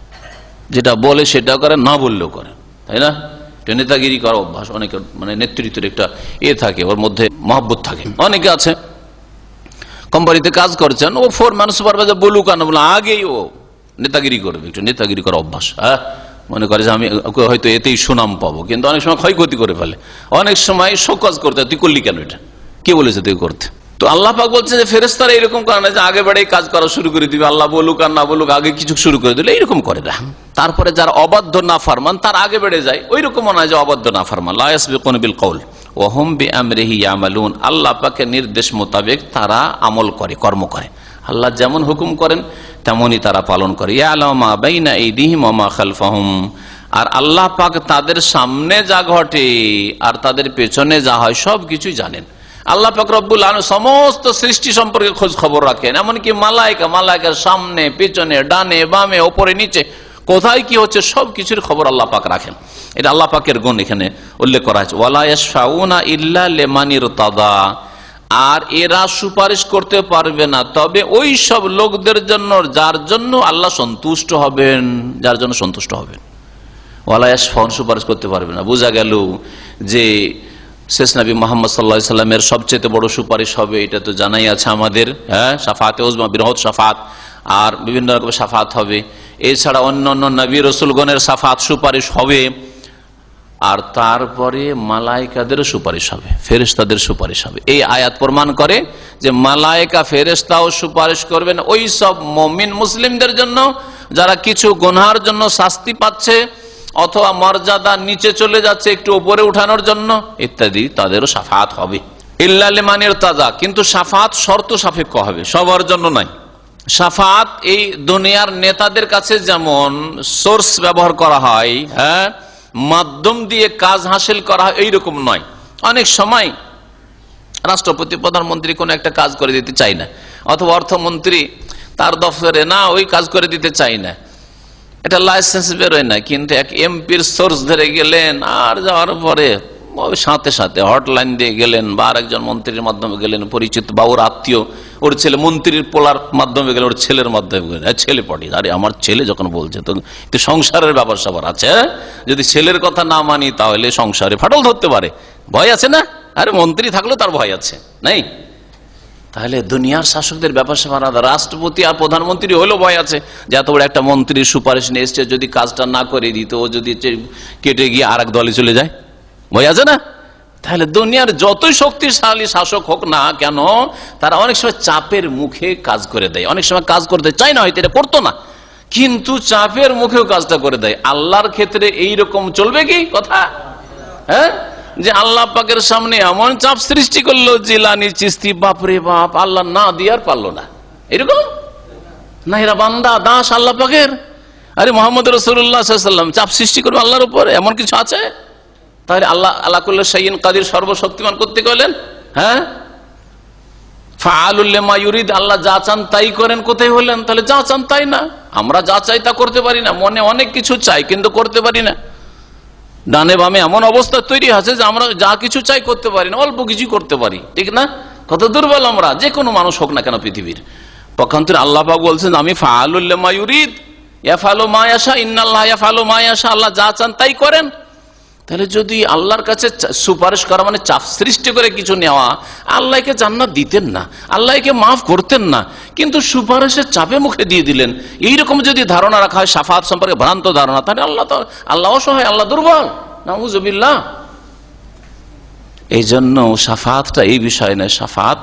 যেটা বলে সেটা করে, না বললেও করে, তাই না? নেতাগিরি করা অভ্যাস অনেকের, মানে নেতৃত্বের একটা থাকে, ওর মধ্যে মহব্বত থাকে। অনেকে আছে কোম্পানিতে কাজ করছেন, ও ফোরম্যান সুপারভাইজার বলুক না বলে আগেই ও নেতাগিরি করবে, একটু নেতাগিরি করা অভ্যাস। হ্যাঁ, মনে করে যে আমি হয়তো এতেই সুনাম পাবো, কিন্তু অনেক সময় ক্ষয়ক্ষতি করে ফেলে। অনেক সময় শোকজ করতে, তুই করলি কেন, এটা কে বলেছে তুই করতে? তো আল্লাহ পাক বলছে যে ফেরেশতারা এরকম করে না যে আগে বাড়ে কাজ করা শুরু করে দিবে, আল্লাহ বলুক আর না বলুক আগে কিছু শুরু করে দিলে, এইরকম করে না। তারপরে যারা অবাধ্য নাফরমান তার আগে বেড়ে যায়, ওই রকম নয় যে অবাধ্য নাফরমান। লা ইয়াসবিকুনা বিল কাউল ওয়া হুম বিআমরিহি ইয়ামালুন, আল্লাহ পাকের নির্দেশ মোতাবেক তারা আমল করে, কর্ম করে। আল্লাহ যেমন হুকুম করেন তেমনই তারা পালন করে। ইয়ালামু মা বাইনা আইদিহিম ওয়া মা খালফাহুম, আর আল্লাহ পাক তাদের সামনে যা ঘটে আর তাদের পেছনে যা হয় সব কিছুই জানেন। আল্লাহ পাক রব্বুল আলামিন সমস্ত সৃষ্টি সম্পর্কে খোঁজ খবর রাখেন, এমনকি মালায়েকার সামনে পেছনে ডানে বামে ওপরে নিচে কোথায় কি হচ্ছে সব কিছুর খবর আল্লাহ পাক রাখেন। এটা আল্লাহ পাকের গুণ এখানে উল্লেখ করা হয়েছে। ওয়ালা ইয়াশফাউনা ইল্লা লিমান ইরতাদা, আর এরা সুপারিশ করতে পারবে না তবে ওই সব লোকদের জন্য যার জন্য আল্লাহ সন্তুষ্ট হবেন, যার জন্য সন্তুষ্ট হবেন। ওয়ালা ইয়াশফাউন, সুপারিশ করতে পারবে না। বোঝা গেল যে শেষ নবী মুহাম্মদ সাল্লাল্লাহু আলাইহি সাল্লামের সবচেয়ে বড় সুপারিশ হবে, এটা তো জানাই আছে আমাদের। হ্যাঁ, শাফাতে উজমা, বৃহৎ শাফাত, আর বিভিন্ন রকম শাফাত হবে। এছাড়া অন্য অন্য নবী রাসূলগণের শাফাত সুপারিশ হবে, আর তারপরে মালায়েকাদের সুপারিশ হবে, ফেরেশতাদের সুপারিশ হবে। এই আয়াত প্রমাণ করে যে মালায়েকা ফেরেশতাও সুপারিশ করবেন ওই সব মুমিন মুসলিমদের জন্য যারা কিছু গুনাহের জন্য শাস্তি পাচ্ছে অথবা মর্যাদা নিচে চলে যাচ্ছে একটু উপরে উঠানোর জন্য ইত্যাদি, তাদেরও শাফাত হবে। ইল্লা লিমান ইরতাদা, কিন্তু শাফাত শর্ত সাপেক্ষ হবে, সবার জন্য নাই। শাফাত এই দুনিয়ার নেতাদের কাছে যেমন সোর্স ব্যবহার করা হয়, হ্যাঁ, মাধ্যম দিয়ে কাজ হাসিল করা হয়, এইরকম নয়। অনেক সময় রাষ্ট্রপতি প্রধানমন্ত্রী কোনো একটা কাজ করে দিতে চায় না, অথবা অর্থমন্ত্রী তার দফতরে না ওই কাজ করে দিতে চায় না, এটা লাইসেন্স বেরোয় না, কিন্তু এক এমপির সোর্স ধরে গেলেন, আর যাওয়ার পরে সাথে সাথে হটলাইন দিয়ে গেলেন, বা আরেকজন মন্ত্রীর মাধ্যমে গেলেন, পরিচিত বা ওর আত্মীয়, ওর ছেলে মন্ত্রীর পোলার মাধ্যমে গেলেন, ওর ছেলের মাধ্যমে গেলেন, ছেলে পড়ি, আরে আমার ছেলে যখন বলছে তো সংসারের ব্যাপার স্যাপার আছে, যদি ছেলের কথা না মানি তাহলে সংসারে ফাটল ধরতে পারে, ভয় আছে না? আরে মন্ত্রী থাকলেও তার ভয় আছে, নাই? তাহলে দুনিয়ার শাসকদের ব্যাপার স্যাপার আলাদা, রাষ্ট্রপতি আর প্রধানমন্ত্রী হলেও ভয় আছে যে এত বড় একটা মন্ত্রীর সুপারিশ নিয়ে এসছে, যদি কাজটা না করে দিত, ও যদি কেটে গিয়ে আর এক দলে চলে যায়, ভয় আছে না? তাহলে দুনিয়ার যতই শক্তিশালী শাসক হোক না কেন, তারা অনেক সময় চাপের মুখে কাজ করে দেয়। অনেক সময় কাজ করতে চায় না, হয়তো এটা করতো না, কিন্তু চাপের মুখেও কাজটা করে দেয়। আল্লাহর ক্ষেত্রে এইরকম চলবে কি কথা? হ্যাঁ, যে আল্লাহ পাকের সামনে এমন চাপ সৃষ্টি করলো, জিলানি চিস্তি, বাপরে বাপ, আল্লাহ না দিয়ে আর পারলো না, এরকম না? এরা বান্দা দাস আল্লাহ পাকের। আরে মুহাম্মদ রাসূলুল্লাহ সাল্লাল্লাহু আলাইহি ওয়াসাল্লাম চাপ সৃষ্টি করবে আল্লাহর উপরে, এমন কিছু আছে? তাহলে আল্লাহ আলা কুল্লি শাইইন কাদির, সর্বশক্তিমান করতে গেলেন। হ্যাঁ, ফাআলুল লিমা ইউরিদ, আল্লাহ যা চান তাই করেন, কোথায় হলেন? তাহলে যা চান তাই না, আমরা যা চাই তা করতে পারি না, মনে অনেক কিছু চাই কিন্তু করতে পারি না। ডানে বামে এমন অবস্থা তৈরি আছে যে আমরা যা কিছু চাই করতে পারি না, অল্প কিছু করতে পারি, ঠিক না? কত দুর্বল আমরা, যে কোনো মানুষ হোক না কেন পৃথিবীর। পক্ষান্তরে আল্লাহ পাক বলছেন আমি ফাআলুল লিমা ইউরিদ ইয়াফআলু মা ইয়াশা, ইন্নাল্লাহা ইয়াফআলু মা ইয়াশা, আল্লাহ যা চান তাই করেন। তাহলে যদি আল্লাহর কাছে সুপারিশ করা মানে চাপ সৃষ্টি করে কিছু নেওয়া, আল্লাহকে জান্নাত দিতেন না, আল্লাহকে মাফ করতেন না, কিন্তু সুপারিশের চাপে মুখে দিয়ে দিলেন, এইরকম যদি ধারণা রাখা হয় শাফাত সম্পর্কে ভ্রান্ত ধারণা, তাহলে আল্লাহ অসহায়, আল্লাহ দুর্বল, নাউযুবিল্লাহ। এই জন্য শাফাতটা এই বিষয় নয়, শাফাত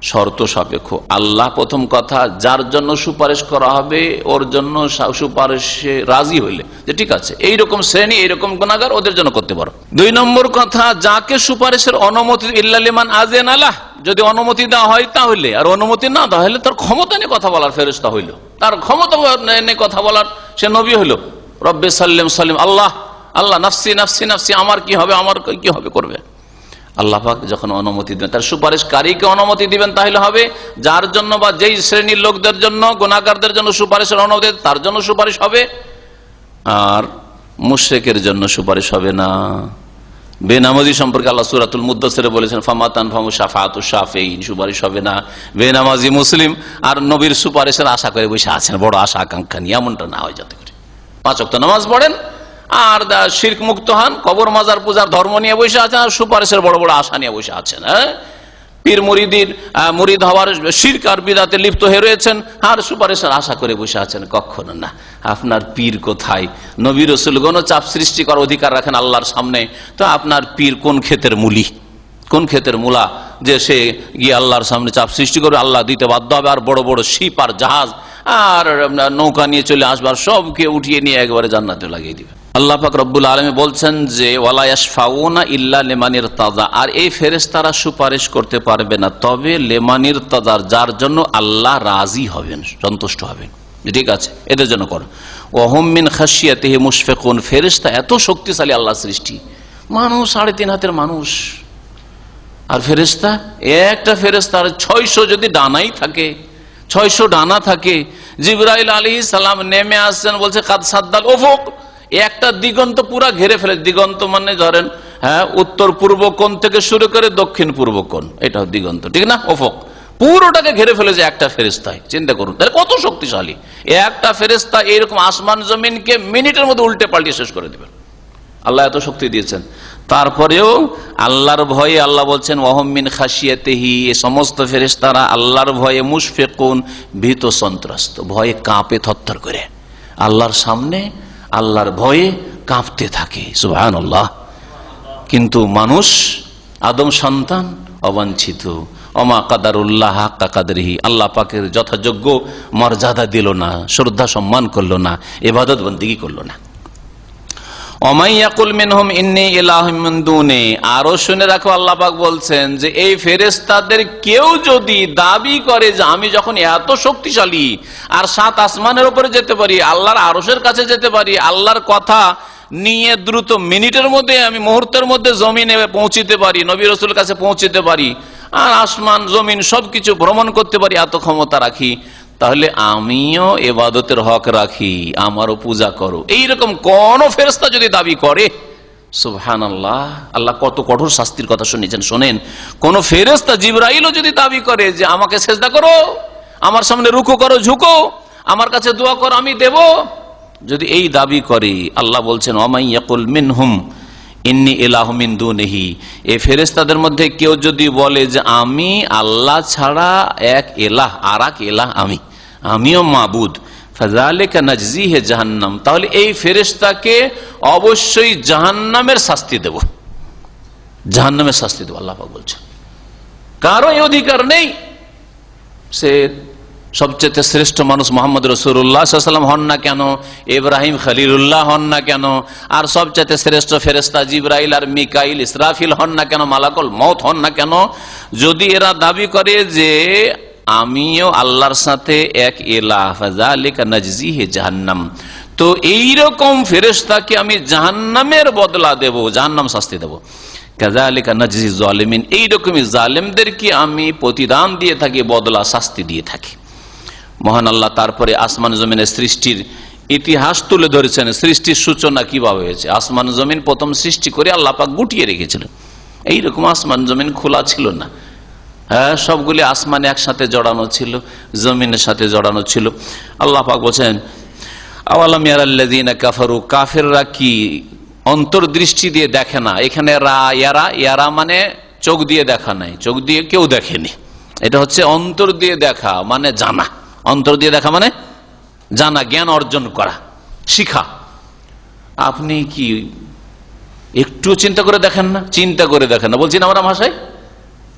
শর্ত সাপেক্ষ। আল্লাহ প্রথম কথা যার জন্য সুপারিশ করা হবে ওর জন্য সুপারিশে রাজি হইলে যে ঠিক আছে এইরকম শ্রেণী এইরকম গুনাহগার ওদের জন্য করতে পারো। 2 নম্বর কথা, যাকে সুপারিশের অনুমতি ইল্লা লিমান আযিন আলাহ, যদি অনুমতি দেওয়া হয় তাহলে, আর অনুমতি না দেওয়া হলে তার ক্ষমতা নিয়ে কথা বলার ফেরেশতা হইল, তার ক্ষমতা নিয়ে কথা বলার সে নবী হইল। রব্বে সাল্লিম সাল্লিম, আল্লাহ আল্লাহ নাফসি নাফসি নাফসি, আমার কি হবে, আমার কি হবে করবে। আল্লাহ পাক যখন অনুমতি দিবেন, তার সুপারিশকারীকে অনুমতি দিবেন, তাহলে হবে। যার জন্য বা যেই শ্রেণীর লোকদের জন্য, গুনাহগারদের জন্য সুপারিশের অনুমতি, তার জন্য সুপারিশ হবে, আর মুশরিকের জন্য সুপারিশ হবে না। বেনামাজি সম্পর্কে আল্লাহ সূরাতুল মুদ্দাসিরে বলেছেন, ফামাতান ফামু শাফাআতু শাফিঈন, সুপারিশ হবে না। বেনামাজি মুসলিম আর নবীর সুপারিশের আশা করে বসে আছেন, বড় আশা আকাঙ্ক্ষা নিয়ে, এমনটা না হয় যাতে করে। 5 ওয়াক্ত নামাজ পড়েন আর শিরক মুক্ত হন, কবর মাজার পূজার ধর্ম নিয়ে বসে আছেন, আর সুপারিশের বড় বড় আশা নিয়ে বসে আছেন। পীর মুরিদ হওয়ার শিরক আর বিদআতে লিপ্ত হয়ে রয়েছেন, আর সুপারিশের আশা করে বসে আছেন। কখনো না। আপনার পীর কোথায়? নবী রাসূলগণও চাপ সৃষ্টি করার অধিকার রাখেন আল্লাহর সামনে, তো আপনার পীর কোন ক্ষেতের মূলি, কোন ক্ষেতের মূলা যে সে গিয়ে আল্লাহর সামনে চাপ সৃষ্টি করবে, আল্লাহ দিতে বাধ্য হবে, আর বড় বড় শিপ আর জাহাজ আর নৌকা নিয়ে চলে আসবার সবকে উঠিয়ে নিয়ে একবারে জান্নাতে লাগিয়ে দিবে। আল্লাহ পাক রব্বুল আলামিন বলছেন যে ওয়ালা ইয়াশফাউনা ইল্লা লিমান ইরতাদা, আর এই ফেরেশতারা সুপারিশ করতে পারবে না তবে লিমান ইরতাদা, যার জন্য আল্লাহ রাজি হবেন, সন্তুষ্ট হবেন। ঠিক আছে, এদের জন্য করো। ওয়া হুম মিন খাশিয়াতিহি মুশফিকুন, ফেরেশতা এত শক্তিশালী আল্লাহর সৃষ্টি, মানুষ 3.5 হাতের মানুষ, আর ফেরেশতা একটা ফেরেশতার 600 যদি ডানাই থাকে, 600 ডানা থাকে। জিবরাইল আলাইহিস সালাম নেমে আসছেন, বলছে কাদ সাদ্দাল উফুক, একটা দিগন্ত পুরা ঘেরে ফেলে। দিগন্ত মানে ধরেন উত্তর পূর্ব কোণ থেকে শুরু করে দক্ষিণ পূর্ব কোণ, এটা দিগন্ত, ঠিক না? উফুক পুরোটাকে ঘেরে ফেলেছে একটা ফেরেশতায়। চিন্তা করুন তাহলে কত শক্তিশালী একটা ফেরেশতা। এইরকম আসমান জমিনকে মিনিটের মধ্যে উল্টে পাল্টে শেষ করে দেবেন, আল্লাহ এত শক্তি দিয়েছেন। তারপরেও আল্লাহর ভয়ে, আল্লাহ বলছেন ওয়াহুম মিন খাশিয়াতিহি, এই সমস্ত ফেরেশতারা আল্লাহর ভয়ে মুশফিকুন, ভীত সন্ত্রস্ত, ভয়ে কাঁপে থরথর করে, আল্লাহর সামনে আল্লাহর ভয়ে কাঁপতে থাকে। সুবহানাল্লাহ। কিন্তু মানুষ, আদম সন্তান অবাঞ্ছিত, ওমা কাদারুল্লাহ হাক্কা কাদরিহি, আল্লাহ পাকের যথাযোগ্য মর্যাদা দিল না, শ্রদ্ধা সম্মান করলো না, ইবাদত বন্দেগী করলো না। ওমাইয়াকুল মিনহুম ইন্নী ইলাহুম মিন দুনি, আরো শুনে রাখো আল্লাহ পাক বলছেন যে এই ফেরেশতাদের কেউ যদি দাবি করে যে আমি যখন এত শক্তিশালী আর 7 আসমানের উপরে যেতে পারি, আল্লাহর আরশের কাছে যেতে পারি, আল্লাহর কথা নিয়ে দ্রুত মিনিটের মধ্যে, আমি মুহূর্তের মধ্যে জমিনে পৌঁছিতে পারি, নবী রাসূলের কাছে পৌঁছিতে পারি, আর আসমান জমিন সবকিছু ভ্রমণ করতে পারি, এত ক্ষমতা রাখি, তাহলে আমিও ইবাদতের হক রাখি, আমারও পূজা করো, এইরকম কোন ফেরেশতা যদি দাবি করে, সুবহানাল্লাহ, আল্লাহ কত কঠোর শাস্তির কথা শুনিয়েছেন। শোনেন, কোন ফেরেশতা জিবরাইলও যদি দাবি করে যে আমাকে সেজদা করো, আমার সামনে রুকু করো, ঝুঁকো, আমার কাছে দোয়া করো, আমি দেব, যদি এই দাবি করে, আল্লাহ বলছেন ওমাইয়াকুল মিনহুম ইন্নী ইলাহু মিন দুনিহি, এই ফেরেশতাদের মধ্যে কেউ যদি বলে যে আমি আল্লাহ ছাড়া এক ইলাহ, আর এক ইলাহ আমিও মাবুদ, ফাযালিকা নাজজিহি জাহান্নাম, তাহলে এই ফেরেশতাকে অবশ্যই জাহান্নামের শাস্তি দেব, জাহান্নামের শাস্তি দেব। আল্লাহ পাক বলছেন কারো এই অধিকার নেই। সে সবচেয়ে শ্রেষ্ঠ মানুষ মুহাম্মদ রাসূলুল্লাহ সাল্লাল্লাহু আলাইহি ওয়াসাল্লাম হন না কেন, ইব্রাহিম খলিলুল্লাহ হন না কেন, আর সবচেয়ে শ্রেষ্ঠ ফেরেশতা জিবরাইল আর মিকাইল ইসরাফিল হন না কেন, মালাকুল মউত হন না কেন, যদি এরা দাবি করে যে আমিও আল্লাহর সাথে এক ইলাহ, ফাযালিকা নাজজিহি জাহান্নাম, তো এইরকম ফেরেশতাকে আমি জাহান্নামের বদলা দেব, জাহান্নাম শাস্তি দেব। কাযালিকা নাজজি যালিমিন, এইরকমই জালেমদেরকে আমি প্রতিদান দিয়ে থাকি, বদলা শাস্তি দিয়ে থাকি। মহান আল্লাহ তারপরে আসমান জমিনের সৃষ্টির ইতিহাস তুলে ধরেছেন। সৃষ্টির সূচনা কিভাবে হয়েছে, আসমান জমিন প্রথম সৃষ্টি করে আল্লাহ পাক গুটিয়ে রেখেছিলেন। এইরকম আসমান জমিন খোলা ছিল না, সবগুলি আসমানে একসাথে জড়ানো ছিল, জমিনের সাথে জড়ানো ছিল। আল্লাহ পাক বলছেন আওয়ালাম ইয়ারাল্লাযীনা কাফারু, কাফেররা কি অন্তর্দৃষ্টি দিয়ে দেখে না? এখানে ইয়ারা মানে চোখ দিয়ে দেখা নাই, চোখ দিয়ে কেউ দেখেনি, এটা হচ্ছে অন্তর দিয়ে দেখা মানে জানা। অন্তর দিয়ে দেখা মানে জানা, জ্ঞান অর্জন করা, শিখা। আপনি কি একটু চিন্তা করে দেখেন না? চিন্তা করে দেখেন না, বলছি না আমরা ভাষায়,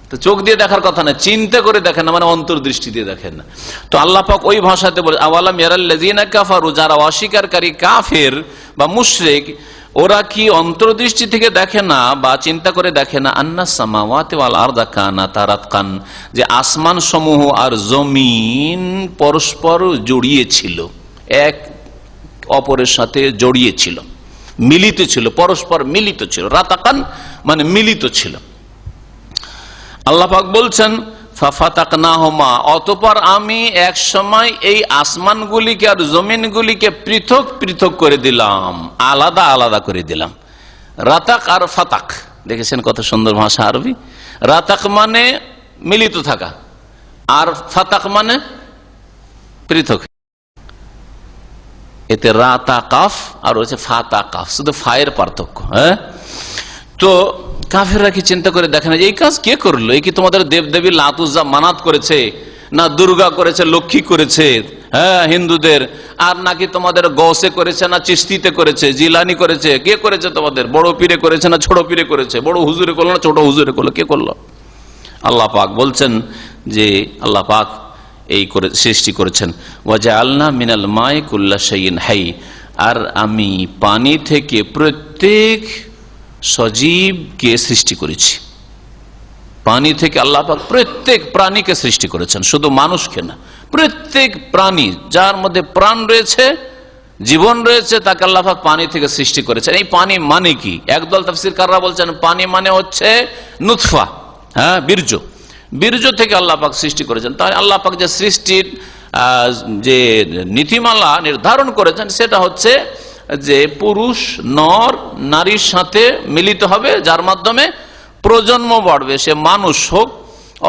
তো চোখ দিয়ে দেখার কথা না, চিন্তা করে দেখেন না, মানে অন্তর্দৃষ্টি দিয়ে দেখেন না। তো আল্লাহ পাক ওই ভাষাতে বলে আওয়ালাম ইয়ারাল্লাযীনা কাফারু, যারা অস্বীকারী কাফের বা মুশরিক, ওরা কি অন্তর্দৃষ্টি থেকে দেখে না বা চিন্তা করে দেখে না, আন্নাস সামাওয়াতি ওয়াল আরদা কানাতা রাতকান, যে আসমান সমূহ আর জমিন পরস্পর জড়িয়ে ছিল, এক অপরের সাথে জড়িয়ে ছিল, মিলিত ছিল, পরস্পর মিলিত ছিল। রাতাকান মানে মিলিত ছিল। আল্লাহ পাক বলছেন ফাফাতাকনাহুমা, অতঃপর আমি এক সময় এই আসমানগুলিকে আর জমিনগুলিকে পৃথক পৃথক করে দিলাম, আলাদা আলাদা করে দিলাম। রাতাক আর ফাতাক, দেখেছেন কত সুন্দর ভাষা আরবি। রাতাক মানে মিলিত থাকা, আর ফাতাক মানে পৃথক। এতে রাতা কাফ আর হচ্ছে ফাতা কাফ, শুধু ফায়ের পার্থক্য। হ্যাঁ, তো কাফেররা কি চিন্তা করে দেখে না এই কাজ কে করলো? এই কি তোমাদের দেবদেবী লাত উজ্জা মানাত করেছে, না দুর্গা করেছে, লক্ষ্মী করেছে, হ্যাঁ হিন্দুদের, আর নাকি তোমাদের গৌসে করেছে, না চিস্তিতে করেছে, জিলানি করেছে? কে করেছে তোমাদের? বড় পীরে করেছে না ছোট পীরে করেছে? বড় হুজুরে করলো না ছোট হুজুরে করলো? কে করলো? আল্লাহ পাক বলছেন যে আল্লাহ পাক এই করে সৃষ্টি করেছেন। ওয়াজআলনা মিনাল মাই কুল্লা শাইইন হাই, আর আমি পানি থেকে প্রত্যেক সজীবকে সৃষ্টি করেছি। পানি থেকে আল্লাহ পাক প্রত্যেক প্রাণীকে সৃষ্টি করেছেন, শুধু মানুষকে না। প্রত্যেক প্রাণী যার মধ্যে প্রাণ রয়েছে, জীবন রয়েছে, তাকে আল্লাহ পাক পানি থেকে সৃষ্টি করেছেন। এই পানি মানে কি? একদল তাফসীরকাররা বলছেন পানি মানে হচ্ছে নুতফা, হ্যাঁ বীর্য। বীর্য থেকে আল্লাহ পাক সৃষ্টি করেছেন। তাই আল্লাহ পাক যে সৃষ্টির যে নীতিমালা নির্ধারণ করেছেন সেটা হচ্ছে যে পুরুষ নর নারীর সাথে মিলিত হবে, যার মাধ্যমে প্রজন্ম বাড়বে, সে মানুষ হোক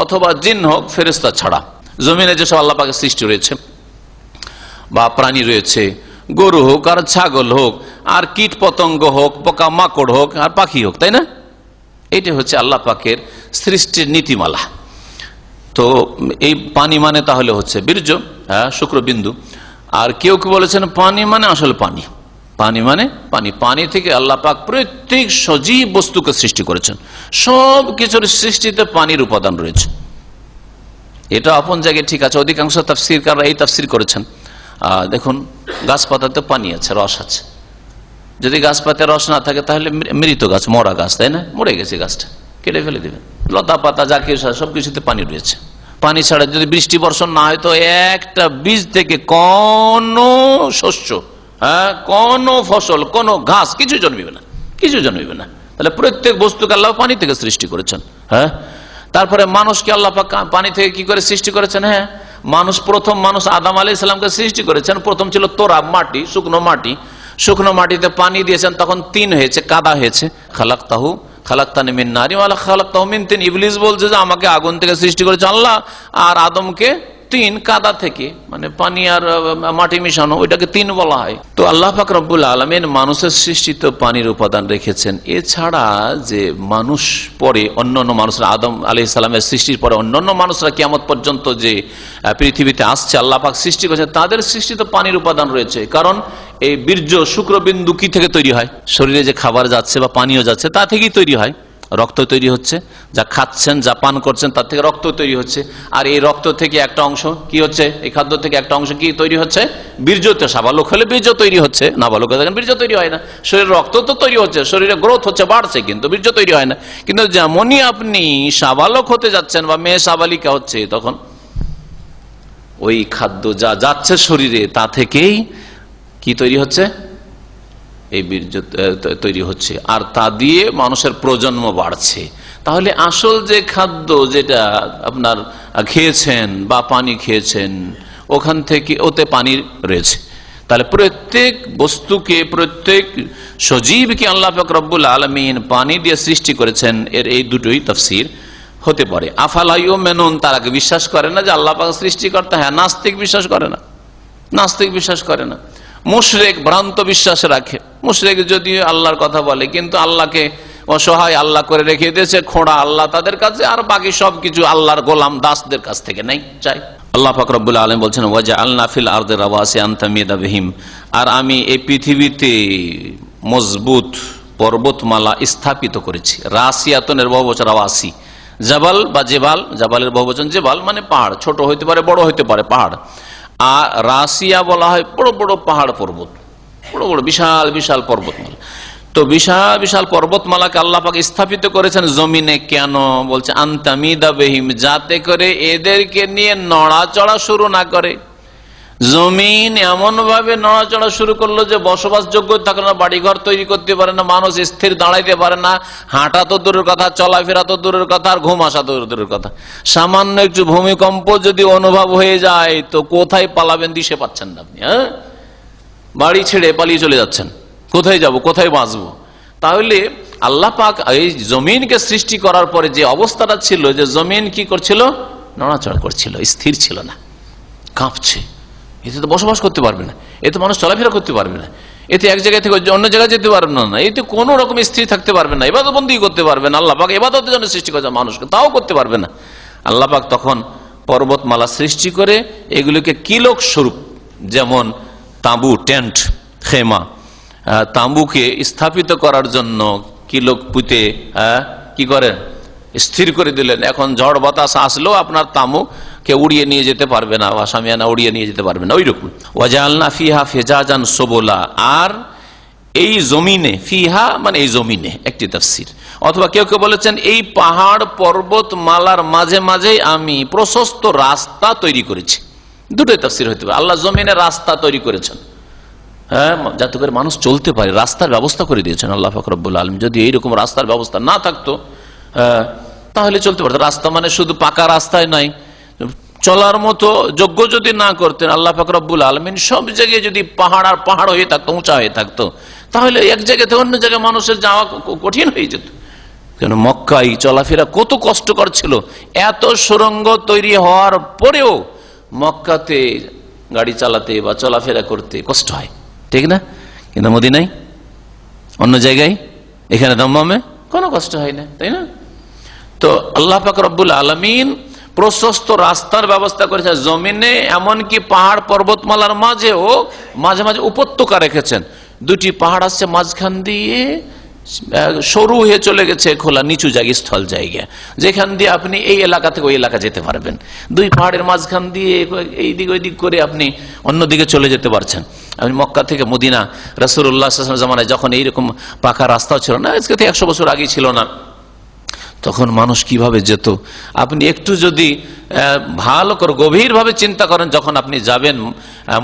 অথবা জিন হোক, ফেরেশতা ছাড়া। জমিনে যেসব আল্লাহ পাকের সৃষ্টি রয়েছে বা প্রাণী রয়েছে, গরু হোক আর ছাগল হোক আর কীট পতঙ্গ হোক, পোকা মাকড় হোক আর পাখি হোক, তাই না? এইটা হচ্ছে আল্লাহ পাকের সৃষ্টির নীতিমালা। তো এই পানি মানে তাহলে হচ্ছে বীর্য, হ্যাঁ শুক্রবিন্দু। আর কেউ কেউ বলেছেন পানি মানে আসলে পানি, পানি মানে পানি। পানি থেকে আল্লাহ পাক প্রত্যেক সজীব বস্তুকে সৃষ্টি করেছেন। সব কিছুর সৃষ্টিতে পানির উপাদান রয়েছে। এটা আপন জায়গায় ঠিক আছে, অধিকাংশ তাফসীরকাররা এই তাফসীর করেছেন। দেখুন গাছপাতাতে পানি আছে, রস আছে। যদি গাছপাতায় রস না থাকে তাহলে মৃত গাছ, মরা গাছ, তাই না? মরে গেছে গাছটা, কেটে ফেলে দেবেন। লতা পাতা যা কিছু সবকিছুতে পানি রয়েছে। পানি ছাড়া যদি বৃষ্টি বর্ষণ না হয় তো একটা বীজ থেকে কোন শস্য, হ্যাঁ কোন ফসল, কোন ঘাস কিছু জন্মিবে না, কিছু জন্মিবে না। তাহলে প্রত্যেক বস্তুকে আল্লাহ পানি থেকে সৃষ্টি করেছেন। হ্যাঁ, তারপরে মানুষকে আল্লাহ পাক পানি থেকে কি করে সৃষ্টি করেছেন? হ্যাঁ, মানুষ প্রথম মানুষ আদম আলাইহিস সালামকে সৃষ্টি করেছেন। প্রথম ছিল তোরাব, মাটি, শুকনো মাটি। শুকনো মাটিতে পানি দিয়েছেন, তখন তিন হয়েছে, কাদা হয়েছে। খালাকতানি মিন নারি ওয়া খালাকতাহু মিন তিন। ইবলিস বলছে যে আমাকে আগুন থেকে সৃষ্টি করেছে আল্লাহ, আর আদমকে তিন, কাদা থেকে, মানে পানি আর মাটি মিশানো, ওইটাকে তিন বলা হয়। তো আল্লাহ পাক রব্বুল আলামিন মানুষের সৃষ্টিতে পানির উপাদান রেখেছেন। এছাড়া যে মানুষ পরে অন্যান্য মানুষরা, আদম আলাইহিস সালামের সৃষ্টির পরে অন্যান্য মানুষরা কিয়ামত পর্যন্ত যে পৃথিবীতে আসছে আল্লাহ পাক সৃষ্টি করেছেন, তাদের সৃষ্টিতে পানির উপাদান রয়েছে। কারণ এই বীর্য শুক্রবিন্দু কি থেকে তৈরি হয়? শরীরে যে খাবার যাচ্ছে বা পানীয় যাচ্ছে তা থেকেই তৈরি হয়। রক্ত তৈরি হচ্ছে, যা খাচ্ছেন যা পান করছেন তার থেকে রক্ত তৈরি হচ্ছে। আর এই রক্ত থেকে একটা অংশ কি হচ্ছে, এই খাদ্য থেকে একটা অংশ কি তৈরি হচ্ছে? বীর্যতে। সাবালক হলে বীর্য তৈরি হচ্ছে, নাবালক দেখেন বীর্য তৈরি হয় না। শরীরে রক্ত তো তৈরি হচ্ছে, শরীরে গ্রোথ হচ্ছে, বাড়ছে, কিন্তু বীর্য তৈরি হয় না। কিন্তু যেমনই আপনি সাবালক হতে যাচ্ছেন বা মেয়ে সাবালিকা হচ্ছে, তখন ওই খাদ্য যা যাচ্ছে শরীরে তা থেকেই কি তৈরি হচ্ছে? এই বীর্য তৈরি হচ্ছে, আর তা দিয়ে মানুষের প্রজন্ম বাড়ছে। তাহলে আসল যে খাদ্য যেটা আপনার খেয়েছেন বা পানি খেয়েছেন, ওখান থেকে ওতে পানি রয়েছে। তাহলে প্রত্যেক বস্তুকে, প্রত্যেক সজীবকে আল্লাহ পাক রব্বুল আলামিন পানি দিয়ে সৃষ্টি করেছেন। এর এই দুটোই তাফসীর হতে পারে। আফালা ইউমিনুন, তারা কি বিশ্বাস করে না যে আল্লাহ পাক সৃষ্টিকর্তা? হ্যাঁ, নাস্তিক বিশ্বাস করে না, নাস্তিক বিশ্বাস করে না। মুশরিক ভ্রান্ত বিশ্বাস রাখে। মুশরিক যদি আল্লাহর কথা বলে, কিন্তু আল্লাহকে অসহায় আল্লাহ করে রেখে দিয়েছে, খোঁড়া আল্লাহ তাদের কাছে, আর বাকি সবকিছু আল্লাহর গোলাম দাসদের কাছ থেকে নেই চাই। আল্লাহ পাক রব্বুল আলামিন বলছেন ওয়াজআলনা ফিল আরদি রাওয়াসি আন তামিদা বিহিম, আর আমি এই পৃথিবীতে মজবুত পর্বতমালা স্থাপিত করেছি। রাসিয়াতনের বহুবচন রাওয়াসি, জাবাল বা জেবাল, জাবালের বহুবচন জেবাল মানে পাহাড়, ছোট হইতে পারে বড় হইতে পারে পাহাড়। আর রাসিয়া বলা হয় বড় বড় পাহাড় পর্বত, বড় বড় বিশাল বিশাল পর্বতমালা। তো বিশাল বিশাল পর্বতমালাকে আল্লাহ পাক স্থাপিত করেছেন জমিনে। কেন? বলছে আনতামিদা বিহিম, যাতে করে এদেরকে নিয়ে নড়াচড়া শুরু না করে, জমিন এমন ভাবে নড়াচড়া শুরু করলো যে বসবাসযোগ্য থাকলো না, বাড়িঘর তৈরি করতে পারে না, মানুষ স্থির দাঁড়াইতে পারে না, হাঁটা তো দূরের কথা, চলাফেরা তো দূরের কথা, আর ঘুম আসা তো দূরের কথা। সামান্য একটু ভূমিকম্প যদি অনুভব হয়ে যায় তো কোথায় পালাবেন দিশে পাচ্ছেন না আপনি। হ্যাঁ, বাড়ি ছেড়ে পালিয়ে চলে যাচ্ছেন, কোথায় যাব, কোথায় বাঁচবো। তাহলে আল্লাহ পাক এই জমিনকে সৃষ্টি করার পরে যে অবস্থাটা ছিল, যে জমিন কি করছিল, নড়াচড়া করছিল, স্থির ছিল না, কাঁপছে, এতে তো বসবাস করতে পারবে না, এতে মানুষ চলাফেরা করতে পারবে না, এতে এক জায়গা থেকে অন্য জায়গায় যেতে পারবে না, এতে কোন রকম স্থির থাকতে পারবে না, ইবাদতবন্দি করতে পারবে না। আল্লাহ পাক ইবাদতের জন্য সৃষ্টি করেছে মানুষকে, তাও করতে পারবে না। আল্লাহ পাক তখন পর্বতমালা সৃষ্টি করে এগুলিকে কিলক স্বরূপ, যেমন তাঁবু, টেন্ট, খেমা, তাঁবুকে স্থাপিত করার জন্য কিলক পুঁতে কি করেন, স্থির করে দিলেন। এখন ঝড় বাতাস আসলেও আপনার তাঁবুকে উড়িয়ে নিয়ে যেতে পারবে না, বা সামিয়ানা উড়িয়ে নিয়ে যেতে পারবে না, ওই রকম। ওয়াজআলনা ফিহা ফিজাজান সুবুলা, আর এই জমিনে, ফিহা মানে এই জমিনে একটি তাফসীর, অথবা কেউ কেউ বলেছেন এই পাহাড় পর্বত মালার মাঝে মাঝে আমি প্রশস্ত রাস্তা তৈরি করেছি। দুটোই তাফসীর হতে পারে। আল্লাহ জমিনে রাস্তা তৈরি করেছেন, হ্যাঁ, যাতে করে মানুষ চলতে পারে, রাস্তার ব্যবস্থা করে দিয়েছেন আল্লাহ পাক রব্বুল আলামিন। যদি এইরকম রাস্তার ব্যবস্থা না থাকতো তাহলে চলতে পারতো। রাস্তা মানে শুধু পাকা রাস্তায় নাই, চলার মতো যোগ্য যদি না করতেন আল্লাহ পাক রব্বুল আলামিন, সব জায়গায় যদি পাহাড় আর পাহাড় হয়ে থাকতো, উঁচা হয়ে থাকতো, তাহলে এক জায়গা থেকে অন্য জায়গায় মানুষের যাওয়া কঠিন হয়ে যেত। কেন মক্কায় চলাফেরা কত কষ্টকর ছিল, এত সুড়ঙ্গ তৈরি হওয়ার পরেও মক্কাতে গাড়ি চালাতে বা চলাফেরা করতে কষ্ট হয়, ঠিক না? কিন্তু মদিনায়, অন্য জায়গায়, এখানে দমদমে কোনো কষ্ট হয় না, তাই না? তো আল্লাহ পাক রব্বুল আলামিন প্রশস্ত রাস্তার ব্যবস্থা করেছেন জমিনে, এমনকি পাহাড় পর্বতমালার মাঝেও মাঝে মাঝে উপত্যকা রেখেছেন। দুটি পাহাড় আসছে মাঝখান দিয়ে সরু হয়ে চলে গেছে খোলা নিচু জায়গা, স্থল জায়গা, যেখান দিয়ে আপনি এই এলাকা থেকে ওই এলাকা যেতে পারবেন। দুই পাহাড়ের মাঝখান দিয়ে এই দিক ওই দিক করে আপনি অন্যদিকে চলে যেতে পারছেন। আপনি মক্কা থেকে মদিনা, রাসূলুল্লাহ সাল্লাল্লাহু আলাইহি ওয়াসাল্লাম জামানায় যখন এইরকম পাকা রাস্তাও ছিল না, আজকে থেকে 100 বছর আগেই ছিল না, তখন মানুষ কিভাবে যেত। আপনি একটু যদি ভালো করে গভীরভাবে চিন্তা করেন, যখন আপনি যাবেন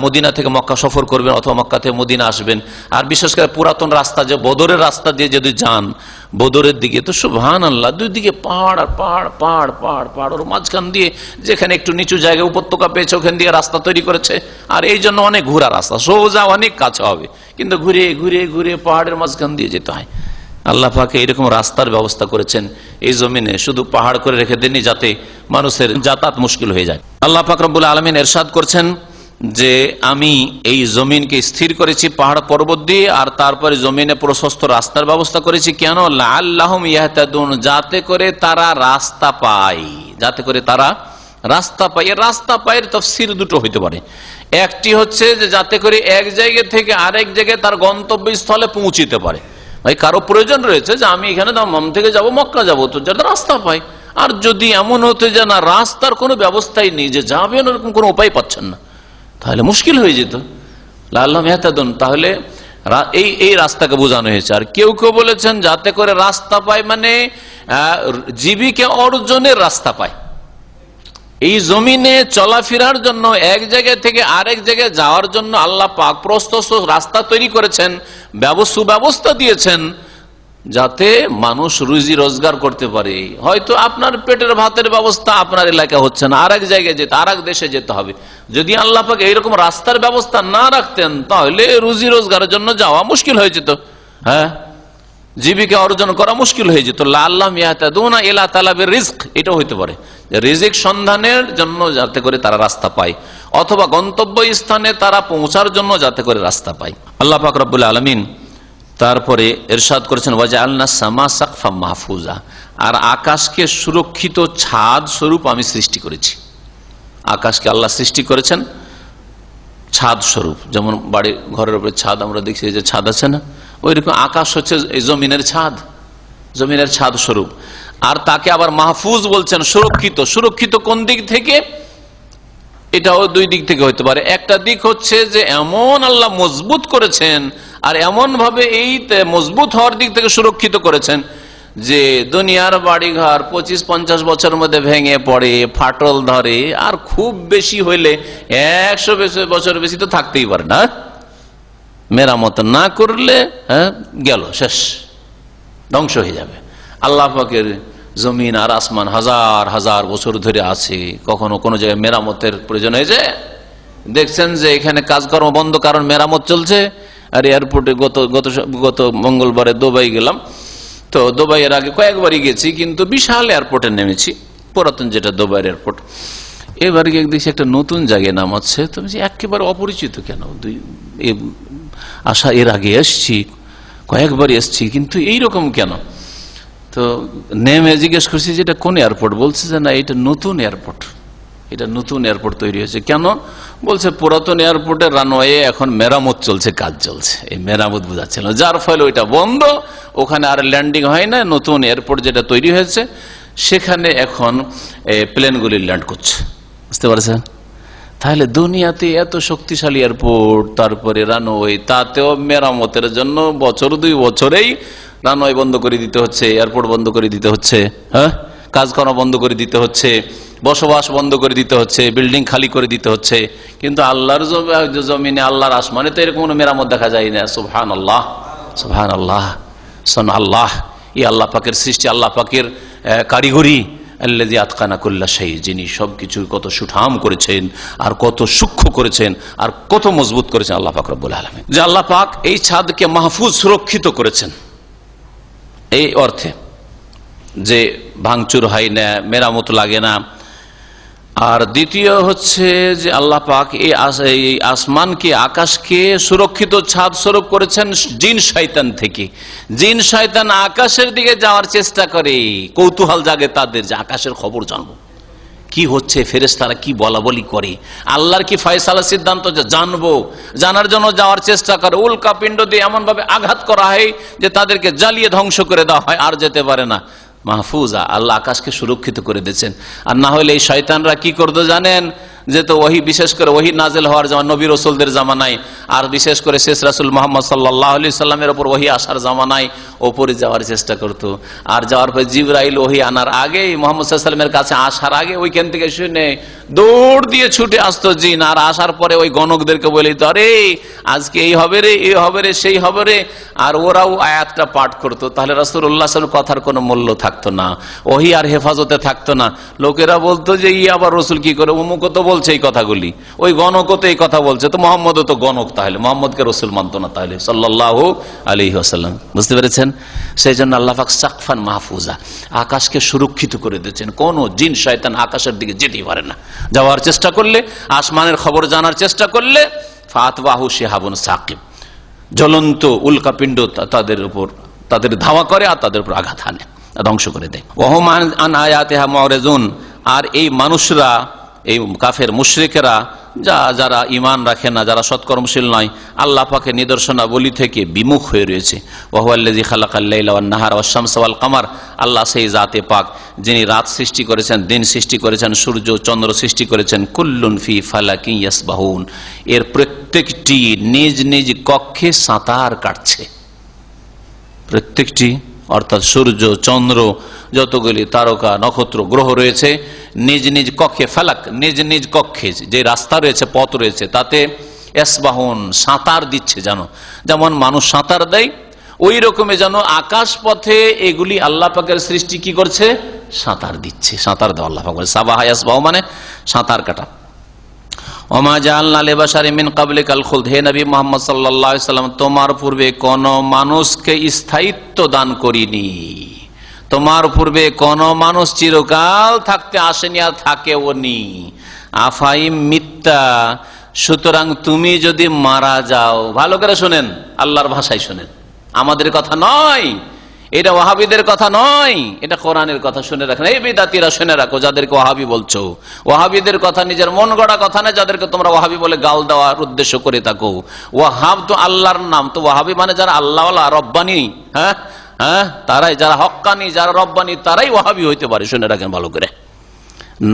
মদিনা থেকে মক্কা সফর করবেন অথবা মক্কা থেকে মদিনা আসবেন, আর বিশেষ করে পুরাতন রাস্তা যে বদরের রাস্তা দিয়ে যদি যান বদরের দিকে, তো সুবহানাল্লাহ, দুই দিকে পাহাড় আর পাহাড়, পাহাড় পাহাড় পাহাড়, ওর মাঝখান দিয়ে যেখানে একটু নিচু জায়গায় উপত্যকা পেয়েছে ওখান দিয়ে রাস্তা তৈরি করেছে। আর এই জন্য অনেক ঘোরা রাস্তা, সোজা অনেক কাছে হবে, কিন্তু ঘুরে ঘুরে ঘুরে পাহাড়ের মাঝখান দিয়ে যেতে হয়। আল্লাহ পাক এইরকম রাস্তার ব্যবস্থা করেছেন এই জমিনে, শুধু পাহাড় করে রেখে দেননি যাতে মানুষের যাতায়াত মুশকিল হয়ে যায়। আল্লাহ পাক রব্বুল আলামিন ইরশাদ করছেন যে আমি এই জমিনকে স্থির করেছি পাহাড় পর্বত দিয়ে, আর তারপরে জমিনে প্রশস্ত রাস্তার ব্যবস্থা করেছি। কেন? লাআল্লাহুম ইয়াহতাদুন, যাতে করে তারা রাস্তা পায়, যাতে করে তারা রাস্তা পায়। রাস্তা পায়ের তাফসীর দুটো হইতে পারে। একটি হচ্ছে যে যাতে করে এক জায়গা থেকে আরেক জায়গায় তার গন্তব্যস্থলে পৌঁছিতে পারে। ভাই কারো প্রয়োজন রয়েছে যে আমি এখানে দাম্মাম থেকে যাব মক্কা যাব, তো যাতে রাস্তা পাই। আর যদি এমন হতে যে না রাস্তার কোনো ব্যবস্থাই নেই, যে যাবেন ওরকম কোনো উপায় পাচ্ছেন না, তাহলে মুশকিল হয়ে যেত। লাআল্লাহুম ইয়াহতাদুন, তাহলে এই রাস্তাকে বোঝানো হয়েছে। আর কেউ কেউ বলেছেন যাতে করে রাস্তা পায় মানে জীবিকা অর্জনের রাস্তা পায়। এই জমিনে চলাফেরার জন্য এক জায়গা থেকে আরেক জায়গায় যাওয়ার জন্য আল্লাহ পাক প্রশস্ত রাস্তা তৈরি করেছেন, সুব্যবস্থা দিয়েছেন, যাতে মানুষ রুজি রোজগার করতে পারে। হয়তো আপনার পেটের ভাতের ব্যবস্থা আপনার এলাকা হচ্ছে না, আরেক জায়গায় যেতে, আরেক দেশে যেতে হবে। যদি আল্লাহ পাক এইরকম রাস্তার ব্যবস্থা না রাখতেন তাহলে রুজি রোজগারের জন্য যাওয়া মুশকিল হয়ে যেত, হ্যাঁ, জীবিকা অর্জন করা মুশকিল হয়ে যেত। লাআল্লাহুম ইয়াহতাদুনা ইলা তালাবির রিজক, এটা হইতে পারে রিজিক সন্ধানের জন্য যাতে করে তারা রাস্তা পায়, অথবা গন্তব্য স্থানে তারা পৌঁছার জন্য যাতে করে রাস্তা পায়। আল্লাহ পাক রব্বুল আলামিন তারপরে ইরশাদ করেছেন ওয়াজআলনা সামা সাকফা মাহফুজা, আর আকাশকে সুরক্ষিত ছাদ স্বরূপ আমি সৃষ্টি করেছি। আকাশকে আল্লাহ সৃষ্টি করেছেন ছাদ স্বরূপ, যেমন বাড়ি ঘরের উপরে ছাদ আমরা দেখছি যে ছাদ আছে না, ওই রকম আকাশ হচ্ছে এই জমিনের ছাদ, জমিনের ছাদ স্বরূপ। আর তাকে আবার মাহফুজ বলছেন, সুরক্ষিত। সুরক্ষিত কোন দিক থেকে? এটাও দুই দিক থেকে হইতে পারে। একটা দিক হচ্ছে যে এমন আল্লাহ মজবুত করেছেন, আর এমন ভাবে এই মজবুত হওয়ার দিক থেকে সুরক্ষিত করেছেন যে দুনিয়ার বাড়িঘর 25-50 বছর মধ্যে ভেঙে পড়ে, ফাটল ধরে, আর খুব বেশি হইলে 100 বছর বেশি তো থাকতেই পারে না। মেরামত না করলে গেল, শেষ, ধ্বংস হয়ে যাবে। আল্লাহ পাকের জমিন আর আসমান হাজার হাজার বছর ধরে আছে, কখনো কোনো জায়গায় মেরামতের প্রয়োজন হয়েছে? দেখছেন যে এখানে কাজকর্ম বন্ধ, কারণ মেরামত চলছে। আর এয়ারপোর্টে গত মঙ্গলবারে দুবাই গেলাম, তো দুবাইয়ের আগে কয়েকবারই গেছি, কিন্তু বিশাল এয়ারপোর্টে নেমেছি, পুরাতন যেটা দুবাইয়ের এয়ারপোর্ট। এবারে দেখছি একটা নতুন জায়গায় নামাচ্ছে, তো একেবারে অপরিচিত। কেন আশা এর আগে এসছি, কয়েকবার এসছি, কিন্তু এইরকম কেন? তো নেমে জিজ্ঞেস করছি যে এটা কোন এয়ারপোর্ট? বলছে যে না, এটা নতুন এয়ারপোর্ট, এটা নতুন এয়ারপোর্ট তৈরি হয়েছে। কেন? বলছে পুরাতন এয়ারপোর্টের রানওয়ে এখন মেরামত চলছে, কাজ চলছে, এই মেরামত বোঝাচ্ছিল, যার ফলে ওইটা বন্ধ, ওখানে আর ল্যান্ডিং হয় না। নতুন এয়ারপোর্ট যেটা তৈরি হয়েছে সেখানে এখন প্লেনগুলি ল্যান্ড করছে। বুঝতে পারছেন? তাহলে দুনিয়াতে এত শক্তিশালী এয়ারপোর্ট, তারপরে রানওয়ে, তাতেও মেরামতের জন্য বছর 2 বছরেই রানওয়ে বন্ধ করে দিতে হচ্ছে, এয়ারপোর্ট বন্ধ করে দিতে হচ্ছে, কাজকর্ম বন্ধ করে দিতে হচ্ছে, বসবাস বন্ধ করে দিতে হচ্ছে, বিল্ডিং খালি করে দিতে হচ্ছে। কিন্তু আল্লাহর জমিনে, আল্লাহর আসমানে তো এরকম কোনো মেরামত দেখা যায় না। সুবহানাল্লাহ, সুবহানাল্লাহ, সুবহানাল্লাহ। এই আল্লাহ পাকের সৃষ্টি, আল্লাহ পাকের কারিগরি। আল্লাযী আতকানা কুল্লা শাই, যিনি সবকিছু কত সুঠাম করেছেন, আর কত সূক্ষ্ম করেছেন, আর কত মজবুত করেছেন আল্লাহ পাক রব্বুল আলামিন। যে আল্লাহ পাক এই ছাদকে মাহফুজ, সুরক্ষিত করেছেন, এই অর্থে যে ভাঙচুর হয় না, মেরামত লাগে না। আর দ্বিতীয় হচ্ছে যে আল্লাহ পাক এই আসমানকে, আকাশকে সুরক্ষিত ছাদ স্বরূপ করেছেন জিন শয়তান থেকে। জিন শয়তান আকাশের দিকে যাওয়ার চেষ্টা করে, কৌতূহল জাগে তাদের যে আকাশের খবর জানবো, কি হচ্ছে, ফেরেশতারা কি বলা বলি করে, আল্লাহর কি ফয়সালা সিদ্ধান্ত জানবো, জানার জন্য যাওয়ার চেষ্টা করে। উল্কা পিণ্ড দিয়ে এমন ভাবে আঘাত করা হয় যে তাদেরকে জ্বালিয়ে ধ্বংস করে দেওয়া হয়, আর যেতে পারে না। মাহফুজা, আল্লাহ আকাশকে সুরক্ষিত করে দিয়েছেন। আর না হলে এই শয়তানরা কি করতো জানেন? যে তো ওহী, বিশেষ করে ওহী নাজিল হওয়ার জামান, নবী রাসূলদের জামানায়, আর বিশেষ করে শেষ রাসূল মুহাম্মদ সাল্লাল্লাহু আলাইহি সাল্লামের উপর ওহী আসার জামানায় ওপরে যাওয়ার চেষ্টা করত। আর যাওয়ার পর জিবরাইল ওহী আনার আগে, মুহাম্মদ সাল্লাল্লাহু আলাইহি সাল্লামের কাছে আসার আগে ওইখান থেকে শুনে দৌড় দিয়ে ছুটে আসতো জিন। আর আসার পরে ওই গণকদেরকে বলে দিত, আরে আজকে এই হবে রে, এই হবে রে, সেই হবে রে। আর ওরাও আয়াতটা পাঠ করতো। তাহলে রাসূলুল্লাহ সাল্লাল্লাহু আলাইহি ওয়াসাল্লামের কথার কোনো মূল্য থাকতো না, ওহী আর হেফাজতে থাকতো না। লোকেরা বলতো যে ই আবার রসুল কি করে, অমুকও তো বলছে এই কথাগুলি, ওই গণকও তো এই কথা বলছে, তো মোহাম্মদও তো গণক, তাহলে মোহাম্মদকে রসুল মানতো না তাহলে সাল্লাল্লাহু আলাইহি ওয়াসাল্লাম। বুঝতে পেরেছেন? সেই জন্য আল্লাহ পাক সাকফান মাহফুজা, আকাশকে সুরক্ষিত করে দিয়েছেন। কোন জিন শয়তান আকাশের দিকে যেতেই পারে না। যাওয়ার চেষ্টা করলে, আসমানের খবর জানার চেষ্টা করলে, ফাতওয়াহু শিহাবুন সাকিব, জ্বলন্ত উল্কাপিণ্ড তাদের উপর, তাদের ধাওয়া করে আর তাদের উপর আঘাত হানে, ধ্বংস করে দেয়। ওহুম আন আয়াতিহা মুরিজুন, আর এই মানুষরা, এই কাফের মুশরিকেরা, যারা ঈমান রাখে না, যারা সৎকর্মশীল নয়, আল্লাহ পাকের নিদর্শনাবলী থেকে বিমুখ হয়ে রয়েছে। ওয়া হুয়াল্লাযী খালাকাল লাইলা ওয়ান নাহারা ওয়াশ শামসা ওয়াল কমার, আল্লাহ সেই জাতে পাক যিনি রাত সৃষ্টি করেছেন, দিন সৃষ্টি করেছেন, সূর্য চন্দ্র সৃষ্টি করেছেন। কুল্লুন ফি ফালাকিন ইয়াসবাহুন, এর প্রত্যেকটি নিজ নিজ কক্ষে সাঁতার কাটছে। প্রত্যেকটি, অর্থাৎ সূর্য, চন্দ্র, যতগুলি তারকা, নক্ষত্র, গ্রহ রয়েছে, নিজ নিজ কক্ষে, ফালাক নিজ নিজ কক্ষে যে রাস্তা রয়েছে, পথ রয়েছে, তাতে ইয়াসবাহুন সাঁতার দিচ্ছে। জানো যেমন মানুষ সাঁতার দেয়, ওই রকমই যেন আকাশ পথে এগুলি আল্লাহ পাকের সৃষ্টি কি করছে, সাঁতার দিচ্ছে। সাঁতার দেওয়া আল্লাহ পাক বলে, সাবাহা ইয়াসবাহু মানে সাঁতার কাটা। ওমা জাআলনা লিবাশারিন মিন ক্বাবলিকাল খুলদ, হে নবী মুহাম্মদ সাল্লাল্লাহু আলাইহি সাল্লাম, তোমার পূর্বে কোন মানুষকে স্থায়িত্ব দান করিনি। তোমার পূর্বে কোন মানুষ চিরকাল থাকতে আসেনি আর থাকেও নি। আফাইম মিথ্যা, সুতরাং তুমি যদি মারা যাও, ভালো করে শোনেন, আল্লাহর ভাষায় শোনেন, আমাদের কথা নয়, এটা ওয়াহাবিদের কথা নয়, এটা কোরআনের কথা। শুনে রাখেন, এই বিদাতিরা শুনে রাখো, যাদেরকে ওয়াহাবি বলছো, ওয়াহাবিদের কথা নিজের মন গড়া কথা না, যাদেরকে তোমরা ওয়াহাবি বলে গাল দেওয়ার উদ্দেশ্য করে থাকো। ওয়াহাব তো আল্লাহর নাম, তো ওয়াহাবি মানে যারা আল্লাহওয়ালা, রব্বানি, তারাই, যারা হক্কানি, যারা রব্বানি, তারাই ওয়াহাবি হইতে পারে। শুনে রাখেন ভালো করে,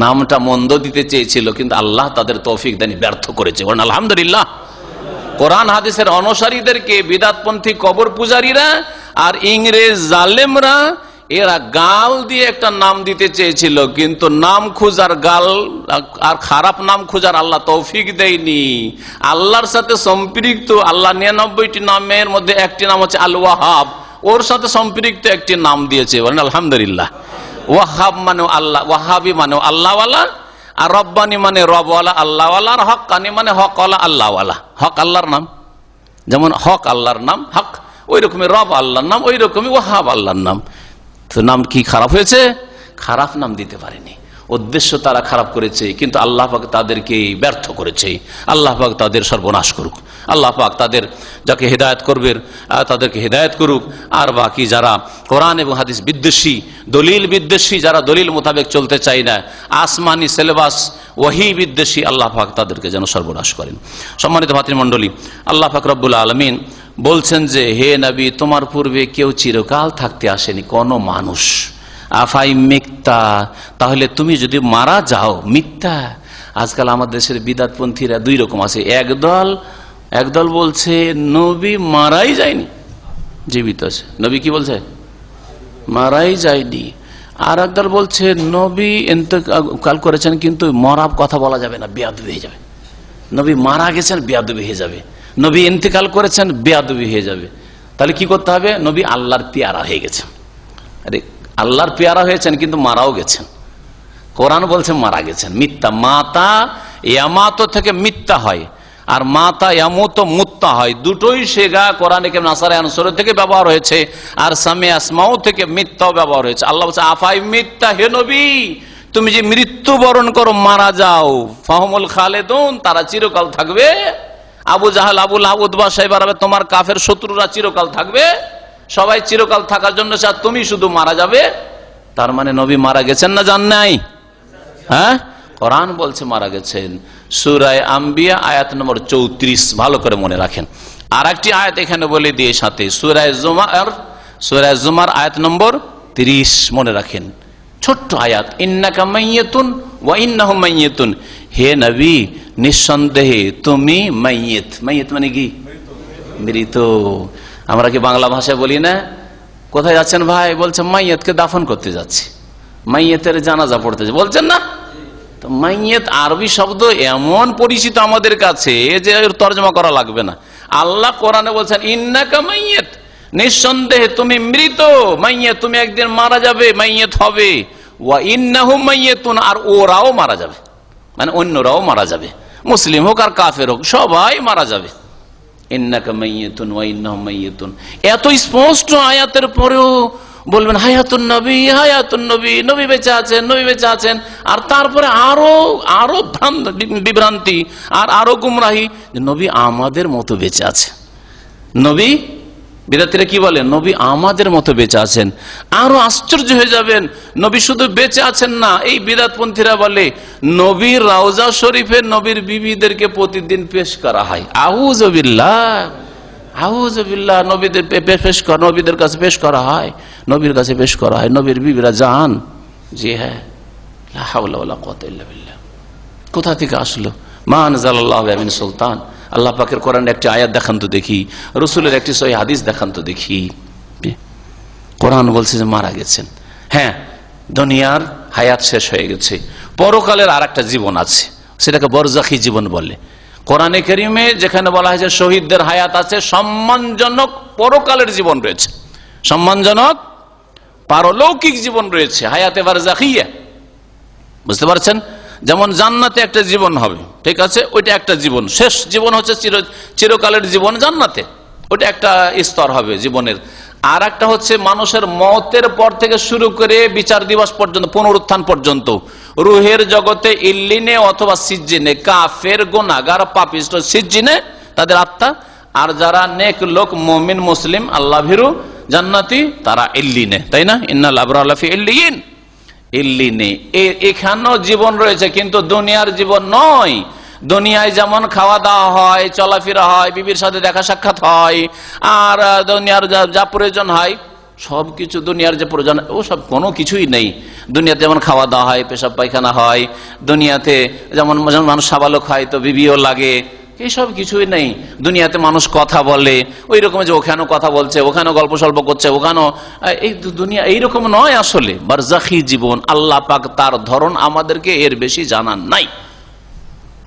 নামটা মন্দ দিতে চেয়েছিল, কিন্তু আল্লাহ তাদের তৌফিক দানি ব্যর্থ করেছে। আলহামদুলিল্লাহ। কোরআন হাদিসের অনুসারীদেরকে বিদাতপন্থী কবর পূজারীরা আর ইংরেজ জালেমরা এরা গাল দিয়ে একটা নাম দিতে চেয়েছিল, কিন্তু নাম খুঁজার গাল আর খারাপ নাম খুঁজার আল্লাহ তৌফিক দেয়নি। আল্লাহর সাথে সম্পৃক্ত, আল্লাহ 99টি নামের মধ্যে একটি নাম হচ্ছে আল ওয়াহাব, ওর সাথে সম্পৃক্ত একটি নাম দিয়েছে, বলেন আলহামদুলিল্লাহ। ওয়াহাব মানে আল্লাহ, ওয়াহাবি মানে আল্লাহওয়ালা, আর রব্বানি মানে রবওয়ালা আল্লাহওয়ালা, আর হক্কানি মানে হকওয়ালা আল্লাহওয়ালা। হক আল্লাহর নাম, যেমন হক আল্লাহর নাম হক, ওই রকমই রব আল্লাহর নাম, ওই রকমই ওয়াহাব আল্লাহর নাম। তো নাম কি খারাপ হয়েছে? খারাপ নাম দিতে পারেনি, উদ্দেশ্য তারা খারাপ করেছে, কিন্তু আল্লাহ পাক তাদেরকে ব্যর্থ করেছে। আল্লাহ পাক তাদের সর্বনাশ করুক, আল্লাহ পাক তাদের যাকে হেদায়েত করবে তাদেরকে হেদায়েত করুক। আর বাকি যারা কোরআন এবং হাদিস বিদ্বেষী, দলিল বিদ্বেষী, যারা দলিল মোতাবেক চলতে চায় না, আসমানি সিলেবাস ওয়াহি বিদ্বেষী, আল্লাহ পাক তাদেরকে যেন সর্বনাশ করেন। সম্মানিত ভাতৃমণ্ডলী, আল্লাহ পাক রব্বুল আলামিন বলছেন যে, হে নবী, তোমার পূর্বে কেউ চিরকাল থাকতে আসেনি, কোন মানুষ। আফাই মিথ্যা, তাহলে তুমি যদি মারা যাও, মিথ্যা। আজকাল আমাদের দেশের বিদাতপন্থীরা দুই রকম আছে। একদল বলছে নবী মারাই যায়নি, জীবিত আছে। নবী কি বলছে? মারাই যায়নি। আর একদল বলছে নবী ইন্তেকাল করেছেন, কিন্তু মরাব কথা বলা যাবে না, বেয়াদবি হয়ে যাবে। নবী মারা গেছেন, বেয়াদবি হয়ে যাবে। নবী ইন্তেকাল করেছেন, বেয়াদবি হয়ে যাবে। তাহলে কি করতে হবে? নবী আল্লাহর পেয়ারা হয়ে গেছেন। আরে আল্লাহর পেয়ারা হয়েছেন, কিন্তু মারাও গেছেন। কোরআন বলছে মারা গেছেন, মিথ্যা। মাতা ইয়ামাতো থেকে মিথ্যা হয়, আর মাতা ইয়ামুতো মুত্তা হয়। দুটোই সেগা কোরআনে কারীম নাসারা আনসুর থেকে ব্যবহার হয়েছে, আর সামে আসমাও থেকে মিথ্যাও ব্যবহার হয়েছে। আল্লাহ বলছে আফাই মিথ্যা, হে নবী তুমি যে মৃত্যুবরণ করো, মারা যাও, ফাহমুল খালেদুন, তারা চিরকাল থাকবে। আবু জাহাল, আবু লাহাব, উতবা, সাইবা, তোমার কাফের শত্রুরা চিরকাল থাকবে। সবাই চিরকাল থাকার জন্য, তুমি শুধু মারা যাবে। তার মানে নবী মারা গেছেন না যান নাই? হ্যাঁ, কোরআন বলছে মারা গেছেন। সূরা আম্বিয়া আয়াত নম্বর 34 ভালো করে মনে রাখেন। আর একটি আয়াত এখানে বলে দিয়ে সাথে সূরা জুমার আয়াত নম্বর 30 মনে রাখেন, ছোট্ট আয়াত। ইন্নাকা মাইয়াতুন ওয়া ইন্নাহুম মাইয়াতুন, হে নবী নিঃসন্দেহে তুমি মাইয়াত। মাইয়াত মানে কি? মৃত। আমরা কি বাংলা ভাষায় বলি না, কোথায় যাচ্ছেন ভাই? বলছে মাইয়াতকে দাফন করতে যাচ্ছি, মাইয়াতের জানাজা পড়তে বলছেন না। তো মাইয়াত আরবি শব্দ এমন পরিচিত আমাদের কাছে যে তর্জমা করা লাগবে না। আল্লাহ কোরআনে বলছেন ইন্নাকা মাইয়াত, নিঃসন্দেহে তুমি মৃত। মাইয়াত, তুমি একদিন মারা যাবে, মাইয়াত হবে। ওয়া ইন্নাহুম মাইয়াতুন, আর ওরাও মারা যাবে, মানে অন্যরাও মারা যাবে, মুসলিম হোক আর কাফের হোক, সবাই মারা যাবে। ইন্নাকা মাইয়াতুন ওয়া ইন্নাহুম মাইয়াতুন, এত স্পষ্ট আয়াতের পরেও বলবেন হায়াতুন নবী, হায়াতুন নবী, নবী বেঁচে আছেন, নবী বেঁচে আছেন। আর তারপরে আরো বিভ্রান্তি আর আরো গুমরাহি, নবী আমাদের মতো বেঁচে আছে। নবী, বিদাতীরা কি বলেন? নবী আমাদের মতো বেঁচে আছেন। আরো আশ্চর্য হয়ে যাবেন, নবী শুধু বেঁচে আছেন না, এই বিদাতপন্থীরা বলে নবীর রওজা শরীফে নবীর বিবিদেরকে প্রতিদিন পেশ করা হয়। আউযুবিল্লাহ, আউযুবিল্লাহ, নবীদের নবীদের কাছে পেশ করা হয়, নবীর কাছে পেশ করা হয়, নবীর বিবিরা জান। জি হ্যাঁ, লা হাওলা ওয়ালা কুওয়াতা ইল্লা বিল্লাহ। কোথা থেকে আসলো? মা আনজালাল্লাহু বিহি মিন সুলতান। আল্লাহ পাকের কোরআনের একটি আয়াত দেখান তো দেখি, রসুলের একটি সহিহ হাদিস দেখান তো দেখি। কোরআন বলছে যে মারা গেছেন। হ্যাঁ, দুনিয়ার হায়াত শেষ হয়ে গেছে, পরকালের আর একটা জীবন আছে, সেটাকে বরজাখী জীবন বলে। কোরআনে কারীমে যেখানে বলা হয়েছে শহীদদের হায়াত আছে, সম্মানজনক পরকালের জীবন রয়েছে, সম্মানজনক পারলৌকিক জীবন রয়েছে, হায়াতে বারজাখিয়া। বুঝতে পারছেন? যেমন জান্নাতে একটা জীবন হবে, ঠিক আছে, ওইটা একটা জীবন, শেষ জীবন হচ্ছে চিরকালের জীবন জান্নাতে, ওইটা একটা স্তর হবে জীবনের। আর একটা হচ্ছে মানুষের মওতের পর থেকে শুরু করে বিচার দিবস পর্যন্ত, পুনরুত্থান পর্যন্ত, রুহের জগতে ইল্লিনে অথবা সিজ্জিনে, কাফের, গুনাহগার, পাপিষ্ট সিজ্জিনে তাদের আত্মা, আর যারা নেক লোক, মুমিন, মুসলিম, আল্লাহ ভীরু, জান্নাতি, তারা ইল্লিনে, তাই না? ইন্নাল আবরার লাফি ইল্লিয়িন, ইল্লিনে। এখানেও জীবন রয়েছে, কিন্তু দুনিয়ার জীবন নয়। দুনিয়ায় যেমন খাওয়া দাওয়া হয়, চলাফেরা হয়, বিবির সাথে দেখা সাক্ষাৎ হয়, আর দুনিয়ার যা প্রয়োজন হয় সবকিছু, দুনিয়ার যে প্রয়োজন ও সব কোনো কিছুই নেই। দুনিয়াতে যেমন খাওয়া দাওয়া হয়, পেশাব পায়খানা হয়, দুনিয়াতে যেমন মানুষ সাবালক হয় তো বিবিও লাগে, এইসব কিছুই নেই। দুনিয়াতে মানুষ কথা বলে ওই রকম, যে ওখানেও কথা বলছে, ওখানেও গল্প সল্প করছে, ওখানেও, এই দুনিয়া এইরকম নয়। আসলে বারজাখী জীবন, আল্লাহ পাক তার ধরন আমাদেরকে এর বেশি জানান নাই,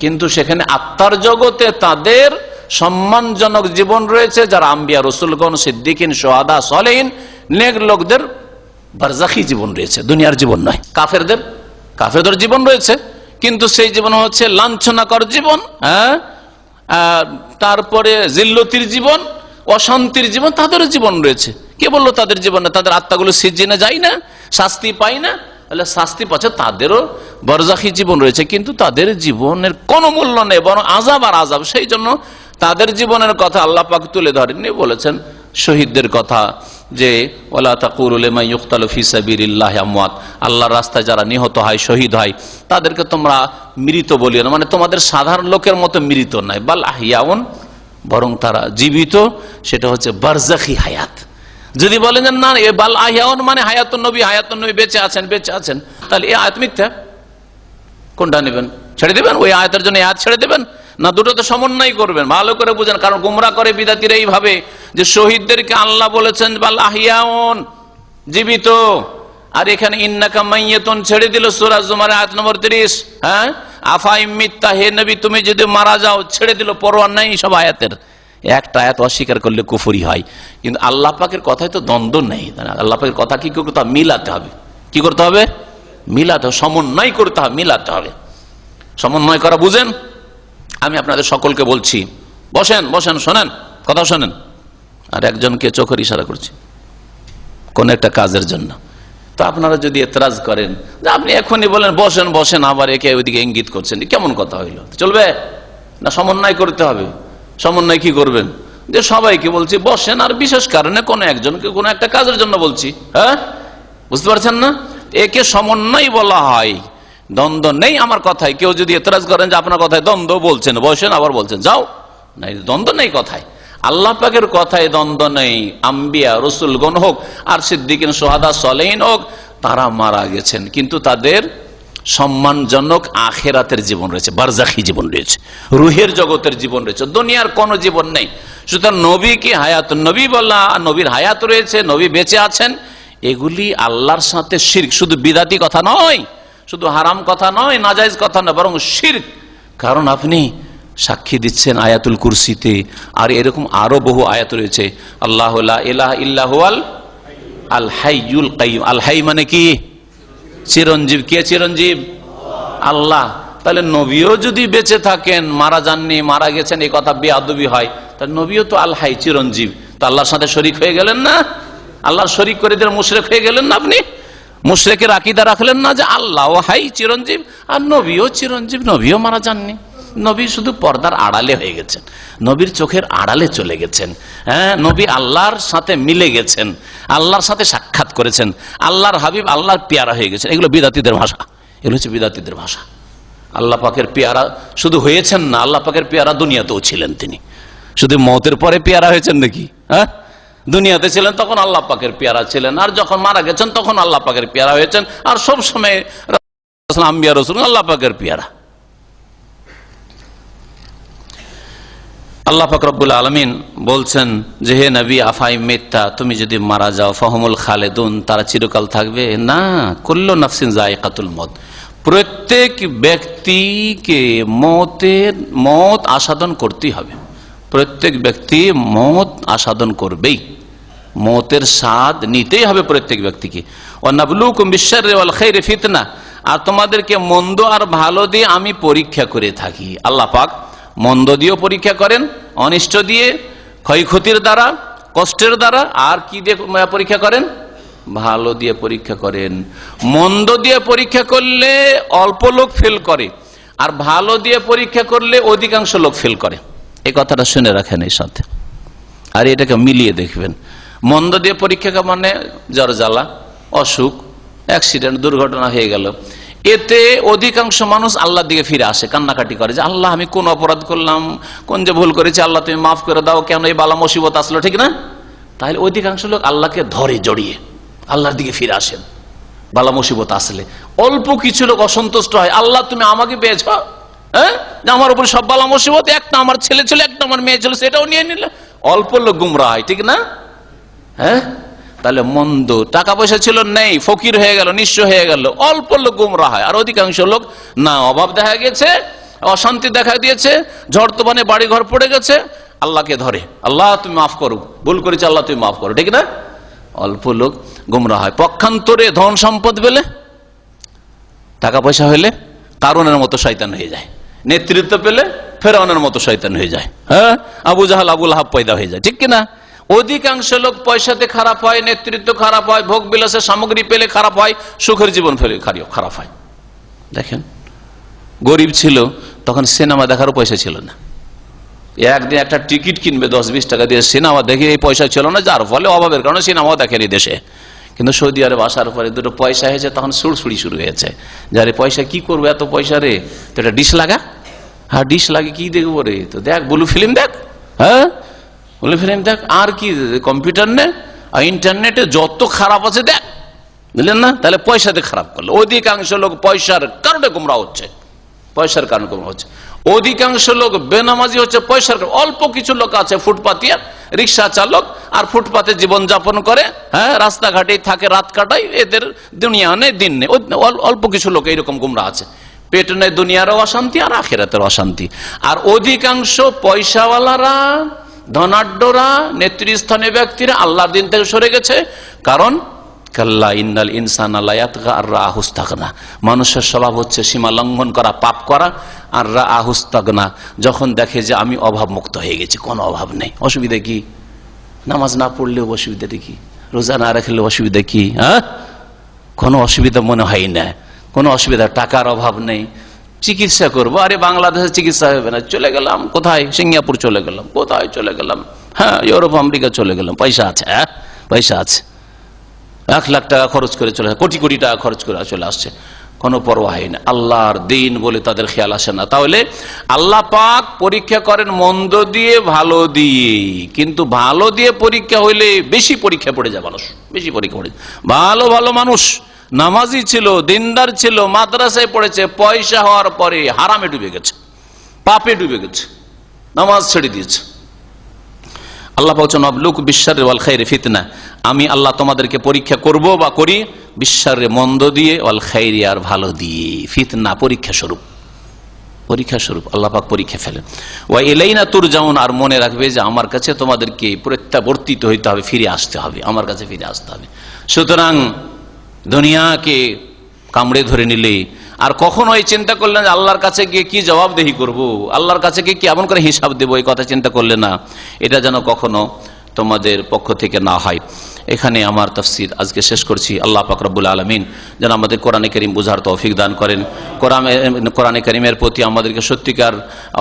কিন্তু সেখানে আত্মার জগতে তাদের সম্মানজনক জীবন রয়েছে। যারা আম্বিয়া, রসুলগণ, সিদ্দিকিন, সোহাদা, সালেহিন, নেক লোকদের বারজাখী জীবন রয়েছে, দুনিয়ার জীবন নয়। কাফেরদের জীবন রয়েছে, কিন্তু সেই জীবন হচ্ছে লাঞ্ছনাকর জীবন, তারপরে জিল্লতির জীবন, অশান্তির জীবন, তাদের জীবন রয়েছে। কে বললো তাদের জীবনে তাদের আত্মাগুলো সিজিনে যায় না, শাস্তি পায় না? তাহলে শাস্তি পাচ্ছে, তাদেরও বারজাখী জীবন রয়েছে, কিন্তু তাদের জীবনের কোনো মূল্য নেই, বরং আযাব আর আযাব। সেই জন্য তাদের জীবনের কথা আল্লাহ পাক তুলে ধরেননি, বলেছেন শহীদদের কথা, যে ওয়ালা তাকুলু লিমান ইউকতালু ফি সাবিলিল্লাহি আমওয়াত, আল্লাহর রাস্তায় যারা নিহত হয়, শহীদ হয়, তাদেরকে তোমরা মৃত বলিও না। মানে তোমাদের সাধারণ লোকের মতো মৃত নয়, বাল আহিয়াউন, বরং তারা জীবিত। সেটা হচ্ছে বারজাখী হায়াত। যদি বলেন যে না, এ বাল আহিয়াউন মানে হায়াতুন নবী, হায়াতুন নবী বেঁচে আছেন, তাহলে এই আয়াত মিথ্যা। কোনটা নেবেন? ছেড়ে দেবেন ওই আয়াতের জন্য আয়াত ছেড়ে দেবেন, না দুটোতে সমন্বয় করবেন? ভালো করে বুঝেন, কারণ গুমরা করে বিদাতিরা এইভাবে, যে শহীদদেরকে আল্লাহ বলেছেন বাল আহিয়াউন, জীবিত, আর এখানে ইন্নাকা মাইয়াতুন ছেড়ে দিল সূরা জুমার আয়াত নম্বর 30। হ্যাঁ, আফাইম মিত্তা, হে নবী তুমি যদি মারা যাও, ছেড়ে দিল, পরোয়া নাই সব আয়াতের। একটা আয়াত অস্বীকার করলে কুফরি হয়, কিন্তু আল্লাহ পাকের কথায় তো দ্বন্দ্ব নেই। আল্লাহ পাকের কথা কি করতে হবে? মিলাতে হবে। কি করতে হবে? মিলাতে হবে, সমন্বয় করতে হবে, মিলাতে হবে। সমন্বয় করা বুঝেন? আমি আপনাদের সকলকে বলছি, বসেন, শোনেন, কথা শোনেন। আর একজনকে চোখের ইশারা করছি কোন একটা কাজের জন্য। তো আপনারা যদি এতরাজ করেন, যে আপনি এখনই বলেন বসেন, আবার একে ওইদিকে ইঙ্গিত করছেন, কেমন কথা হইল? চলবে না? সমন্বয় করতে হবে। সমন্বয় কি করবেন? যে সবাইকে বলছি বসেন, আর বিশেষ কারণে কোনো একজনকে কোনো একটা কাজের জন্য বলছি। হ্যাঁ, বুঝতে পারছেন না? একে সমন্বয় বলা হয়, দ্বন্দ্ব নেই আমার কথায়। কেউ যদি এতরাজ করেন যে আপনার কথায় দ্বন্দ্ব, বলছেন বসেন, আবার বলছেন যাও, না, দ্বন্দ্ব নেই কথায়। আল্লাহ পাকের কথায় দ্বন্দ্ব নেই। আম্বিয়া, রসুলগণ হোক, আর সিদ্দিকিন, সোহাদা, সালেহিন হোক, তারা মারা গেছেন, কিন্তু তাদের সম্মানজনক আখেরাতের জীবন রয়েছে, বারজাখী জীবন রয়েছে, রুহের জগতের জীবন রয়েছে, দুনিয়ার কোনো জীবন নেই। সুতরাং নবীকে হায়াত নবী বলা, নবীর হায়াত রয়েছে, নবী বেঁচে আছেন, এগুলি আল্লাহর সাথে শিরক। শুধু বিদাতি কথা নয়, শুধু হারাম কথা নয়, নাজায়েজ কথা নয়, বরং শিরক। কারণ আপনি সাক্ষী দিচ্ছেন আয়াতুল কুরসিতে, আর এরকম আরো বহু আয়াত রয়েছে। আল্লাহ লা ইলাহা ইল্লা হুয়াল আল হাইয়ুল কাইয়ুম। আল হাই মানে কি? চিরঞ্জীব। কে চিরঞ্জীব? আল্লাহ। তাহলে নবীও যদি বেঁচে থাকেন, মারা যাননি, মারা গেছেন, এই কথা বেয়াদবি হয়, তাহলে নবীও তো আল হাই, চিরঞ্জীব। তো আল্লাহর সাথে শরীক হয়ে গেলেন না? আল্লাহর শরীক করে দিলে মুশরিক হয়ে গেলেন না? আপনি মুশরিকের আকীদা রাখলেন না যে আল্লাহ হাই, চিরঞ্জীব, আর নবীও চিরঞ্জীব, নবীও মারা যাননি। নবী শুধু পর্দার আড়ালে হয়ে গেছেন, নবীর চোখের আড়ালে চলে গেছেন। হ্যাঁ, নবী আল্লাহর সাথে মিলে গেছেন, আল্লাহর সাথে সাক্ষাৎ করেছেন, আল্লাহর হাবিব, আল্লাহর পেয়ারা হয়ে গেছেন। এগুলো বিদাতীদের ভাষা, এগুলো হচ্ছে বিদাতীদের ভাষা। আল্লাহ পাকের পেয়ারা শুধু হয়েছেন না, আল্লাহ পাকের পেয়ারা দুনিয়াতেও ছিলেন। তিনি শুধু মওতের পরে পেয়ারা হয়েছেন নাকি? হ্যাঁ, দুনিয়াতে ছিলেন তখন আল্লাহ পাকের পেয়ারা ছিলেন, আর যখন মারা গেছেন তখন আল্লাহ পাকের পেয়ারা হয়েছেন, আর সব সময় আম্বিয়া রাসূল আল্লাহ পাকের পেয়ারা। আল্লাহ পাক রব্বুল আলামিন বলছেন যে হে নবী, আফাই মিত্তা, তুমি যদি মারা যাও, ফাহুমুল খালেদুন, তারা চিরকাল থাকবে না। কুল্লু নাফসিন যায়কাতুল মউত, প্রত্যেক ব্যক্তিকে মত আস্বাদন করতেই হবে। প্রত্যেক ব্যক্তি মত আস্বাদন করবেই, মতের স্বাদ নিতেই হবে প্রত্যেক ব্যক্তিকে। ওয়া নাবলুকুম বিশ-শাররি ওয়াল খাইরি ফিতনা, আর তোমাদেরকে মন্দ আর ভালো দিয়ে আমি পরীক্ষা করে থাকি। আল্লাহ পাক মন্দ দিয়েও পরীক্ষা করেন, অনিষ্ট দিয়ে, ক্ষয়ক্ষতির দ্বারা, কষ্টের দ্বারা, আর কি দিয়ে পরীক্ষা করেন? ভালো দিয়ে পরীক্ষা করেন। মন্দ দিয়ে পরীক্ষা করলে অল্প লোক ফেল করে, আর ভালো দিয়ে পরীক্ষা করলে অধিকাংশ লোক ফেল করে। এই কথাটা শুনে রাখেন এই সাথে, আর এটাকে মিলিয়ে দেখবেন। মন্দ দিয়ে পরীক্ষা মানে জ্বর জ্বালা, অসুখ, অ্যাক্সিডেন্ট, দুর্ঘটনা হয়ে গেল, এতে অধিকাংশ মানুষ আল্লাহর দিকে ফিরে আসে, কান্নাকাটি করে যে আল্লাহ আমি কোন অপরাধ করলাম, কোন যে ভুল করেছি, আল্লাহ তুমি মাফ করে দাও, কেন এই বালা মুসিবত আসলো, ঠিক না? তাহলে অধিকাংশ লোক আল্লাহকে ধরে জড়িয়ে আল্লাহর দিকে ফিরে আসেন বালা মুসিবত আসলে। অল্প কিছু লোক অসন্তুষ্ট হয়, আল্লাহ তুমি আমাকে পেয়েছ, হ্যাঁ, আমার উপর সব বালা মুসিবত, একটা আমার ছেলে ছিল, একটা আমার মেয়ে ছিল, সেটাও নিয়ে নিলে। অল্প লোক গুমরাহ হয়, ঠিক না? হ্যাঁ, তাহলে মন্দ, টাকা পয়সা ছিল নেই, ফকির হয়ে গেল, নিঃস্ব হয়ে গেল, অল্প লোক গুমরাহ হয়। আর অধিকাংশ লোক না, অভাব দেখা গেছে, অশান্তি দেখা দিয়েছে, ঝড় তুফানে বাড়ি ঘর পড়ে গেছে, আল্লাহকে ধরে, আল্লাহ তুমি মাফ করো, ভুল করেছে, আল্লাহ তুমি মাফ করো, ঠিক না? অল্প লোক গুমরাহ হয়। পক্ষান্তরে ধন সম্পদ পেলে, টাকা পয়সা হইলে কারুনের মতো শয়তান হয়ে যায়, নেতৃত্ব পেলে ফেরাউনের মতো শয়তান হয়ে যায়। হ্যাঁ, আবু জাহাল আবুল আহাব পয়দা হয়ে যায়, ঠিক কিনা? অধিকাংশ লোক পয়সাতে খারাপ হয়, নেতৃত্ব খারাপ হয়, ভোগ বিলাসের সামগ্রী পেলে খারাপ হয়, সুখের জীবন পেলে খারাপ হয়। দেখেন, গরিব ছিল তখন সিনেমা দেখারও পয়সা ছিল না, একদিন একটা টিকিট কিনবে 10-20 টাকা দিয়ে, সিনেমা দেখে এই পয়সা ছিল না, যার ফলে অভাবের কারণে সিনেমাও দেখেনি দেশে। কিন্তু সৌদি আরব আসার পরে দুটো পয়সা হয়েছে, তখন সুড়সুড়ি শুরু হয়েছে, যারে পয়সা কি করবো, এত পয়সা রে, তো একটা ডিশ লাগা। হ্যাঁ, ডিশ লাগে, কি দেখবো রে, তো দেখ ব্লু ফিল্ম দেখ, হ্যাঁ ব্লু ফিল্ম দেখ, আর কি কম্পিউটার নে, আর ইন্টারনেটে যত খারাপ আছে দেখ, বুঝলেন না? তাহলে পয়সাতে খারাপ করলো। অধিকাংশ লোক পয়সার কারণে গুমরাহ হচ্ছে, পয়সার কারণে গুমরাহ হচ্ছে। অধিকাংশ লোক বেনামাজি হচ্ছে পয়সার। অল্প কিছু লোক আছে ফুটপাতিয়া, রিক্সা চালক, আর ফুটপাতে জীবন যাপন করে, হ্যাঁ রাস্তাঘাটেই থাকে, রাত কাটায়, এদের দুনিয়া নেই দিন নেই। অল্প কিছু লোক এইরকম গুমরাহ আছে, পেট নেই, দুনিয়ারও অশান্তি আর আখিরাতের অশান্তি। আর অধিকাংশ পয়সাওয়ালারা, ধনাঢ্যরা, নেতৃস্থানীয় ব্যক্তিরা আল্লাহর দিন থেকে সরে গেছে। কারণ কাল্লা ইন্নাল ইনসানা লা ইয়াতগা আর রাআহু ইসতাগনা, মানুষের স্বভাব হচ্ছে সীমা লঙ্ঘন করা, পাপ করা। আর রাআহু ইসতাগনা, যখন দেখে যে আমি অভাব মুক্ত হয়ে গেছি, কোনো অভাব নেই, অসুবিধা কি? নামাজ না পড়লেও অসুবিধা কি? রোজা না রাখলেও অসুবিধা কি? হ্যাঁ, কোনো অসুবিধা মনে হয় না, কোনো অসুবিধা, টাকার অভাব নেই, চিকিৎসা করবো, আরে বাংলাদেশে চিকিৎসা হবে না, চলে গেলাম কোথায়, সিঙ্গাপুর চলে গেলাম, কোথায় চলে গেলাম, হ্যাঁ ইউরোপ আমেরিকা চলে গেলাম, পয়সা আছে, হ্যাঁ পয়সা আছে, 1 লাখ টাকা খরচ করে চলে, কোটি কোটি টাকা খরচ করে চলে আসছে, কোনো পরোয়া হয় না। আল্লাহর দিন বলে তাদের খেয়াল আসে না। তাহলে আল্লাহ পাক পরীক্ষা করেন মন্দ দিয়ে, ভালো দিয়ে। কিন্তু ভালো দিয়ে পরীক্ষা হইলে বেশি পরীক্ষা পড়ে যায় মানুষ, বেশি পরীক্ষা পড়ে যায়। ভালো ভালো মানুষ, নামাজি ছিল, দিনদার ছিল, মাদ্রাসায় পড়েছে, পয়সা হওয়ার পরে হারামে ডুবে গেছে, পাপে ডুবে গেছে, নামাজ ছেড়ে দিয়েছে। আল্লাহ বলছেন নবলুক বিশাররি ওয়াল খাইরি ফিতনা, আমি আল্লাহ তোমাদেরকে পরীক্ষা করব বা করি বিশাররি মন্দ দিয়ে, ওয়াল খাইরি আর ভালো দিয়ে, ফিতনা পরীক্ষা স্বরূপ, পরীক্ষা স্বরূপ আল্লাহ পাক পরীক্ষা ফেলেন। ওয়া ইলাইনা তুরজাউন, আর মনে রাখবে যে আমার কাছে তোমাদেরকে প্রত্যাবর্তিত হইতে হবে, ফিরে আসতে হবে, আমার কাছে ফিরে আসতে হবে। সুতরাং দুনিয়াকে কামড়ে ধরে নিলে আর কখনো এই চিন্তা করলেন যে আল্লাহর কাছে গিয়ে কি জবাবদেহি করব, আল্লাহর কাছে গিয়ে কেমন করে হিসাব দেবো, এই কথা চিন্তা করলে না, এটা যেন কখনো তোমাদের পক্ষ থেকে না হয়। এখানে আমার তাফসীর আজকে শেষ করছি। আল্লাহ পাক রব্বুল আলামিন যেন আমাদের কোরআনে কারীম বুঝার তৌফিক দান করেন। কোরআনে কারীমের প্রতি আমাদেরকে সত্যিকার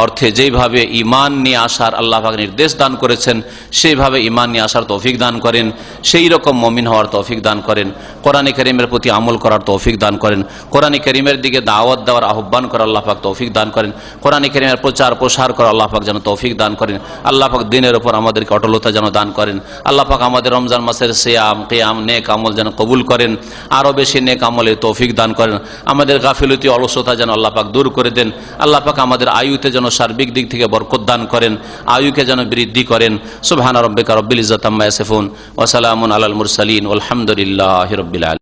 অর্থে যেইভাবে ঈমান নিয়ে আসার আল্লাহ পাক নির্দেশ দান করেছেন, সেইভাবে ঈমান নিয়ে আসার তৌফিক দান করেন, সেই রকম মুমিন হওয়ার তৌফিক দান করেন, কোরআনে কারীমের প্রতি আমল করার তৌফিক দান করেন, কোরআনে কারীমের দিকে দাওয়াত দেওয়ার আহ্বান করার আল্লাহ পাক তৌফিক দান করেন, কোরআনে কারীমের প্রচার প্রসার করার আল্লাহ পাক যেন তৌফিক দান করেন। আল্লাহ পাক দিনের উপর আমাদেরকে অটলতা যেন দান করেন। আল্লাহ পাক আমাদের রমজান মাসের সিয়াম কিয়াম নেক আমল যেন কবুল করেন, আরো বেশি নেক আমলের তৌফিক দান করেন। আমাদের গাফিলতি অলসতা যেন আল্লাহ পাক দূর করে দেন। আল্লাহ পাক আমাদের আয়ুতে যেন সার্বিক দিক থেকে বরকত দান করেন, আয়ুকে যেন বৃদ্ধি করেন। সুবহানা রাব্বিকা রব্বিল ইজ্জাতি আম্মা ইয়াসিফুন ওয়া সালামুন আলাল মুরসালিন ওয়ালহামদুলিল্লাহি রাব্বিল আলামিন।